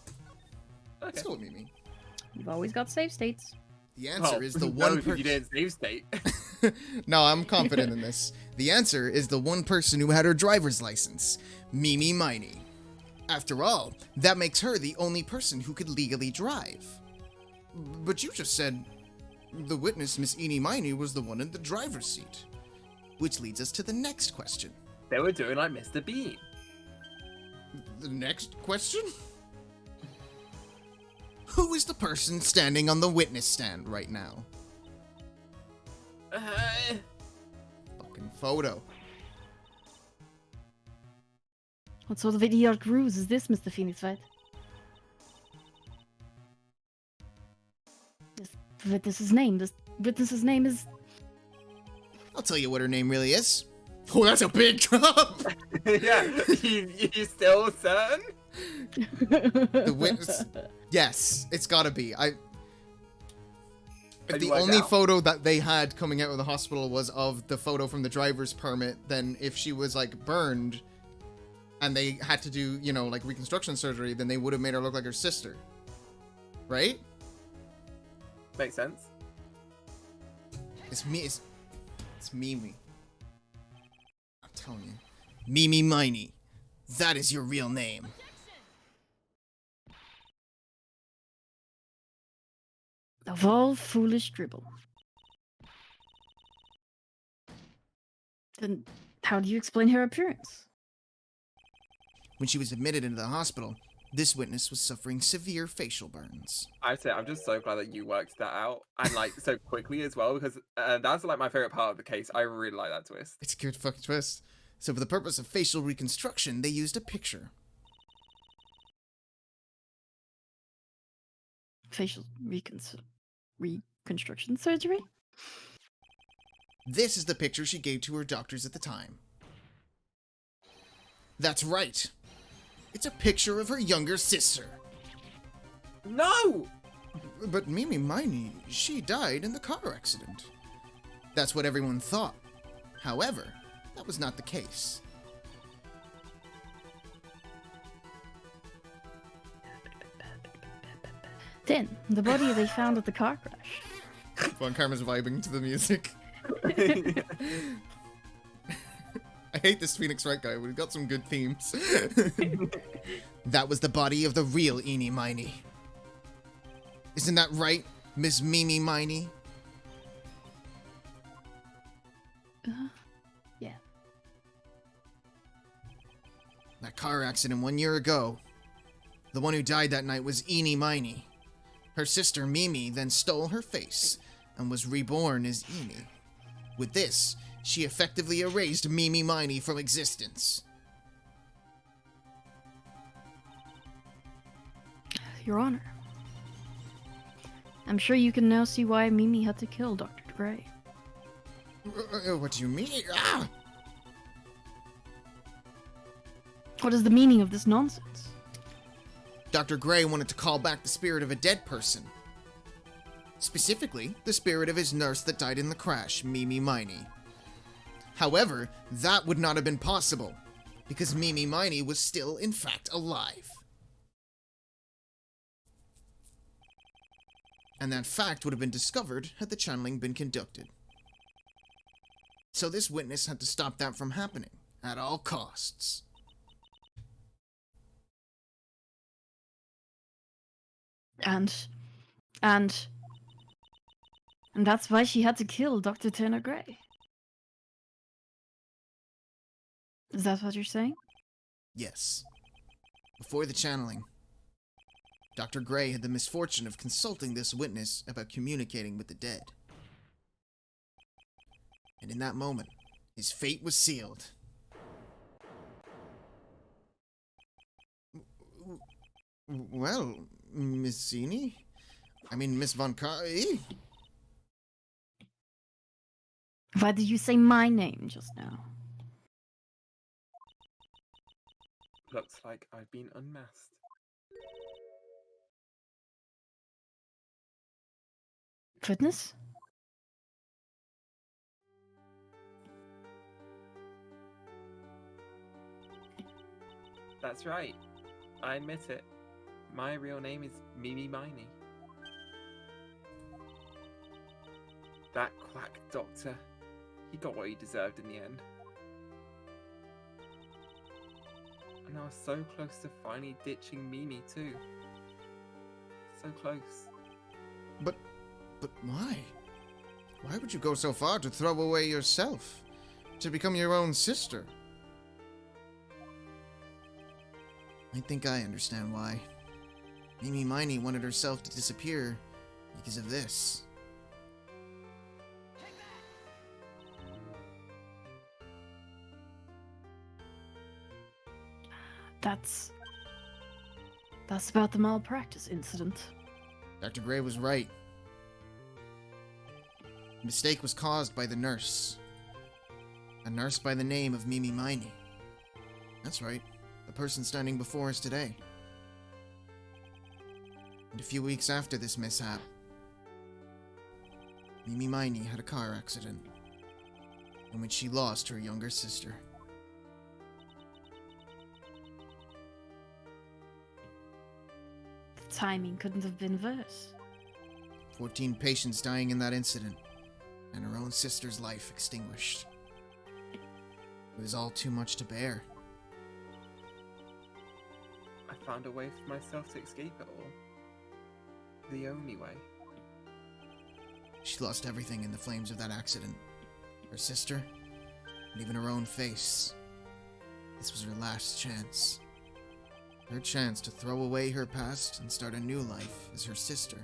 Let's Okay. go with Mimi. You've always got save states. The answer is the no, one because you didn't save state. No, I'm confident in this. The answer is the one person who had her driver's license, Mimi Miney. After all, that makes her the only person who could legally drive. But you just said the witness, Miss Eenie Miney, was the one in the driver's seat. Which leads us to the next question. They were doing like Mr. Bean. The next question? Who is the person standing on the witness stand right now? Fucking photo. What sort of idiot ruse is this, Mr. Phoenix Wright? This witness's name is... I'll tell you what her name really is. Oh, that's a big drop! Yeah, you still certain? The witness... Yes, it's gotta be. If Have the you worked only out? photo that they had coming out of the hospital was of the photo from the driver's permit, then if she was, like, burned, and they had to do, you know, like, reconstruction surgery, then they would have made her look like her sister. Right? Makes sense. It's Mimi. I'm telling you. Mimi Miney. That is your real name. Of all foolish dribble. Then how do you explain her appearance? When she was admitted into the hospital, this witness was suffering severe facial burns. I'd say I'm just so glad that you worked that out and like so quickly as well, because that's like my favorite part of the case. I really like that twist. It's a good fucking twist. So for the purpose of facial reconstruction, they used a picture. Facial reconstruction surgery? This is the picture she gave to her doctors at the time. That's right. It's a picture of her younger sister. No! But Mimi Miney, she died in the car accident. That's what everyone thought. However, that was not the case. Then, the body they found at the car crash. Von Karma's vibing to the music. I hate this Phoenix Wright guy, but we've got some good themes. That was the body of the real Eenie Miney. Isn't that right, Miss Mimi Miney? Yeah. That car accident 1 year ago. The one who died that night was Eenie Miney. Her sister Mimi then stole her face and was reborn as Eenie. With this, she effectively erased Mimi Miney from existence. Your Honor. I'm sure you can now see why Mimi had to kill Dr. Gray. What do you mean? Ah! What is the meaning of this nonsense? Dr. Gray wanted to call back the spirit of a dead person. Specifically, the spirit of his nurse that died in the crash, Mimi Miney. However, that would not have been possible, because Mimi Miney was still, in fact, alive. And that fact would have been discovered had the channeling been conducted. So this witness had to stop that from happening, at all costs. And that's why she had to kill Dr. Turner Gray. Is that what you're saying? Yes. Before the channeling, Dr. Gray had the misfortune of consulting this witness about communicating with the dead. And in that moment, his fate was sealed. Well, Miss Zini? I mean, Miss Von Why did you say my name just now? Looks like I've been unmasked. Witness? That's right. I admit it. My real name is Mimi Miney. That quack doctor, he got what he deserved in the end. And I was so close to finally ditching Mimi too. So close. But why? Why would you go so far to throw away yourself? To become your own sister? I think I understand why. Mimi Miney wanted herself to disappear because of this. That's about the malpractice incident. Dr. Gray was right. The mistake was caused by the nurse. A nurse by the name of Mimi Miney. That's right, the person standing before us today. And a few weeks after this mishap, Mimi Miney had a car accident in which she lost her younger sister. The timing couldn't have been worse. 14 patients dying in that incident, and her own sister's life extinguished. It was all too much to bear. I found a way for myself to escape it all. The only way. She lost everything in the flames of that accident. Her sister, and even her own face. This was her last chance. Her chance to throw away her past and start a new life as her sister.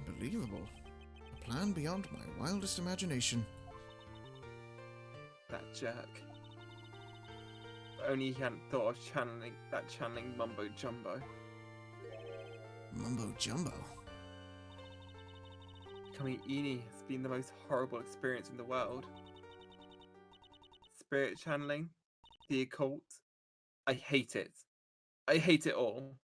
Unbelievable. A plan beyond my wildest imagination. That jerk. If only he hadn't thought of channeling mumbo jumbo. Mumbo jumbo? Becoming Eni has been the most horrible experience in the world. Spirit channeling, the occult. I hate it. I hate it all.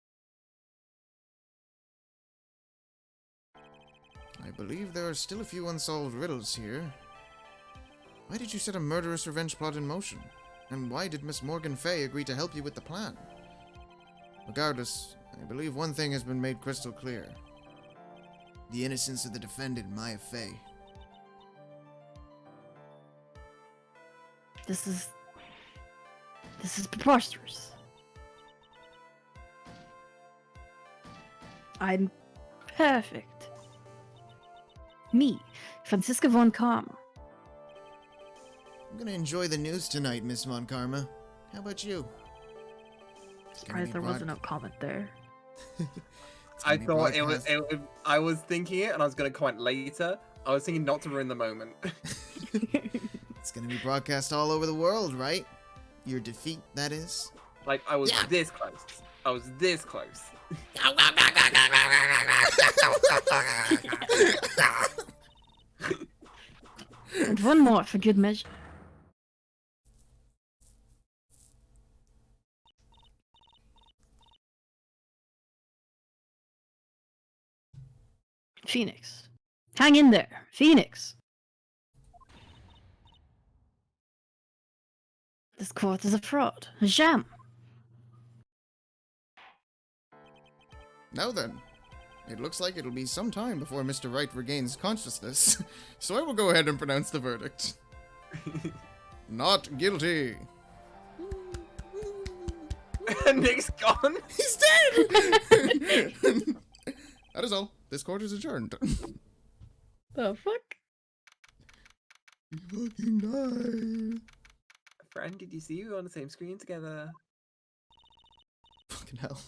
I believe there are still a few unsolved riddles here. Why did you set a murderous revenge plot in motion? And why did Miss Morgan Fay agree to help you with the plan? Regardless, I believe one thing has been made crystal clear. The innocence of the defendant, Maya Fay. This is preposterous. I'm perfect. Me, Franziska von Karma. I'm gonna enjoy the news tonight, Miss Von Karma. How about you? Surprised there wasn't a comment there. I thought I was thinking it, and I was going to comment later. I was thinking not to ruin the moment. It's gonna be broadcast all over the world, right? Your defeat, that is. Like, I was this close. I was this close. And one more for good measure. Phoenix. Hang in there, Phoenix. This court is a fraud, a sham. Now then, it looks like it'll be some time before Mr. Wright regains consciousness, so I will go ahead and pronounce the verdict. Not guilty. Nick's gone. He's dead! That is all. This court is adjourned. The fuck? You fucking died. Friend, did you see we were on the same screen together? Fucking hell.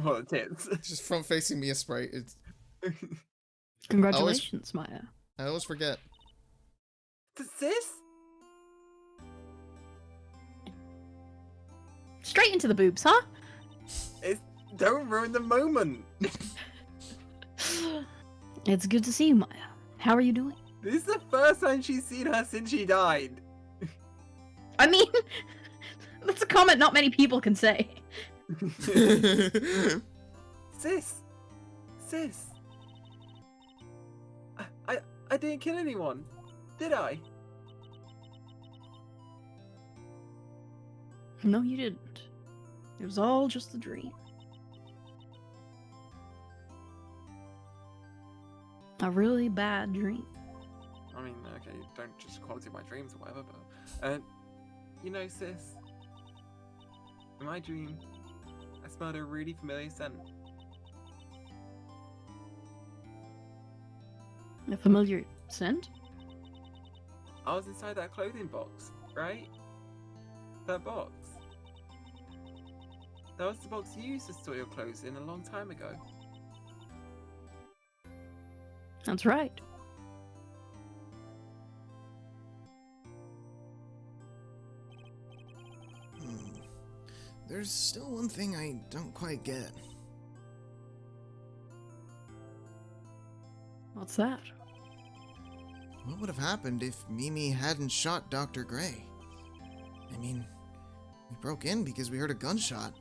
What the tits? It's just front facing me a sprite. It's, Congratulations, Maya. I always forget. Sis? Straight into the boobs, huh? Don't ruin the moment. It's good to see you, Maya. How are you doing? This is the first time she's seen her since she died. I mean, that's a comment not many people can say. Sis. I didn't kill anyone, did I? No, you didn't. It was all just a dream. A really bad dream. I mean, okay, don't just quality my dreams or whatever, but you know, sis, in my dream, I smelled a really familiar scent. A familiar scent? I was inside that clothing box, right? That box. That was the box you used to store your clothes in a long time ago. That's right. There's still one thing I don't quite get. What's that? What would have happened if Mimi hadn't shot Dr. Gray? I mean, we broke in because we heard a gunshot.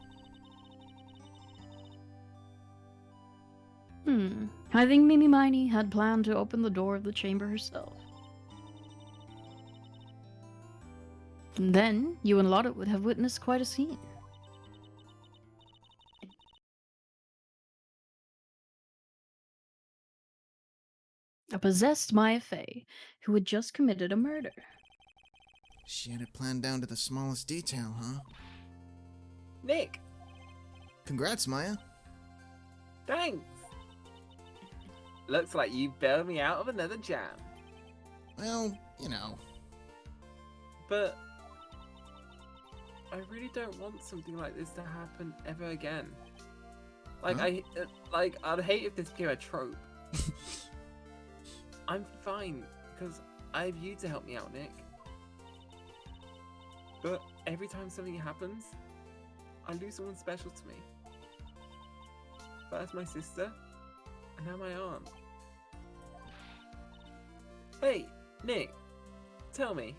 I think Mimi Miney had planned to open the door of the chamber herself. And then you and Lotta would have witnessed quite a scene. A possessed Maya Fey who had just committed a murder. She had it planned down to the smallest detail, huh? Nick, Congrats, Maya. thanks. Looks like you bailed me out of another jam. Well, you know. But I really don't want something like this to happen ever again. Like Huh? I'd hate if this became a trope. I'm fine because I have you to help me out, Nick. But every time something happens, I lose someone special to me. First my sister, and now my aunt. Hey, Nick, tell me.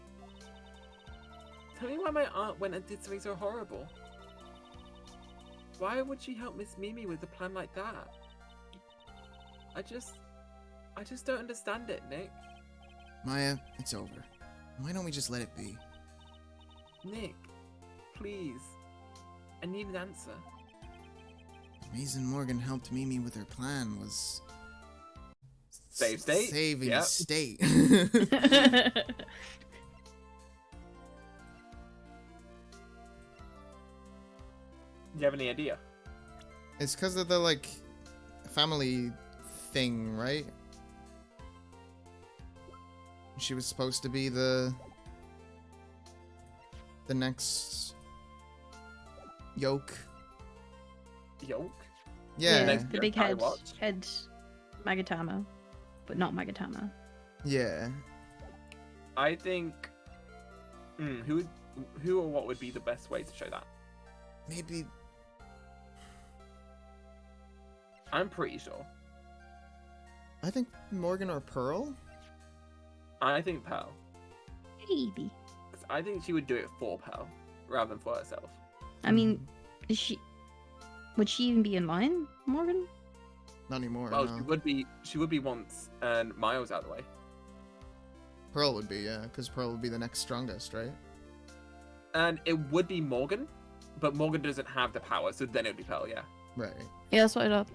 Tell me why my aunt went and did something so horrible. Why would she help Miss Mimi with a plan like that? I just don't understand it, Nick. Maya, it's over. Why don't we just let it be? Nick, please. I need an answer. The reason Morgan helped Mimi with her plan was... Save state? Saving Yep. state. Do you have any idea? It's because of the, like, family thing, right? She was supposed to be the next yoke. Yoke? Yeah. Next- the big I head, watched. Magatama, but not Magatama. Yeah. I think... who or what would be the best way to show that? Maybe... I'm pretty sure. I think Morgan or Pearl? I think Pearl. Maybe. 'Cause I think she would do it for Pearl rather than for herself. I mean, would she even be in line, Morgan? Not anymore. Well, no. she would be once, and Miles out of the way. Pearl would be, yeah, because Pearl would be the next strongest, right? And it would be Morgan, but Morgan doesn't have the power, so then it would be Pearl, yeah. Right. Yeah, that's what I thought.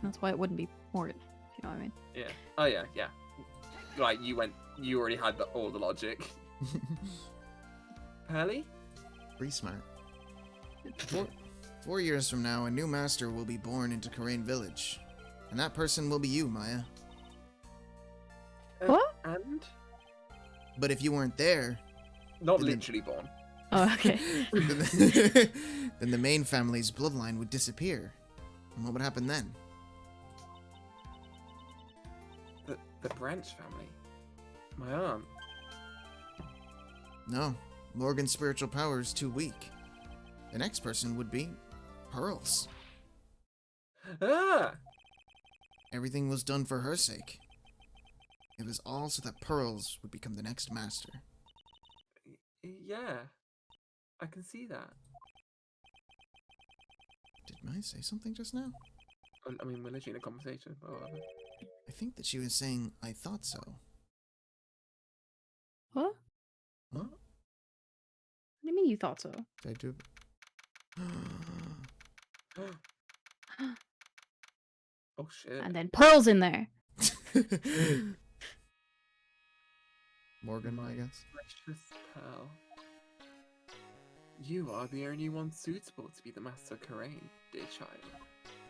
That's why it wouldn't be Morgan. If you know what I mean? Yeah. Oh yeah, yeah. Like you already had all the logic. Pearly? Pretty smart. 4 years from now, a new master will be born into Karain Village. And that person will be you, Maya. What? And? But if you weren't there, Not Didn't- literally born. Oh, okay. then the main family's bloodline would disappear. And what would happen then? The Branch family. My aunt. No, Morgan's spiritual power is too weak. The next person would be Pearls. Ah! Everything was done for her sake. It was all so that Pearls would become the next master. Yeah. I can see that. Did Maya say something just now? I mean, we're literally in a conversation. But whatever. I think that she was saying, I thought so. What? Huh? What do you mean you thought so? Did I do? Oh shit. And then Pearl's in there. Morgan, I guess. Precious Pearl. You are the only one suitable to be the Master Karain, dear child.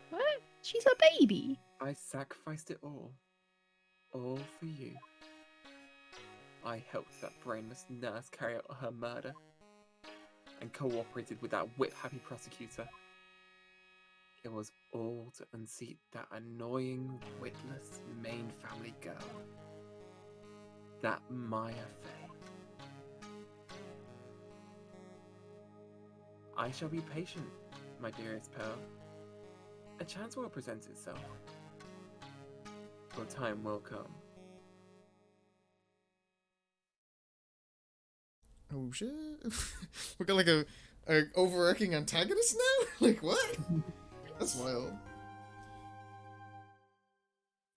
What? She's a baby. I sacrificed it all. All for you. I helped that brainless nurse carry out her murder. And cooperated with that whip-happy prosecutor. It was all to unseat that annoying, witless main family girl. That Maya Fey. I shall be patient, my dearest Pearl. A chance will present itself. Your time will come. Oh shit. We got like a overarching antagonist now? Like what? That's wild.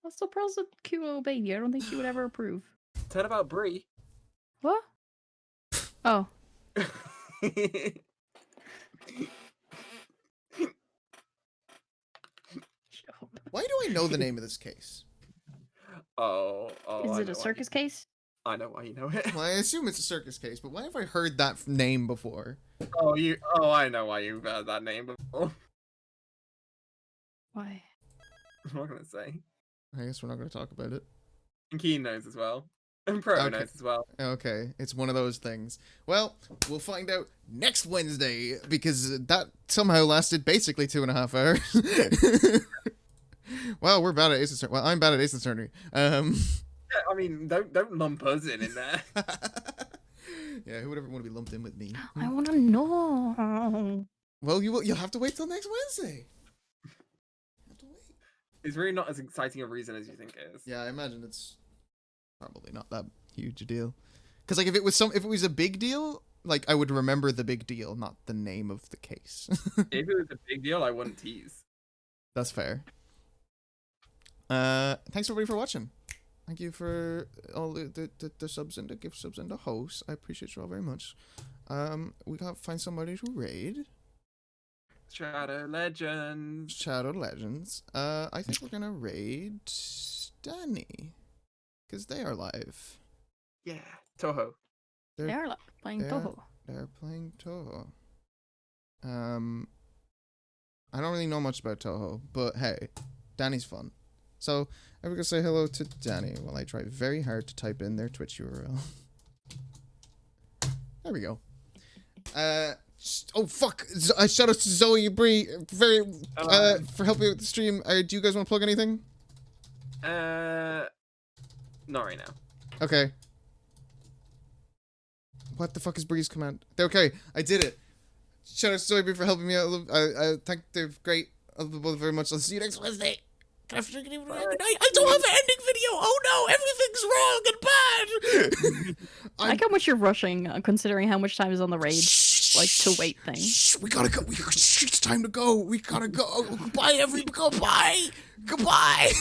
Also, Pearl's a cute little baby. I don't think she would ever approve. Tell about Bree. What? Oh. Shut up. Why do I know the name of this case? oh, Is I it know a why circus case? I know why you know it. Well, I assume it's a circus case, but why have I heard that name before? I know why you've heard that name before. Why? I'm not gonna say. I guess we're not going to talk about it. And Keen knows as well. And Pro Okay. knows as well. Okay, it's one of those things. Well, we'll find out next Wednesday, because that somehow lasted basically 2.5 hours. Wow, we're bad at Ace Attorney. Well, I'm bad at Ace Attorney. Yeah, I mean, don't lump us in there. Yeah, who would ever want to be lumped in with me? I want to know. Well, you'll have to wait till next Wednesday. You have to wait. It's really not as exciting a reason as you think it is. Yeah, I imagine it's probably not that huge a deal. Because like if it was a big deal, like I would remember the big deal, not the name of the case. If it was a big deal, I wouldn't tease. That's fair. Thanks everybody for watching. Thank you for all the subs and the gift subs and the hosts. I appreciate you all very much. We gotta find somebody to raid. Shadow Legends. Shadow Legends. I think we're gonna raid Danny. Because they are live. Yeah, Toho. They are playing they're- Toho. They're playing Toho. I don't really know much about Toho, but hey, Danny's fun. So, I'm gonna say hello to Danny while I try very hard to type in their Twitch URL. There we go. Oh fuck! Shout out to Zoe Bree, for helping with the stream. Do you guys want to plug anything? Not right now. Okay. What the fuck is Bree's command? Okay, I did it. Shout out to Zoe Bree for helping me out. I thank they're great. I love you both very much. I'll see you next Wednesday. I don't have an ending video. Oh no, everything's wrong and bad. I like how much you're rushing, considering how much time is on the raid, like to wait thing. We gotta go. It's time to go. We gotta go. Goodbye, Goodbye.